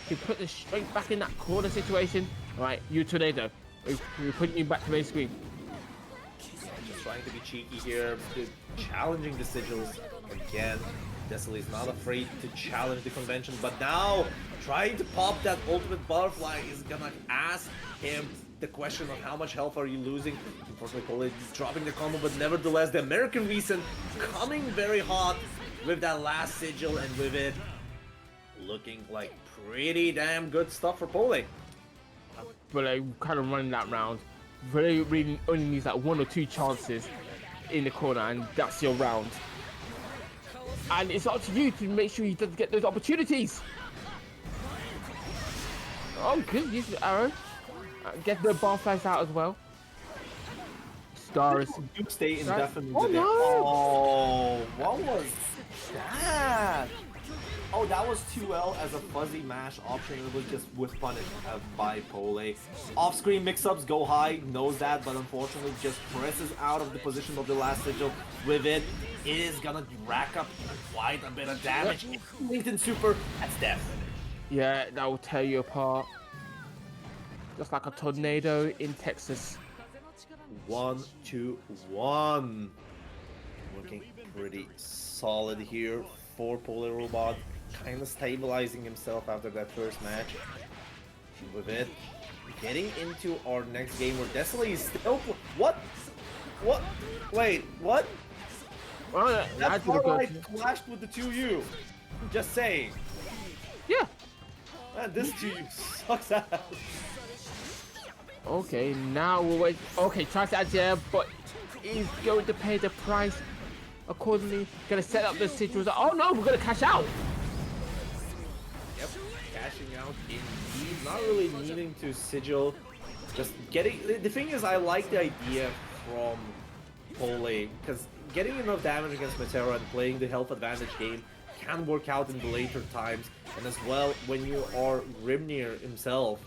to put the strength back in that corner situation. Right, Tornado. We're putting you back to main screen. Just trying to be cheeky here, challenging the sigils again. Desley is not afraid to challenge the convention, but now trying to pop that ultimate butterfly is gonna ask him the question of how much health are you losing. Unfortunately, Cole is dropping the combo, but nevertheless, the American recent coming very hot with that last sigil, and with it looking like pretty damn good stuff for Pole. But like, kind of running that round. Really only needs like 1 or 2 chances in the corner, and that's your round. And it's up to you to make sure he doesn't get those opportunities. Oh, good use of the arrow. Get the bar flags out as well. Stars. Stay indefinitely. Oh, no. Oh, what was that? Oh, that was 2L as a fuzzy mash option. It was just with punished by Pole. Off-screen mix-ups go high, knows that, but unfortunately just presses out of the position of the last sigil. With it, it is gonna rack up quite a bit of damage. LinkedIn Super, that's death. Yeah, that will tear you apart. Just like a tornado in Texas. 1-2-1. Looking pretty solid here for Pole Robot. Kind of stabilizing himself after that first match. With it, getting into our next game where Desley is still... What? What? Wait, what? Well, That far right clashed with the 2U. Just saying. yeah. Man, this 2U sucks ass. Okay, now we'll wait. Okay, tries to add there, but he's going to pay the price accordingly. Gonna set up the situation. Oh no, we're gonna cash out. Yep, cashing out indeed. Not really needing to sigil. Just getting... The thing is, I like the idea from Pole, because getting enough damage against Metera and playing the health advantage game can work out in the later times. And as well, when you are Grimnir himself,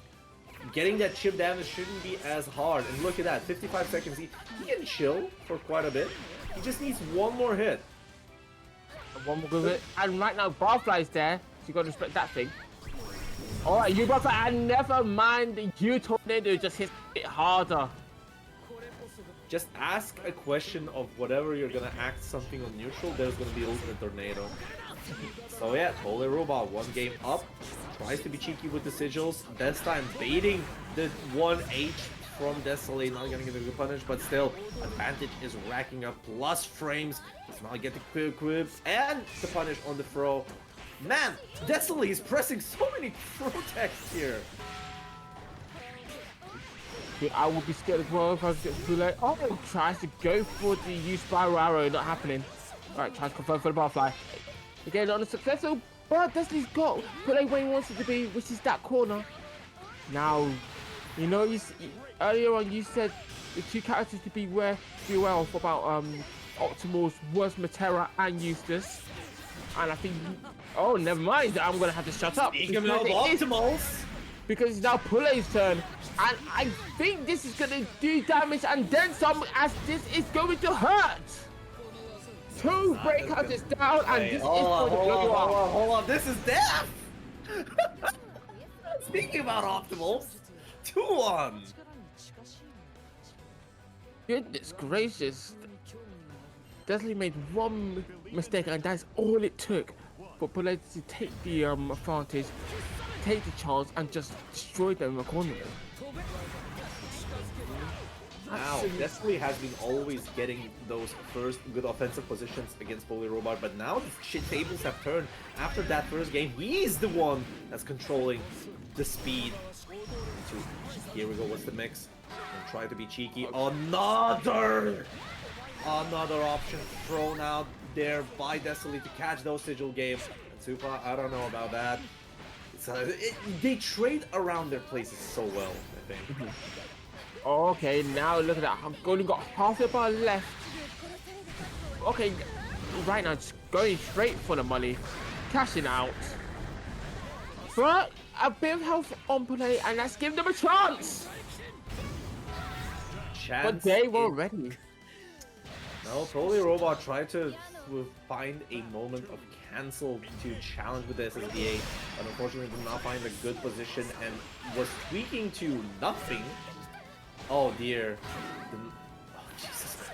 getting that chip damage shouldn't be as hard. And look at that, 55 seconds. He can chill for quite a bit. He just needs one more hit. One more good hit. And right now, Barfly's there, so you gotta respect that thing. Alright, you Barfly, and never mind, the U Tornado just hits it harder. Just ask a question of whatever you're gonna act something on neutral, there's gonna be ultimate tornado. So yeah, Pole Robot, 1 game up, tries to be cheeky with the sigils, this time baiting the 1H from Desolate, not gonna get a good punish, but still, advantage is racking up, plus frames, does not get the equip, and the punish on the throw. Man, Desolate is pressing so many protects here. Dude, I would be scared as well if I was getting too late. Oh, tries to go for the U Spiral Arrow, not happening. Alright, tries to confirm for the Barfly. Again, on a successful, but Desley's got where he wants it to be, which is that corner. Now, you know, earlier on you said the 2 characters to be aware of about Optimal's was Metera and Eustace. And I think, oh, never mind, I'm going to have to shut up. Speaking of Optimals! Because it's now Pule's turn, and I think this is going to do damage and then some, as this is going to hurt. 2 breakouts is down, and this is going to blow you up. Hold on, this is death! Speaking about Optimals, 2-1! Goodness gracious. Desley made 1 mistake, and that's all it took for Pule to take the advantage, take the chance, and just destroy them accordingly. Now, Desley has been always getting those first good offensive positions against Pole Robot, but now the tables have turned. After that first game, he's the one that's controlling the speed. Here we go, what's the mix? And try to be cheeky. Another option thrown out there by Desley to catch those sigil games. Super, I don't know about that. They trade around their places so well, I think. Okay, now look at that. I've only got half a bar left. Okay, right now, just going straight for the money. Cashing out. But a bit of health on play, and let's give them a chance. But they were ready. No, Pole Robot tried to find a moment of cancel to challenge with the SSDA, but unfortunately did not find a good position and was tweaking to nothing. Oh dear. Oh, Jesus Christ.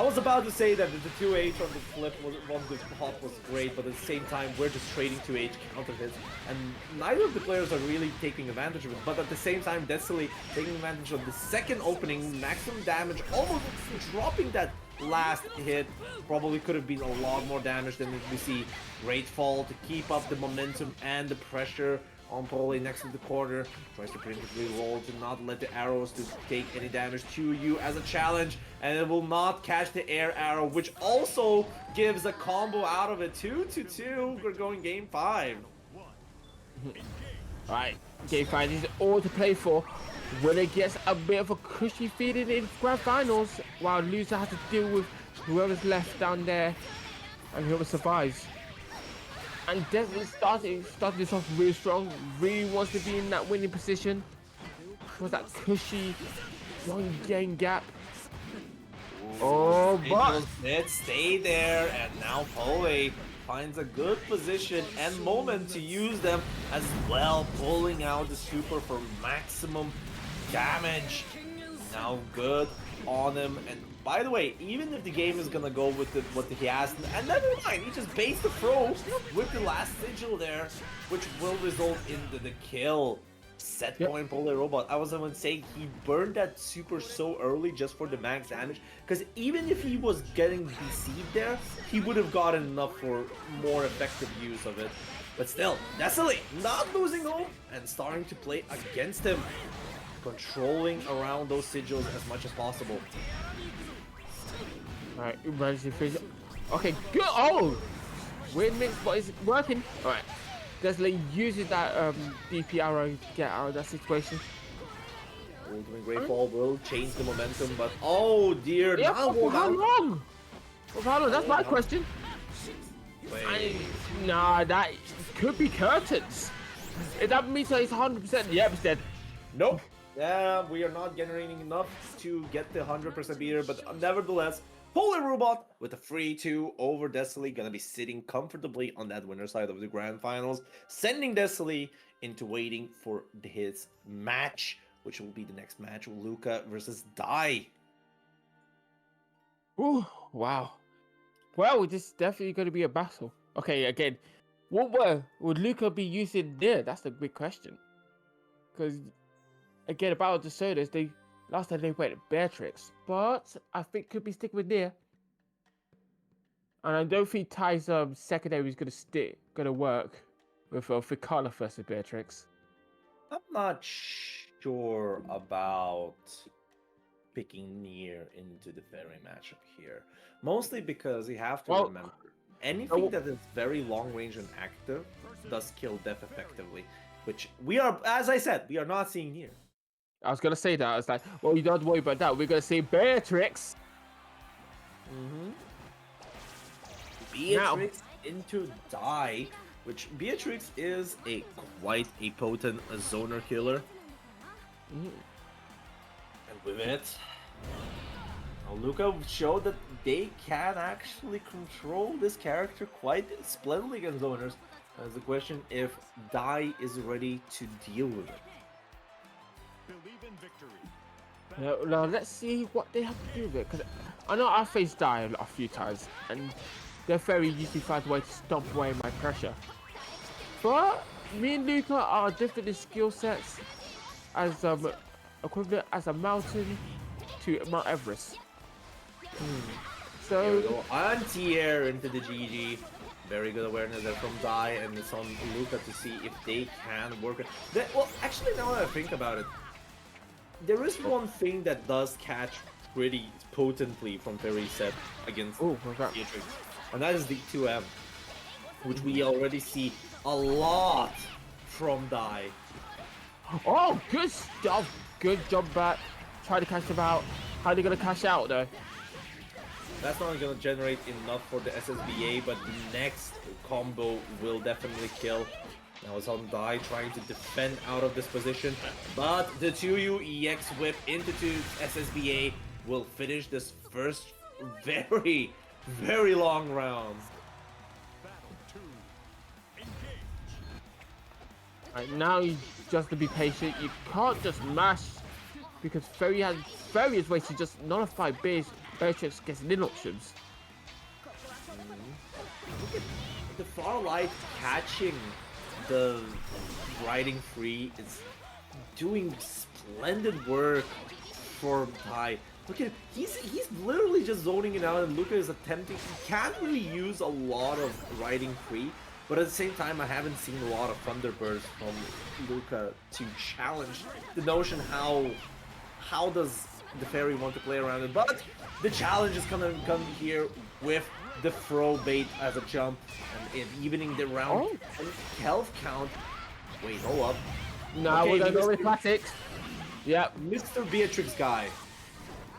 I was about to say that the 2H on the flip was on the hop was great, but at the same time we're just trading 2H counter hits, and neither of the players are really taking advantage of it. But at the same time, Destiny taking advantage of the second opening, maximum damage, almost dropping that last hit. Probably could have been a lot more damage than we see. Great fall to keep up the momentum and the pressure on Pole next to the corner. Tries to preemptively roll to not let the arrows to take any damage to you as a challenge, and it will not catch the air arrow, which also gives a combo out of it. 2-2. We're going game 5. Alright, game 5 is all to play for. Winner gets a bit of a cushy feeling in grand finals, while loser has to deal with whoever's left down there and whoever survives. And Desmond started this off really strong, really wants to be in that winning position. Was that cushy 1 game gap. Oh, but It stay there, and now Pole finds a good position and moment to use them as well, pulling out the super for maximum damage. Now good on him, and by the way, even if the game is gonna go with what he has, and never mind, he just baits the throw with the last sigil there, which will result in the kill. Set point Pole Robot. I was gonna say he burned that super so early just for the max damage, because even if he was getting deceived there, he would have gotten enough for more effective use of it. But still, Destiny not losing hope and starting to play against him, controlling around those sigils as much as possible. alright, managed to finish. Okay, good. Oh, weird mix, but it's working. Alright, Desmond uses that DP arrow to get out of that situation. Ultimate Great Fall will change the momentum, but oh dear, Yeah, now for how long? For how long? That's my question. Wait. Nah, that could be curtains. If that means that it's 100%, yeah, it's dead. Nope. Yeah, we are not generating enough to get the 100% beater, but nevertheless, Polar Robot with a 3-2 over Destiny, gonna be sitting comfortably on that winner side of the grand finals, sending Destiny into waiting for his match, which will be the next match, Luca versus Dai. Ooh, wow. Well, this is definitely going to be a battle. Okay, again, what word would Luca be using there? That's the big question. Because, again, about the sodas, last time they went Beatrix, but I think could be sticking with Nia. And I don't think Ty's secondary is gonna work with Ficala versus Beatrix. I'm not sure about picking Nier into the Fairy matchup here. Mostly because you have to remember, anything that is very long range and active does kill death effectively, which we are, as I said, we are not seeing here. I was gonna say that. I was like, well, you don't worry about that. We're gonna see Beatrix. Beatrix into Dai, which Beatrix is quite a potent zoner killer. And with it, Luca showed that they can actually control this character quite splendidly against zoners. As the question if Dai is ready to deal with it. Believe in victory. Now let's see what they have to do with it. Because I know I faced Dai a few times, and they're very usually find a way to stomp away my pressure. But me and Luca are different in skill sets, as equivalent as a mountain to Mount Everest. Here we So go. Anti-air into the GG. Very good awareness there from Dai, and it's on Luca to see if they can work it. Well, actually, now that I think about it, there is one thing that does catch pretty potently from Fairy set against what's that? Beatrix, and that is the 2M, which we already see a lot from Dai. Oh, good stuff. Good job back. Try to cash them out. How are they gonna cash out though? That's not going to generate enough for the SSBA, but the next combo will definitely kill. Now it's on Dai trying to defend out of this position, but the 2U EX whip into SSBA will finish this first very, very long round. Battle 2. Engage. Right, now you just to be patient. You can't just mash because Ferry has various ways to just nullify Beatrix getting in options. The far light catching the riding free is doing splendid work for Dai. Look at him. He's literally just zoning it out, and Luca is attempting. He can't really use a lot of riding free, but at the same time, I haven't seen a lot of Thunderbirds from Luca to challenge the notion how does the fairy want to play around it. But the challenge is gonna come here with the throw bait as a jump and it evening the round health count. Wait, hold up. No, we're gonna go with classics. Yep. Mr. Beatrix guy.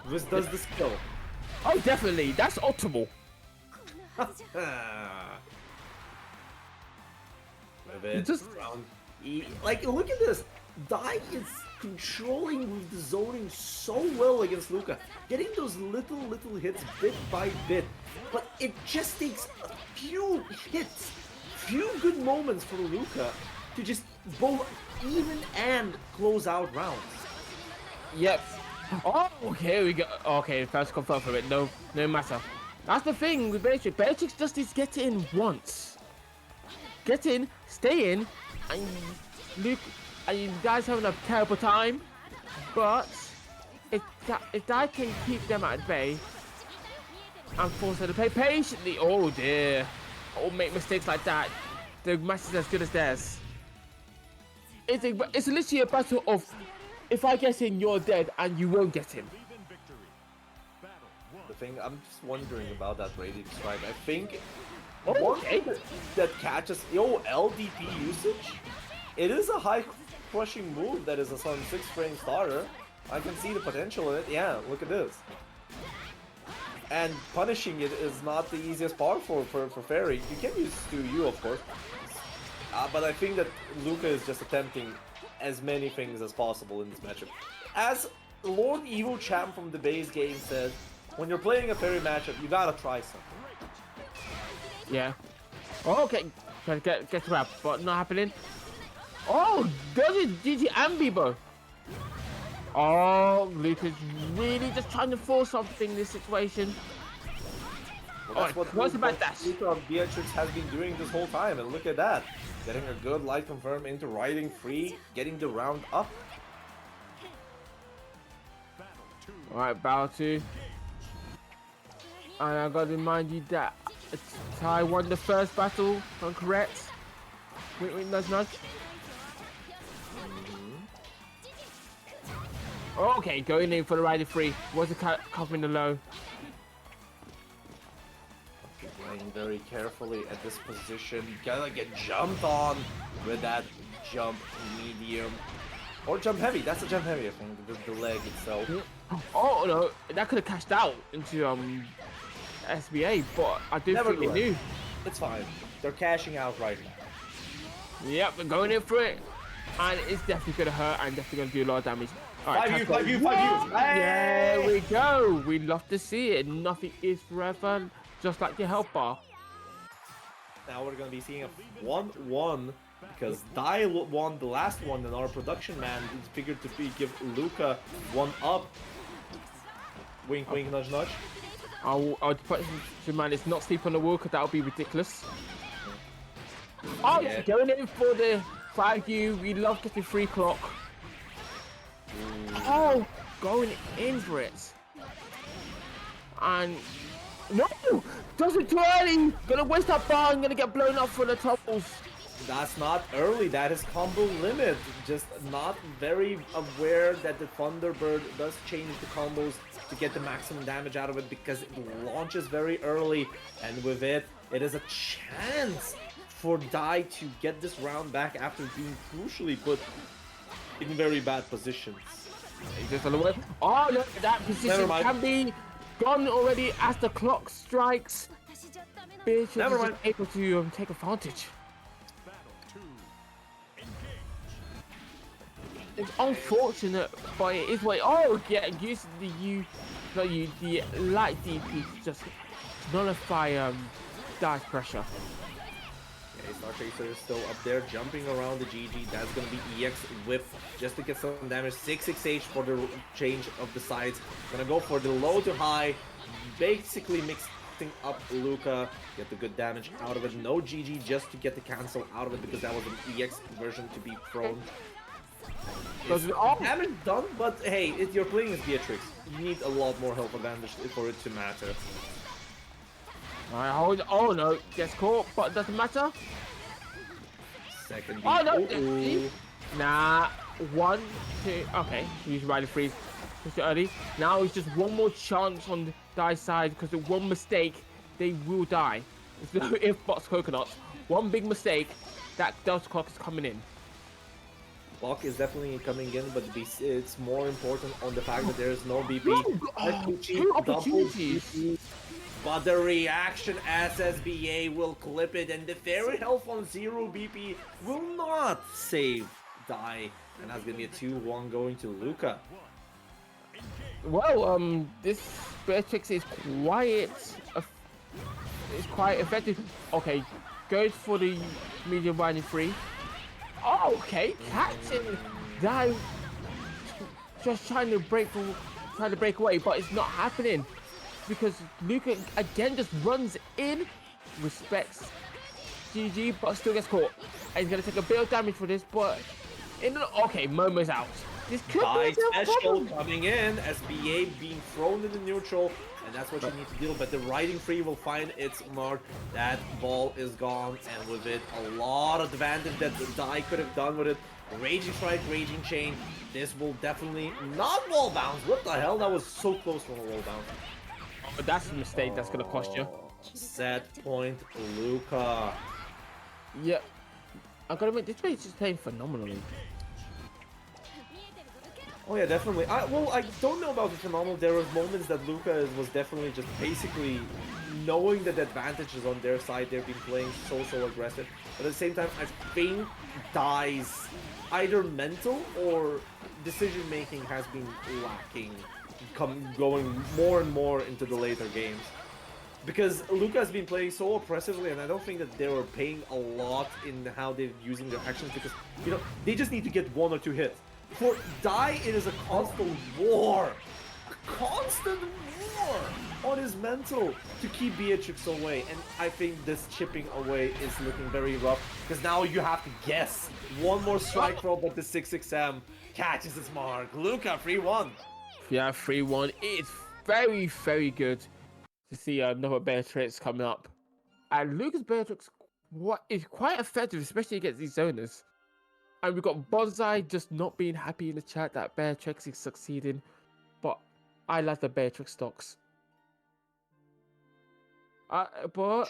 This does the skill. Oh, definitely. That's optimal. Like, look at this. Dai is controlling with the zoning so well against Luca, getting those little hits bit by bit. But it just takes a few hits, few good moments for Luca to just both even and close out rounds. Yep. Oh, here we go. Okay, first confirm for it. No matter. That's the thing with Beatrix. Beatrix just needs to get in once. Get in, stay in, and Luke, and you guys having a terrible time. But if I can keep them at bay and force her to play patiently, oh dear, or make mistakes like that, the match is as good as theirs. It's literally a battle of, if I get in, you're dead, and you won't get him. The thing, I'm just wondering about that Radiant Strike. I think Okay. one that catches LDP usage. It is a high crushing move that is a 6 frame starter. I can see the potential in it. Yeah, look at this. And punishing it is not the easiest part for Fairy. You can use Stu Yu, of course. But I think that Luca is just attempting as many things as possible in this matchup. As Lord Evil Champ from the base game said, when you're playing a Fairy matchup, you gotta try something. Yeah. Oh, okay. Trying to get to but not happening. Oh, does it GG and Bieber? Oh, Luke is really just trying to force something in this situation. Well, that's what's about that? Luca Beatrix has been doing this whole time, and look at that. Getting a good light confirm into riding free, getting the round up. Alright, battle 2. And I gotta remind you that Ty won the first battle, if I'm correct. Wait, nudge. Okay, going in for the rider free. Was the covering the low? Playing very carefully at this position. You gotta get jumped on with that jump medium. Or jump heavy. That's a jump heavy, I think. The leg itself. Oh no, that could have cashed out into SBA, but I do think they knew. It's fine. They're cashing out right now. Yep, they're going in for it. And it's definitely gonna hurt and definitely gonna do a lot of damage. Alright, 5 U. There we go. We love to see it. Nothing is forever, just like your health bar. Now we're gonna be seeing a 1-1 because Dai won the last one, and our production man is figured to give Luca 1 up. Wink, wink, nudge, nudge. I'll put to man, it's not sleep on the wall because that would be ridiculous. Oh, yeah. Going in for the 5U. We love getting free clock. Oh, going in for it. And no, does it too early. Gonna waste that bar and gonna get blown up for the topples. That's not early. That is combo limit. Just not very aware that the Thunderbird does change the combos to get the maximum damage out of it because it launches very early, and with it, it is a chance for Dai to get this round back after being crucially put in very bad positions. Just on the way. Oh, look, that position can be gone already as the clock strikes. Beatrix is able to take advantage. It's unfortunate, but it is way. Oh, yeah, use the the light DP to just nullify Dai's pressure. Okay, Star Chaser is still up there, jumping around the GG. That's gonna be EX Whip just to get some damage. 6-6H for the change of the sides. Gonna go for the low to high, basically mixing up Luca. Get the good damage out of it. No GG just to get the cancel out of it because that was an EX version to be thrown. It's damage done, but hey, you're playing as Beatrix. You need a lot more health advantage for it to matter. Alright, hold. Oh no, gets caught, but it doesn't matter. Second beat. Oh no! Ooh. Nah, 1, 2. Okay, he's riding freeze. It's too early. Now it's just one more chance on the die side because of one mistake, they will die. There's no if box coconuts. One big mistake, that Delta clock is coming in. Clock is definitely coming in, but it's more important on the fact that there is no BP. Two opportunities. But the reaction SSBA will clip it, and the fairy health on 0 BP will not save die. And that's gonna be a 2-1 going to Luca. Well, this Beatrix is quite effective. Okay, goes for the medium binding free. Oh, okay, catching die. Just trying to break away, but it's not happening because Luca again just runs in, respects GG, but still gets caught. And he's gonna take a bit of damage for this, but okay, Momo's out. This could Die be a special problem. coming in, SBA being thrown in the neutral, and that's what you need to deal. But the riding free will find its mark. That ball is gone, and with it, a lot of advantage that the Die could have done with it. Raging Strike, Raging Chain. This will definitely not wall bounce. What the hell? That was so close from a wall bounce. But that's a mistake. That's gonna cost you. Set point, Luca. Yeah, I gotta admit, this page is playing phenomenally. Oh yeah, definitely. I don't know about the phenomenal. There was moments that Luca was definitely just basically knowing that the advantage is on their side. They've been playing so aggressive. But at the same time, I think Dai's either mental or decision making has been lacking, going more and more into the later games. Because Luca has been playing so oppressively, and I don't think that they were paying a lot in how they're using their actions, because, you know, they just need to get 1 or 2 hits. For Dai, it is a constant war. A constant war on his mental to keep Beatrix away. And I think this chipping away is looking very rough, because now you have to guess. One more strike throw, but the 6XM catches its mark. Luca, 3-1. Yeah, 3-1. It's very good to see another Beatrix coming up. And Lucas Beatrix is quite effective, especially against these zoners. And we've got Bonsai just not being happy in the chat that Beatrix is succeeding. But I like the Beatrix stocks. But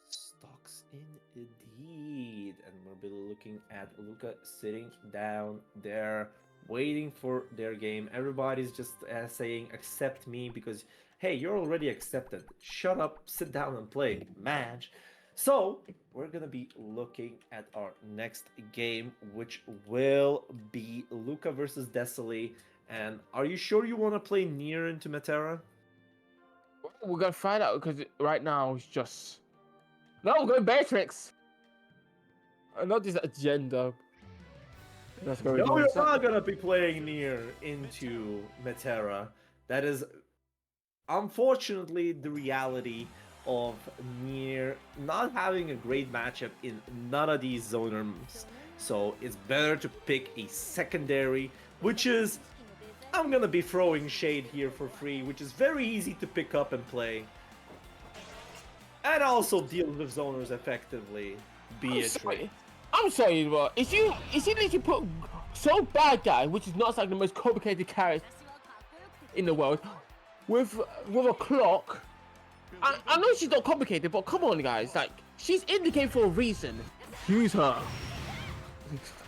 Stocks indeed. And we'll be looking at Luca sitting down there, waiting for their game. Everybody's just saying, accept me, because, hey, you're already accepted. Shut up, sit down and play, match. So, we're gonna be looking at our next game, which will be Luca versus Desali. And are you sure you want to play Nier into Metera? we're gonna find out, because right now it's just no, we're going Beatrix. Not this agenda. That's going No, you're not gonna be playing Nier into Metera. That is, unfortunately, the reality of Nier not having a great matchup in none of these zoners. So it's better to pick a secondary, which is, I'm gonna be throwing shade here for free, which is very easy to pick up and play. And also deal with zoners effectively. Beatrix. I'm sorry, but if you literally put so bad guy, which is not like the most complicated character in the world, with a clock. I know she's not complicated, but come on, guys, like, she's in the game for a reason. Use her.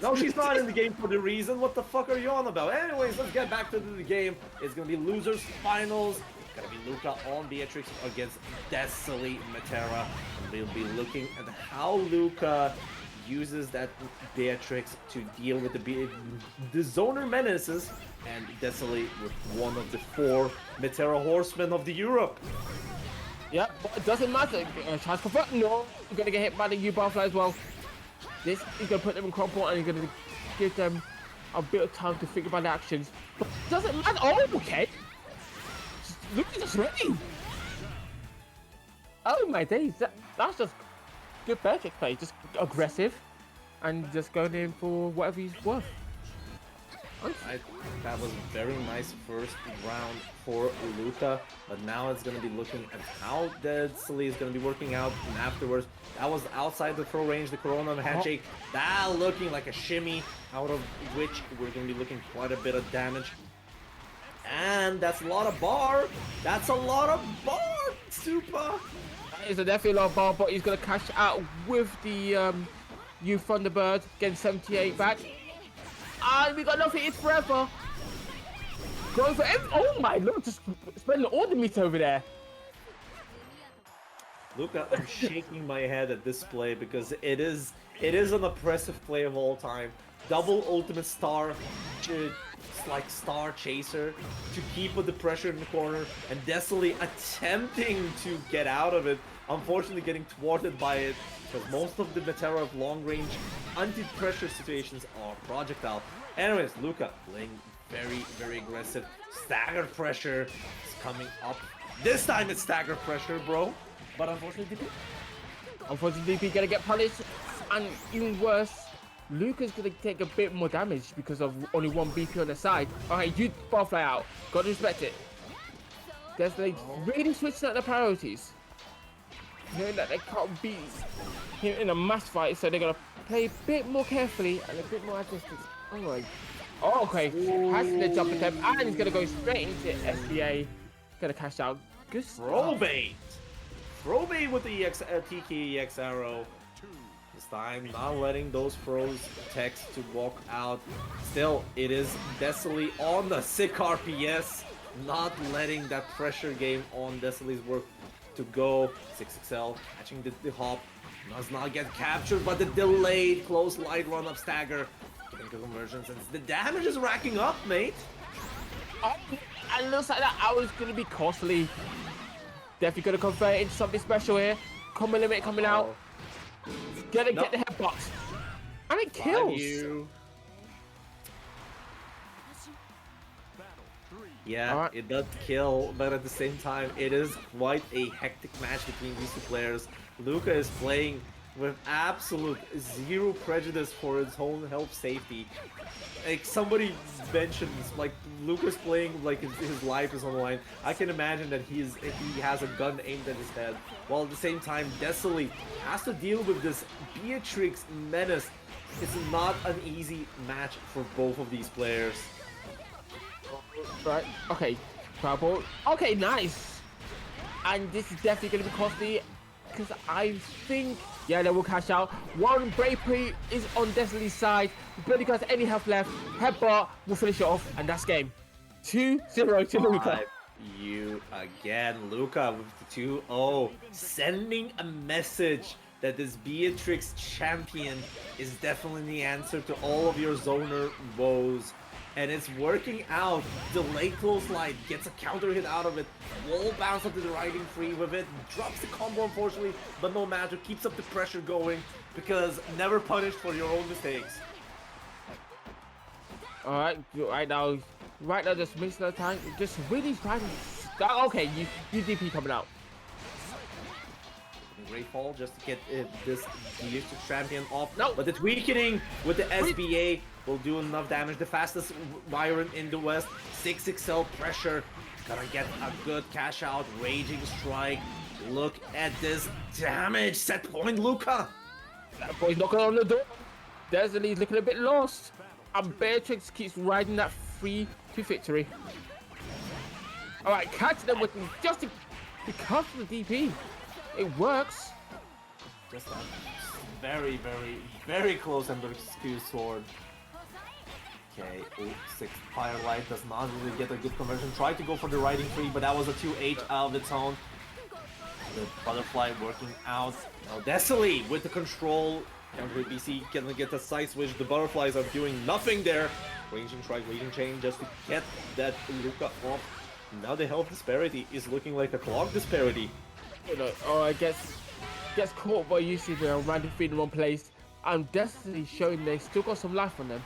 No, she's not in the game for the reason. What the fuck are you on about? Anyways, let's get back to the game. It's gonna be losers finals. It's gonna be Luca on Beatrix against Desali Metera. And we'll be looking at how Luca uses that Beatrix to deal with the zoner menaces, and Desali with one of the 4 Metera horsemen of the Europe. Yeah, but it doesn't matter. Chance convert. No, you're gonna get hit by the U butterfly as well. This is gonna put them in crumple and you're gonna give them a bit of time to think about the actions. But it doesn't matter. Oh, okay. Look at this ready. Oh my days, that's just good Beatrix play. Just aggressive and just going in for whatever he's worth. That was a very nice first round for Luca, but now it's going to be looking at how Deadly is going to be working out, and afterwards, that was outside the throw range, the Corona handshake, that looking like a shimmy, out of which we're going to be looking quite a bit of damage. And that's a lot of bar. That's a lot of bar, Super. That is definitely a lot of bar, but he's going to cash out with the U Thunderbird, getting 78 back. And we got nothing, it's forever. Going for every, oh my lord, just spending all the meat over there. Luca, I'm shaking my head at this play because it is an oppressive play of all time. Double ultimate star, like star chaser to keep with the pressure in the corner, and Desalee attempting to get out of it, unfortunately getting thwarted by it, because most of the Metera of long range anti-pressure situations are projectile. Anyways, Luca playing very aggressive. Staggered pressure is coming up. This time it's staggered pressure, bro. But unfortunately, DP gonna get punished, and even worse, Luca's gonna take a bit more damage because of only one BP on the side. Alright, you butterfly out. Gotta respect it. There's like really switching out the priorities. Knowing that they can't beat him in a mass fight, so they're gonna play a bit more carefully and a bit more at distance. Alright. Oh, okay. Has the jump attempt, and he's gonna go straight into SBA. Gonna cash out. Good throw bait. Throw bait with the TK EX arrow. This time, not letting those throws text to walk out. Still, it is Desalee on the sick RPS, not letting that pressure game on Desalee's work to go. 6XL catching the hop, does not get captured, but the delayed close light run of Stagger getting conversions, and the damage is racking up, mate. Oh, and it looks like that hour is gonna be costly. Definitely gonna convert into something special here. Combo limit coming out. Gonna get the headbutt. And it kills. Yeah, right. It does kill, but at the same time, it is quite a hectic match between these two players. Luca is playing with absolute zero prejudice for his own health safety. Like somebody mentioned, like Luca's playing like his life is on the line. I can imagine that he has a gun aimed at his head, while at the same time Desalee has to deal with this Beatrix menace. It's not an easy match for both of these players. Right, okay, Crowball. Okay, nice. And this is definitely going to be costly, because I think, yeah, they will cash out. One Brave Pre is on Desalee's side. Barely got any health left. Headbutt will finish it off, and that's game. 2-0 to Luca. You again, Luca with the 2-0, sending a message that this Beatrix champion is definitely the answer to all of your zoner woes. And it's working out. Delayed close light, gets a counter hit out of it. Wall bounce up to the riding free with it. Drops the combo unfortunately, but no matter. Keeps up the pressure going because never punished for your own mistakes. Alright, right now, just missing the time. Just really trying to... Okay, UDP coming out. Great fall just to get this Beatrix champion off. No. But it's weakening with the SBA. Will do enough damage. The fastest Byron in the West. 6XL pressure. Gonna get a good cash out. Raging strike. Look at this damage. Set point, Luca. That boy's knocking on the door. Desalee's looking a bit lost. And Beatrix keeps riding that free to victory. Alright, catch them with just because of the DP. It works. Just a very close and skew sword. Okay, 6 Firelight does not really get a good conversion. Tried to go for the riding free, but that was a 2H out of its own. The butterfly working out. Now Desalee with the control. BC gonna get the side switch. The butterflies are doing nothing there. Ranging strike, raging chain just to get that Luca off. Now the health disparity is looking like a clock disparity. You know, gets caught by UC there, around defeat in one place. And Destiny showing they still got some life on them.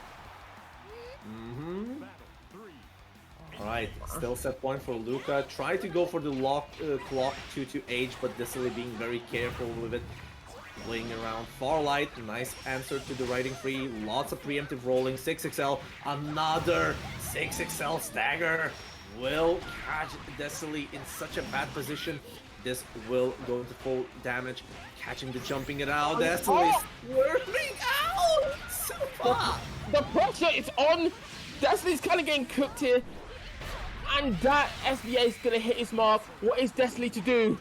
Alright, still set point for Luca. Try to go for the clock 2-2H, but Destiny being very careful with it. Playing around far light, nice answer to the riding free, lots of preemptive rolling, 6XL, another 6XL stagger will catch Destiny in such a bad position. This will go to full damage, catching the jumping it out. Destiny swerving out! Super! The pressure is on. Destiny's kind of getting cooked here. And that SBA is going to hit his mark. What is Destiny to do?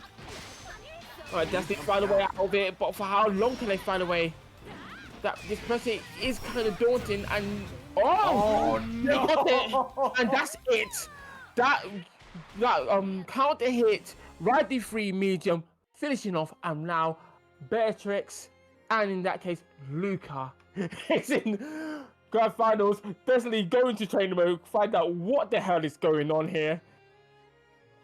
Alright, Destiny find a way out of it, but for how long can they find a way? That this pressure is kind of daunting, and oh no! They got it. And that's it. That counter hit, right the free medium, finishing off, and now Beatrix, and in that case Luca is in grand finals. Destiny going to training mode, find out what the hell is going on here.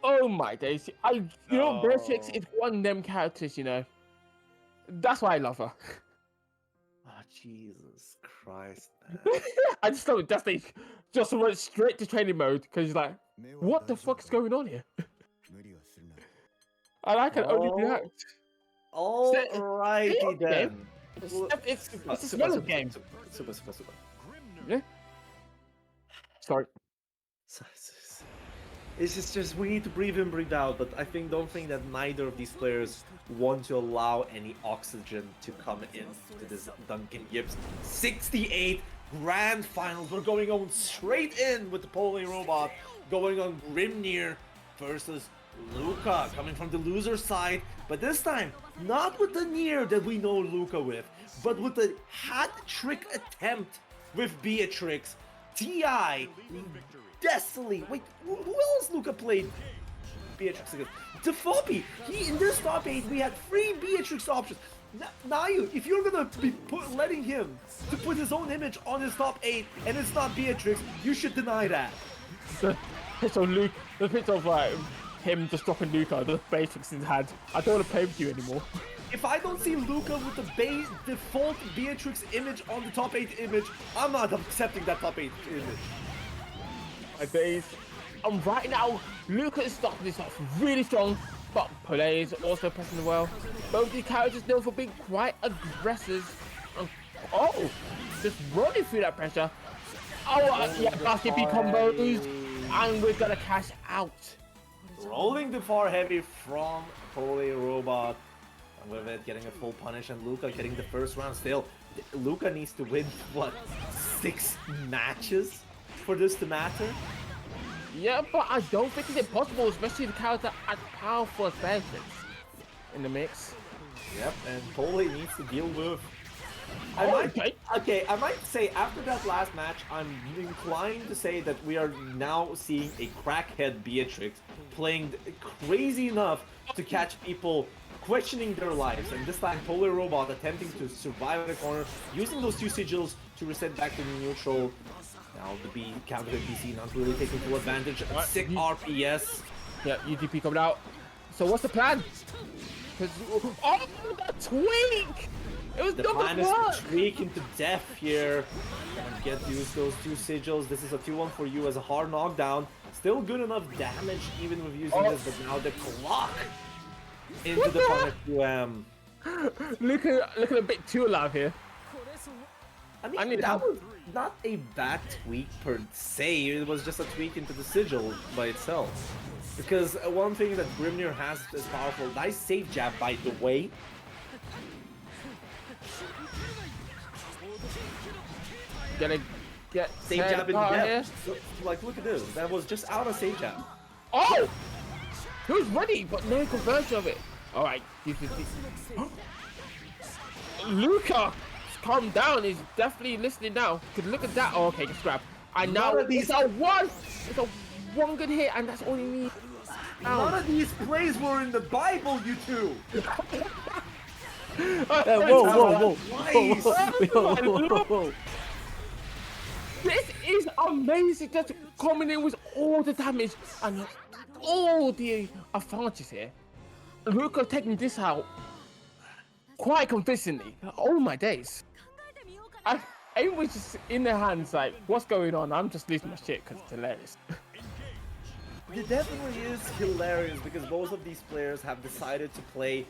Oh my days! You know, Beatrix is one of them characters. You know, that's why I love her. Oh, Jesus Christ! I just thought Destiny just went straight to training mode because he's like, what the fuck is going on here? And I can only react. Alrighty then. It's a smaller game. Super. Yeah. Sorry. It's just we need to breathe in, breathe out, but don't think that neither of these players want to allow any oxygen to come into this Dunkin'Yips 68 grand finals. We're going on straight in with the Pole Robot, going on Grimnir versus Luca, coming from the loser side, but this time not with the Nier that we know Luca with, but with the hat trick attempt with Beatrix, TI, Destiny. Wait, who else Luca played Beatrix against? Defoppy. In this top 8 we had 3 Beatrix options. Now if you're gonna be letting him to put his own image on his top 8 and it's not Beatrix, you should deny that. So Luke, the picture of him just dropping Luca, the Beatrix in his hand. I don't want to play with you anymore. If I don't see Luca with the default Beatrix image on the top 8 image, I'm not accepting that top 8 image. Right now, Luca is starting this off really strong, but Pele is also pressing well. Both these characters known for being quite aggressive. Just running through that pressure. Yeah, basket beat combos, and we're gonna cash out. Rolling the far heavy from Pole Robot. And with it getting a full punish, and Luca getting the first round still. Luca needs to win, what, 6 matches for this to matter? Yeah, but I don't think it's impossible, especially the character as powerful as Beatrix in the mix. Yep, and Pole needs to deal with... I might say after that last match, I'm inclined to say that we are now seeing a crackhead Beatrix playing crazy enough to catch people questioning their lives, and this time Pole Robot attempting to survive the corner, using those 2 sigils to reset back to the neutral. Now the B counter BC not really taking full advantage. Sick RPS. Yeah, UDP coming out. So what's the plan? Oh, that tweak! It was the plan is to tweak into death here and get use those 2 sigils. This is a 2-1 for you as a hard knockdown. Still good enough damage even with using this, but now the clock into the punish QM. Looking a bit too alive here. I mean, that was not a bad tweak per se. It was just a tweak into the sigil by itself. Because one thing that Grimnir has is powerful. Nice safe jab, by the way. Gonna get safe jab in depth. Like, look at this. That was just out of safe jab. Oh! He was ready, but no conversion of it. Alright. Luca! Calm down, he's definitely listening now. Cause look at that. Oh, okay, just grab. And now it's a one good hit, and that's all you need. None of these plays were in the Bible, you two. Whoa. This is amazing. Just coming in with all the damage and all the advantages here. Luca taking this out quite convincingly. Oh my days. Aim was just in their hands like, what's going on? I'm just losing my shit because it's hilarious. It definitely is hilarious because both of these players have decided to play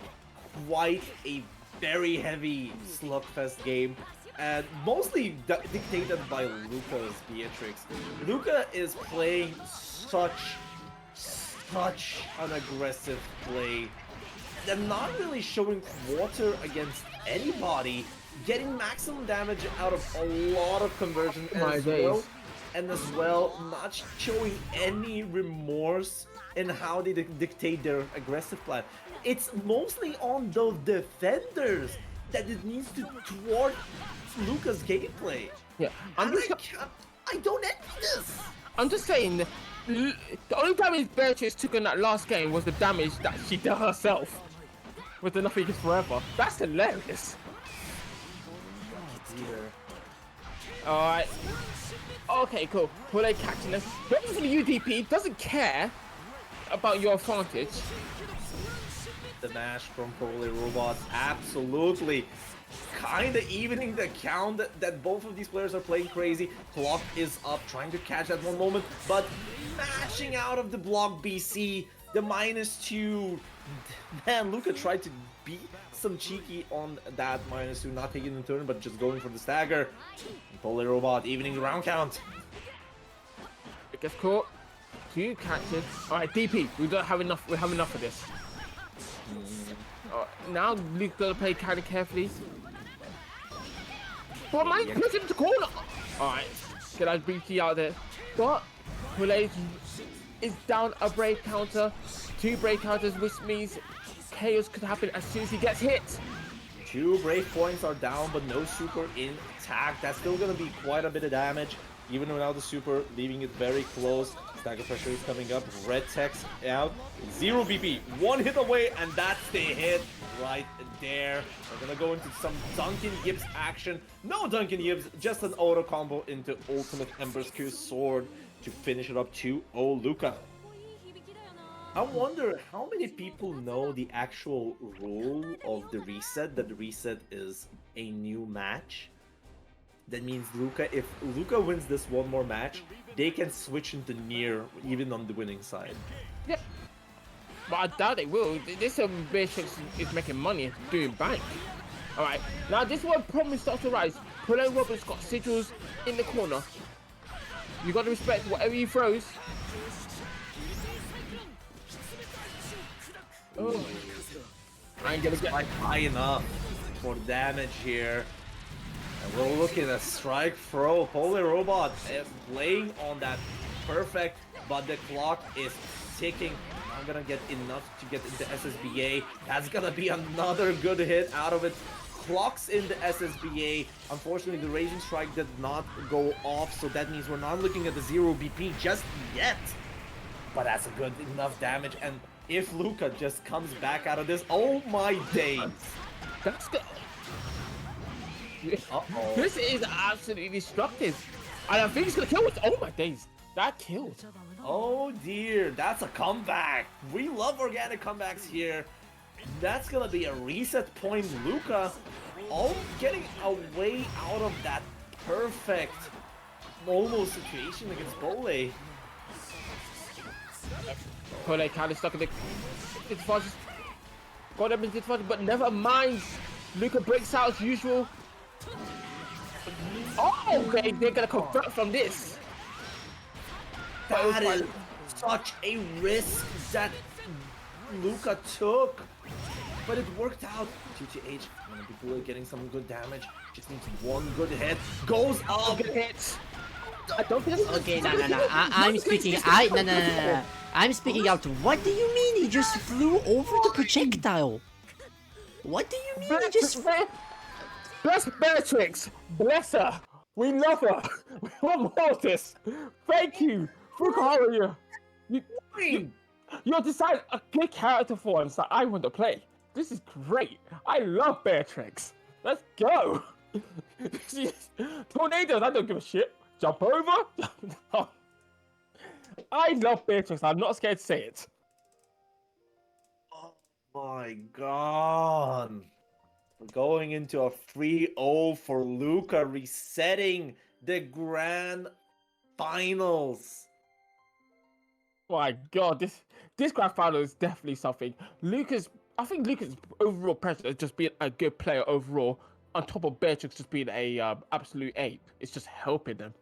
quite a very heavy slugfest game, and mostly dictated by Luca's Beatrix. Luca is playing such an aggressive play and not really showing quarter against anybody, getting maximum damage out of a lot of conversion as well, not showing any remorse in how they dictate their aggressive plan. It's mostly on the defenders that it needs to thwart Luca's gameplay. Yeah, I don't envy this. I'm just saying, the only damage Beatrice took in that last game was the damage that she did herself with the Nothing Is Forever. That's hilarious. Alright. Okay, cool. Pule catching us. Whoever's in the UDP doesn't care about your advantage. The mash from Pole Robots absolutely kind of evening the count that both of these players are playing crazy. Clock is up, trying to catch that one moment, but mashing out of the block BC, the -2. Man, Luca tried to be some cheeky on that -2, not taking the turn, but just going for the stagger. Pole Robot evening the round count. It gets caught. 2 catches. Alright, DP, we don't have enough. We have enough of this. Now Luke's gonna play kind of carefully. But man, push him to corner. Alright, get that BT out there. But Pule is down a break counter. 2 break counters, which means chaos could happen as soon as he gets hit. 2 break points are down, but no super intact. That's still gonna be quite a bit of damage, even without the super, leaving it very close. Stagger pressure is coming up. Red text out. 0 BP. 1 hit away, and that's the hit right there. We're gonna go into some Dunkin'Yips action. No Dunkin'Yips, just an auto combo into Ultimate Ember's Q Sword to finish it up 2-0 Luca. I wonder how many people know the actual rule of the reset, that the reset is a new match. That means if Luca wins this one more match, they can switch into near, even on the winning side. Yeah. But I doubt they will. This Beatrix is making money doing bank. Alright, now this one problem starts to rise. Pule Roberts got sigils in the corner. You gotta respect whatever he throws. Oh. I ain't gonna get high enough for damage here. And we're looking at strike throw. Pole Robot is playing on that perfect, but the clock is ticking. I'm gonna get enough to get into SSBA. That's gonna be another good hit out of it. Clocks in the SSBA. Unfortunately, the Raging Strike did not go off, so that means we're not looking at the 0 BP just yet. But that's a good enough damage, and if Luca just comes back out of this, oh my days. That's good. This is absolutely destructive. And I think it's gonna kill us. Oh my days. That killed. Oh dear, that's a comeback. We love organic comebacks here. That's gonna be a reset point. Luca all getting a way out of that perfect almost situation against Pole. Pole kind of stuck in the disadvantage. Got them in disadvantage, but never mind. Luca breaks out as usual. Oh, okay, they're gonna convert from this. That is such a risk that Luca took, but it worked out. GTH gonna be Pule getting some good damage. Just needs one good hit. Goes up. Good hit. I don't think that's okay. No. I'm speaking. No. I'm speaking out. What do you mean? He just flew over the projectile. What do you mean? He just. Bless Beatrix! Bless her! We love her! We want more of this! Thank you! Fuka, you decided a good character for us that I want to play. This is great! I love Beatrix! Let's go! Tornadoes, I don't give a shit! Jump over! I love Beatrix, I'm not scared to say it. My God. We're going into a 3-0 for Luca, resetting the grand finals. My God, this grand final is definitely something. I think Lucas' overall presence is just being a good player overall, on top of Beatrix just being a absolute ape. It's just helping them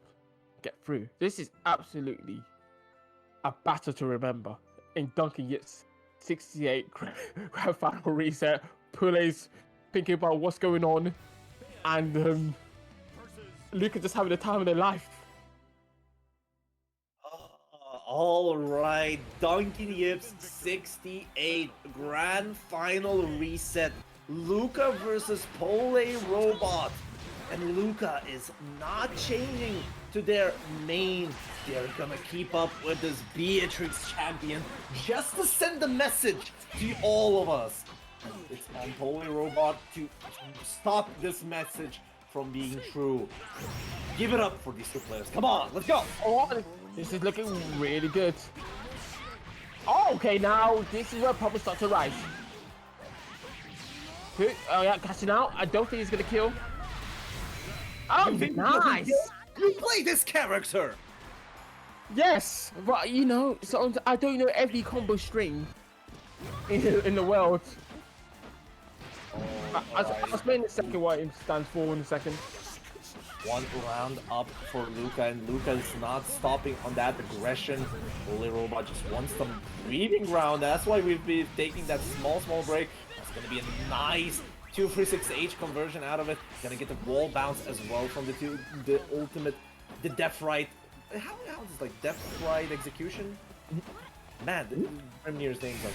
get through. This is absolutely a battle to remember. In Dunkin'Yips 68 grand final reset, Pule's thinking about what's going on, and Lucas just having the time of their life. All right, Dunkin'Yips 68 grand final reset. Luca versus Pole Robot. And Luca is not changing to their main. They're gonna keep up with this Beatrix champion just to send a message to all of us. And it's on Pole Robot to stop this message from being true. Give it up for these two players. Come on, let's go. Oh, this is looking really good. Oh, okay, now this is where problems start to rise. Oh yeah, catching out. I don't think he's gonna kill. Oh, nice. You play this character. Yes, but you know, so I don't know every combo string in the world. I'll explain the second what it stands for in a second. One round up for Luca, and Luca is not stopping on that aggression. Pole Robot just wants some breathing ground. That's why we've been taking that small break. It's gonna be a nice 236H conversion out of it. Gonna get the wall bounce as well from the ultimate, the Death Right. How is like Death Right execution? Man, Premier's name's like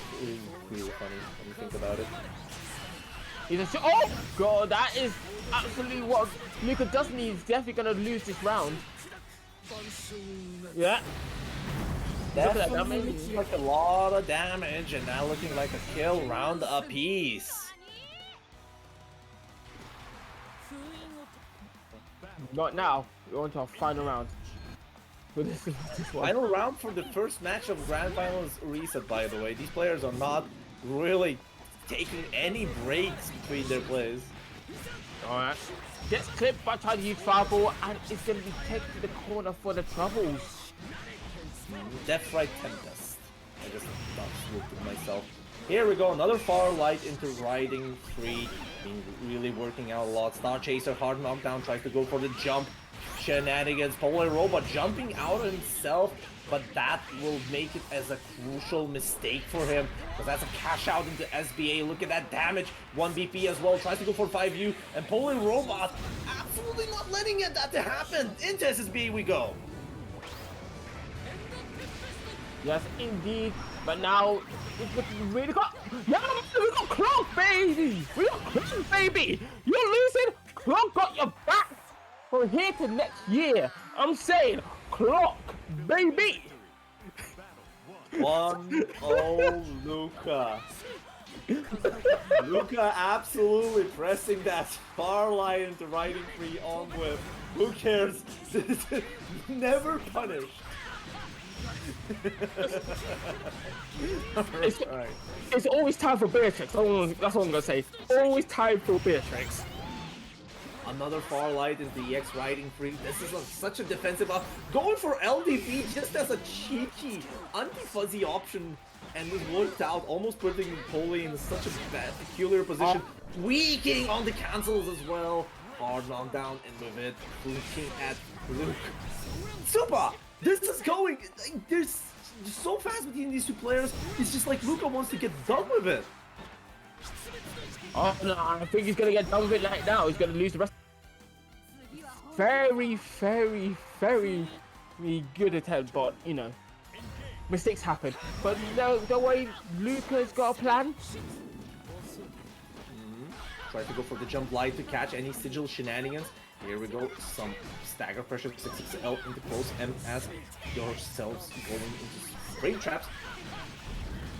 really funny when you think about it. Oh God, that is absolutely what Luca does need. He's definitely gonna lose this round. Yeah. Definitely like a lot of damage, and now looking like a kill round apiece. Not now. We're on to our final round. But this one. Final round for the first match of Grand Finals reset, by the way. These players are not really taking any breaks between their plays. Alright. Gets clipped by trying to use Fireball, and it's going to be taken to the corner for the troubles. Death Right Tempest. I just looked at myself. Here we go, another far light into riding free. Being really working out a lot. Star Chaser, hard knockdown, tries to go for the jump. Shenanigans, Pole Robot jumping out himself, but that will make it as a crucial mistake for him, because that's a cash out into SBA. Look at that damage, 1 BP as well, tries to go for 5U, and Pole Robot absolutely not letting that to happen. Into SSBA we go. Yes, indeed. But now it's looking really good. Yeah, we got Clock, baby. We got Clock, baby. You're losing. Clock got your back from here to next year. I'm saying Clock, baby. 1-0 Luca. Luca absolutely pressing that far line into riding free on with. Who cares? Never punished. It's always time for Beatrix. That's what I'm gonna say. Always time for Beatrix. Another far light into EX riding free. This is such a defensive up. Going for LDP just as a cheeky, anti-fuzzy option, and this worked out, almost putting Pole in such a bad, peculiar position. Weaking on the cancels as well. Hard knockdown, and with it, looking at Luke. Super! This is going. There's so fast between these two players. It's just like Luca wants to get done with it. Oh no, I think he's gonna get done with it right now. He's gonna lose the rest. Very good attempt, but you know, mistakes happen. But no, don't worry, Luca's got a plan. Try to go for the jump light to catch any sigil shenanigans. Here we go, some stagger pressure, 6XL into close M as yourselves going into straight traps.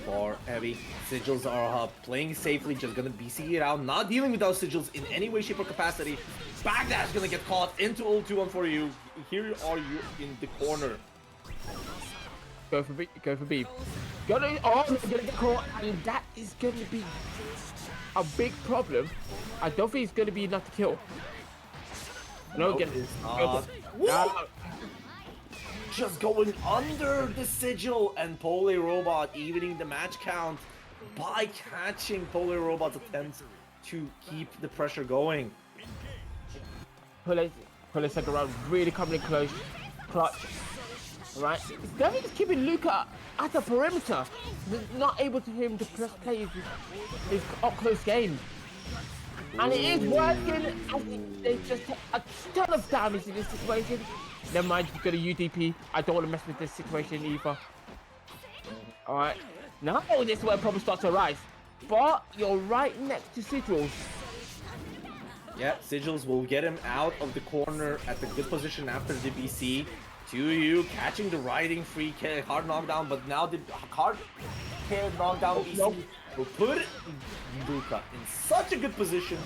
For heavy, sigils are playing safely, just gonna BC it out, not dealing with those sigils in any way, shape, or capacity. Backdash gonna get caught into ult 2-1 for you. Here are you in the corner. Go for B, go for B. Gonna get caught, and that is going to be a big problem. I don't think it's going to be enough to kill. No, Nope, get it's not. Just going under the sigil, and Pole Robot evening the match count by catching Pole Robot's attempts to keep the pressure going. Pull second round, really coming in close. Clutch. Right, David is keeping Luca at the perimeter. Not able to him to play his up close game. And it is working. They just take a ton of damage in this situation. Never mind, he's got a UDP. I don't want to mess with this situation either. Alright, now this is where problems start to arise. But you're right next to Sigils. Yeah, Sigils will get him out of the corner at the good position after the BC. To you, catching the riding free kick, hard knockdown, but now the hard kick knockdown BC will put Luca in such a good position.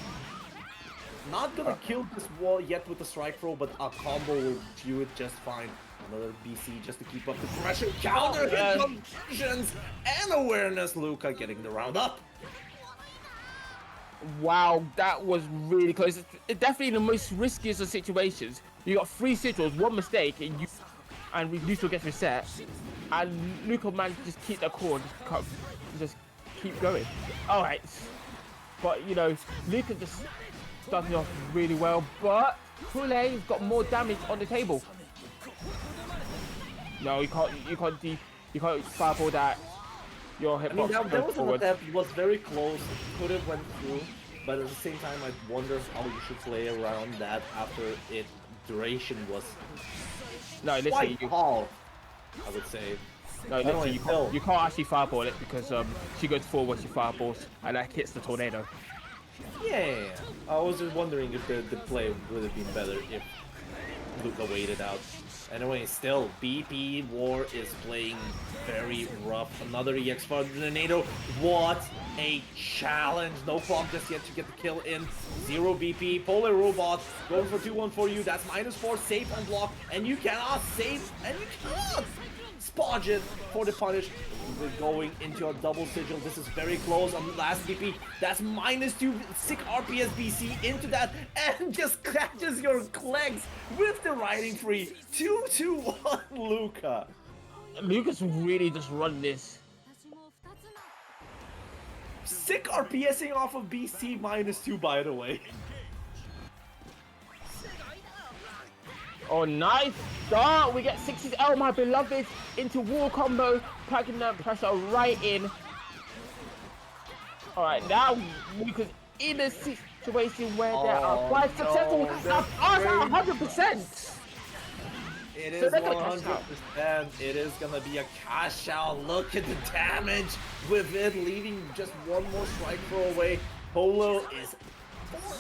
Not gonna kill this wall yet with the strike throw, but a combo will do it just fine. Another BC just to keep up the pressure, counter hit conversions and awareness. Luca getting the round up. Wow, that was really close. It's definitely the most riskiest of situations. You got 3 Sigils, 1 mistake, and neutral gets reset, and Luca managed to just keep that core and just keep going. All right, but you know, Luca just starting off really well, but Poulet's got more damage on the table. No, you can't fireball that. Your hitbox. I mean, that was an attempt. It was very close. Could have went through, but at the same time, I wonder how you should play around that after it duration was quite tall, I would say. No, literally, you can't actually fireball it because she goes forward when she fireballs, and that hits the tornado. Yeah. I was just wondering if the play would have been better if Luca waited out. Anyway, still, BP War is playing very rough. Another EX for the tornado. What a challenge. No problem just yet to get the kill in. 0 BP. Polar Robot going for 2-1 for you. That's -4. Safe on block. And you cannot save. And you cannot spodge it for the punish. We're going into a double sigil. This is very close on the last BP. That's -2. Sick RPS BC into that. And just catches your legs with the riding free. 2-1 Luca. Luca's really just run this. Sick RPSing off of BC -2, by the way. Oh, nice start. We get 60s. Oh, my beloved into wall combo, packing that pressure right in. All right, now Luca's in a situation where they are quite successful. At 100%. It is 100%. It is gonna be a cash out. Look at the damage with it, leaving just one more strike throw away. Polo is,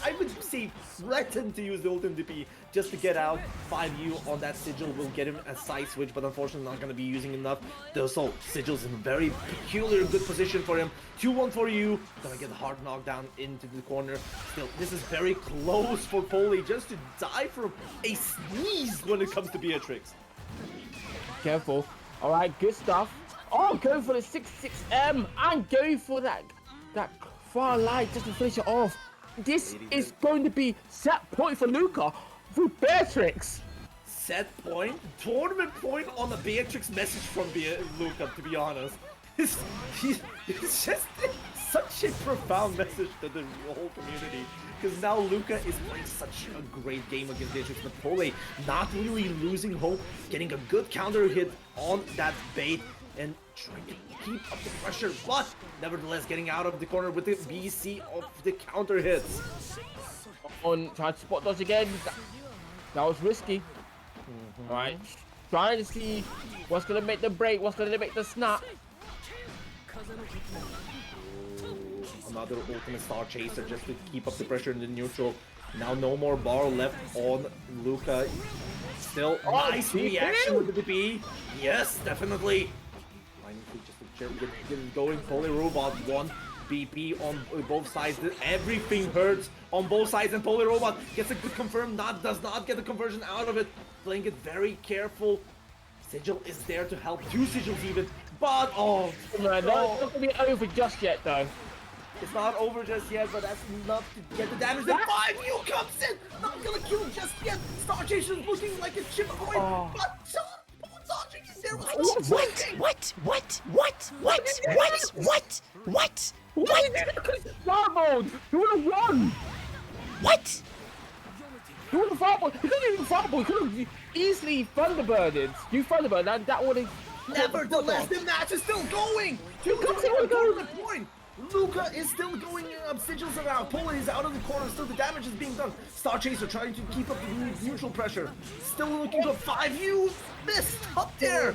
I would say, threatened to use the ultimate DP just to get out. 5U on that sigil will get him a side switch, but unfortunately not gonna be using enough. So sigil's in a very peculiar good position for him. 2-1 for you. Gonna get a hard knockdown into the corner. Still, this is very close for Poli just to die from a sneeze when it comes to Beatrix. Careful. All right, good stuff. Oh, going for the 6-6M and going for that far light just to finish it off. This is going to be set point for Luca for Beatrix. Set point? Tournament point on the Beatrix message from Luca, to be honest. It's just such a profound message to the whole community. Because now Luca is playing such a great game against Beatrix, but Pole not really losing hope, getting a good counter hit on that bait and trying to keep up the pressure, but nevertheless getting out of the corner with the BC of the counter hits. On trying to spot dodge again. That was risky. Right, trying to see what's gonna make the break, what's gonna make the snap. Another ultimate star chaser just to keep up the pressure in the neutral. Now no more bar left on Luca. Still nice reaction with the DP. Yes, definitely. Just to get it going. Poly Robot 1 BP on both sides. Everything hurts on both sides, and Poly Robot gets a good confirm. Does not get the conversion out of it. Playing it very careful. Sigil is there to help. 2 Sigils even. But oh, Man, no. that's not gonna be over just yet, though. It's not over just yet, but that's enough to get the damage. Then 5U comes in! Not gonna kill just yet! Star Chaser's looking like a chip away, but dodging is there. What? What? Firebolt! You would have won! What? You would have firebolt! He couldn't even firebolt! He could have easily Thunderbirded. You Thunderbird, and that would have... Nevertheless, the match is still going! The point! Luca is still going sigils around. Pola is out of the corner. Still, the damage is being done. Star Chaser trying to keep up the neutral pressure. Still looking for 5U. Missed up there.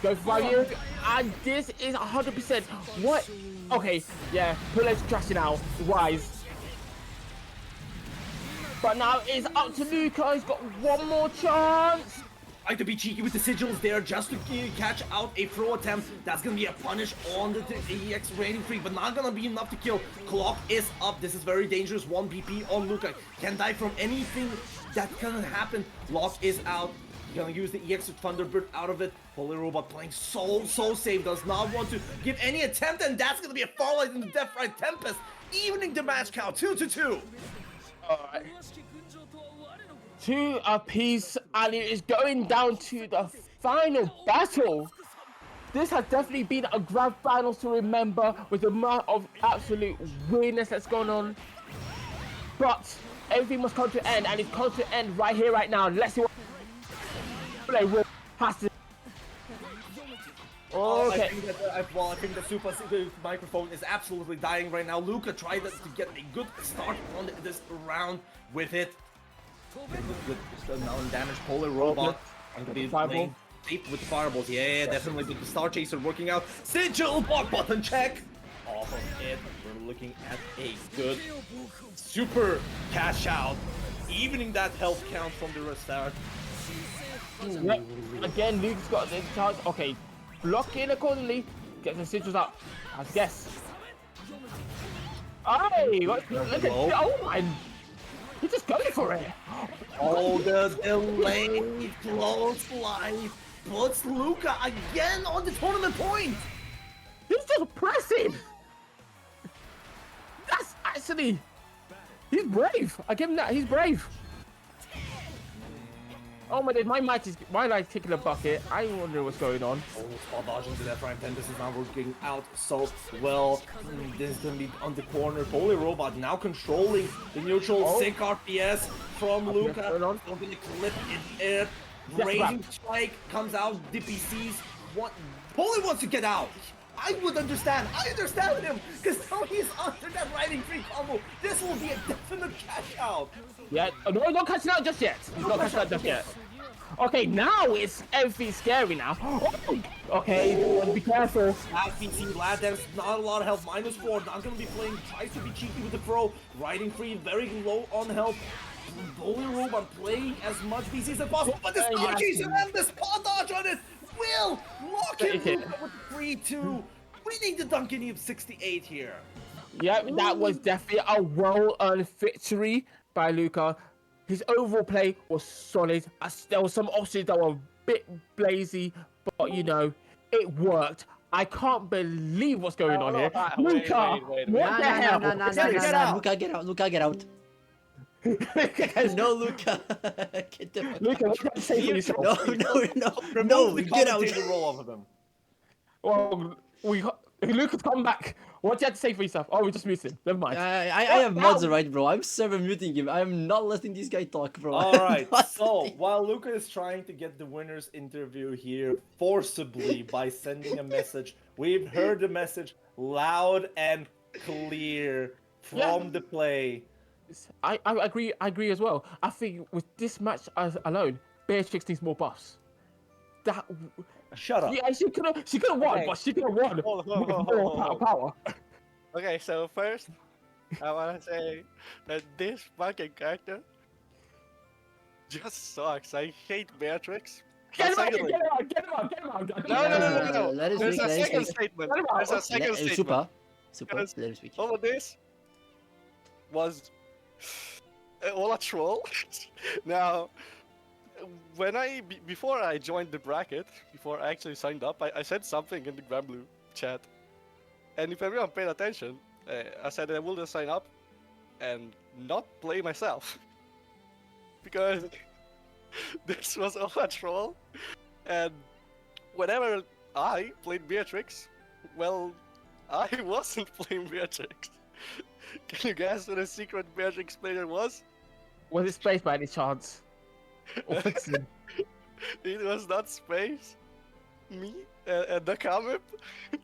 Go for 5U. And this is 100%. What? Okay, yeah. Pola's crashing out. Wise. But now it's up to Luca. He's got one more chance. Like to be cheeky with the sigils there just to catch out a throw attempt. That's gonna be a punish on the EX rating free, but not gonna be enough to kill. Clock is up. This is very dangerous. 1 PP on Luca. Can die from anything that can happen. Lock is out. Gonna use the EX Thunderbird out of it. Holy Robot playing so safe. Does not want to give any attempt, and that's gonna be a Farlight in the Death Ride Tempest. Evening the match count 2-2. Alright. 2 apiece, and it is going down to the final battle. This has definitely been a grand finals to remember with the amount of absolute weirdness that's going on. But everything must come to an end, and it's come to an end right here, right now. Let's see what has to. Okay. I think the super microphone is absolutely dying right now. Luca tried to get a good start on this round with it. With now damage Polar Robot. I'm gonna be playing safe with the fireballs. Yeah, definitely with the Star Chaser working out. Sigil block button check. Off of it. We're looking at a good super cash out. Evening that health count from the restart. Yep. Again, Luke's got the charge. Okay. Block in accordingly. Get the sigils up. I guess. Hey, look at oh my. He's just going for it. Oh, the delayed close life puts Luca again on the tournament point. He's just pressing. That's actually. He's brave. I give him that. He's brave. Oh my god, my light's kicking a bucket. I wonder what's going on. Oh, spot dodging to that Prime Tempest is now working out so well. This is gonna be on the corner. Holy Robot now controlling the neutral. Sick RPS from Luca. I'm gonna clip it. Raging Strike comes out. DPCs. Holy wants to get out. I would understand. I understand him because now he's under that riding free combo. This will be a definite cash out. Yeah, no, don't catch it out just yet. Don't catch it out just yet. Okay, now it's everything scary now. Okay, be careful. Last PC, last there's not a lot of health. -4. Not gonna be playing. Tries to be cheeky with the throw. Riding free, very low on health. Holy Robot playing as much PCs as possible, but the Star Chaser and the spot dodge on it will lock him with 3-2. Winning the Dunkin'Yips 68 here. Yeah, that was definitely a well-earned victory by Luca. His overall play was solid. There were some options that were a bit blazy, but you know, it worked. I can't believe what's going on here. Luca, what the hell? No, Luca, get out. Luca, get out. No, Luca. Get the fuck Luca, what do you have to say for yourself? No, get out. Roll off of him. Well, Luca's come back. What do you have to say for yourself? Oh, we just muted him. Never mind. I have mods right, bro. I'm server muting him. I'm not letting this guy talk, bro. Alright, so while Luca is trying to get the winner's interview here forcibly by sending a message, we've heard the message loud and clear from the play. I agree as well. I think with this match alone, Beatrix needs more buffs. That. Shut up. Yeah, she could have won, but she could have won with more power. Okay, so first, I wanna say that this fucking character just sucks. I hate Beatrix. Get him out! No. Let us There's speak. a second statement. There's a second statement. Super. Let him speak. All of this was all a troll. Now, before I joined the bracket, before I actually signed up, I said something in the Grand Blue chat, and if everyone paid attention, I said I will just sign up and not play myself because this was all a troll, and whenever I played Beatrix, well, I wasn't playing Beatrix. Can you guess who the secret Beatrix player was? Was it Space by any chance? Or Vixen? It was not Space. Me and the comic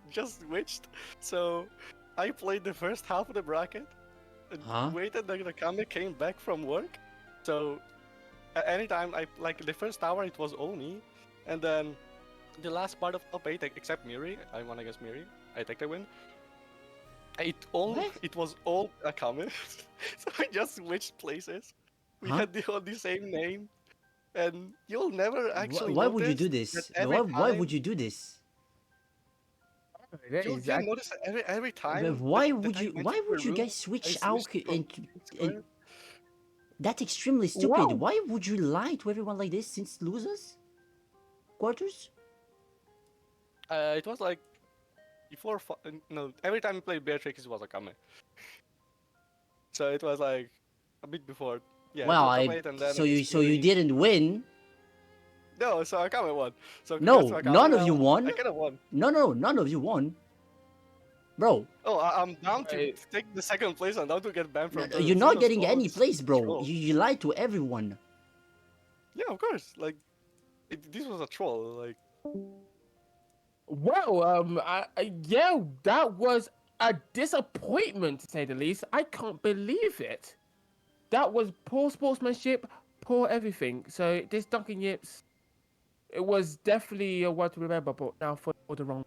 just switched. So I played the first half of the bracket and Huh? waited until the comic came back from work. So anytime I like the first hour it was all me, and then the last part of top 8 except Miri, I won against Miri. I take the win. What? It was all a comic. So I just switched places. We Huh? had the same name. And you'll never actually Why would you notice do this? that every Why time would you do this? That you'll, is you'll act- notice that every time Why that would I you? went Why into would a you room, guys I switch switched out? from And that's extremely stupid. Wow. Why would you lie to everyone like this since losers quarters? it was like before no, every time you played Beatrix it was a comment. So it was like a bit before. Yeah, Well, top 8 and then against so you Miri. didn't win. No, so Akame won. So congrats No, to Akame. none of you Well, won. I could have won. No, none of you won, bro. Oh, I'm down to Wait. take the second place and down to get banned from You're not tournaments. getting any place, bro. Troll. You lied to everyone. Yeah, of course. Like, this was a troll. Like, Well, yeah, that was a disappointment to say the least. I can't believe it. That was poor sportsmanship, poor everything. So this Dunkin'Yips, it was definitely a one to remember, but now for the wrong.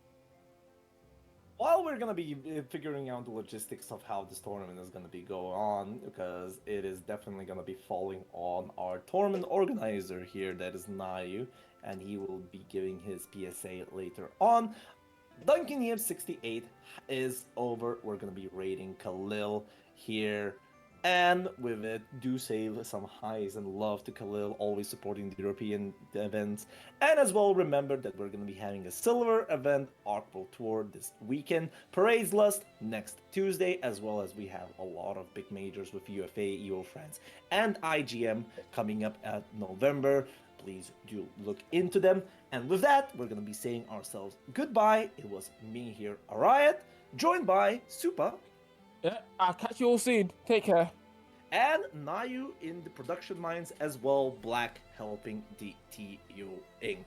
While we're gonna be figuring out the logistics of how this tournament is gonna be going on, because it is definitely gonna be falling on our tournament organizer here, that is Nayu, and he will be giving his PSA later on. Dunkin'Yips 68 is over. We're gonna be rating Khalil here. And with it, do save some highs and love to Khalil, always supporting the European events. And as well, remember that we're going to be having a silver event, Arc World Tour, this weekend. Parade's Lust next Tuesday, as well as we have a lot of big majors with UFA, EO France, and IGM coming up at November. Please do look into them. And with that, we're going to be saying ourselves goodbye. It was me here, Ariat, joined by Supa. Yeah, I'll catch you all soon. Take care. And Nayu in the production lines as well, Black helping DTUing.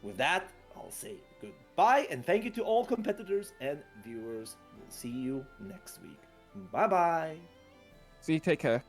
With that, I'll say goodbye and thank you to all competitors and viewers. We'll see you next week. Bye bye. See you. Take care.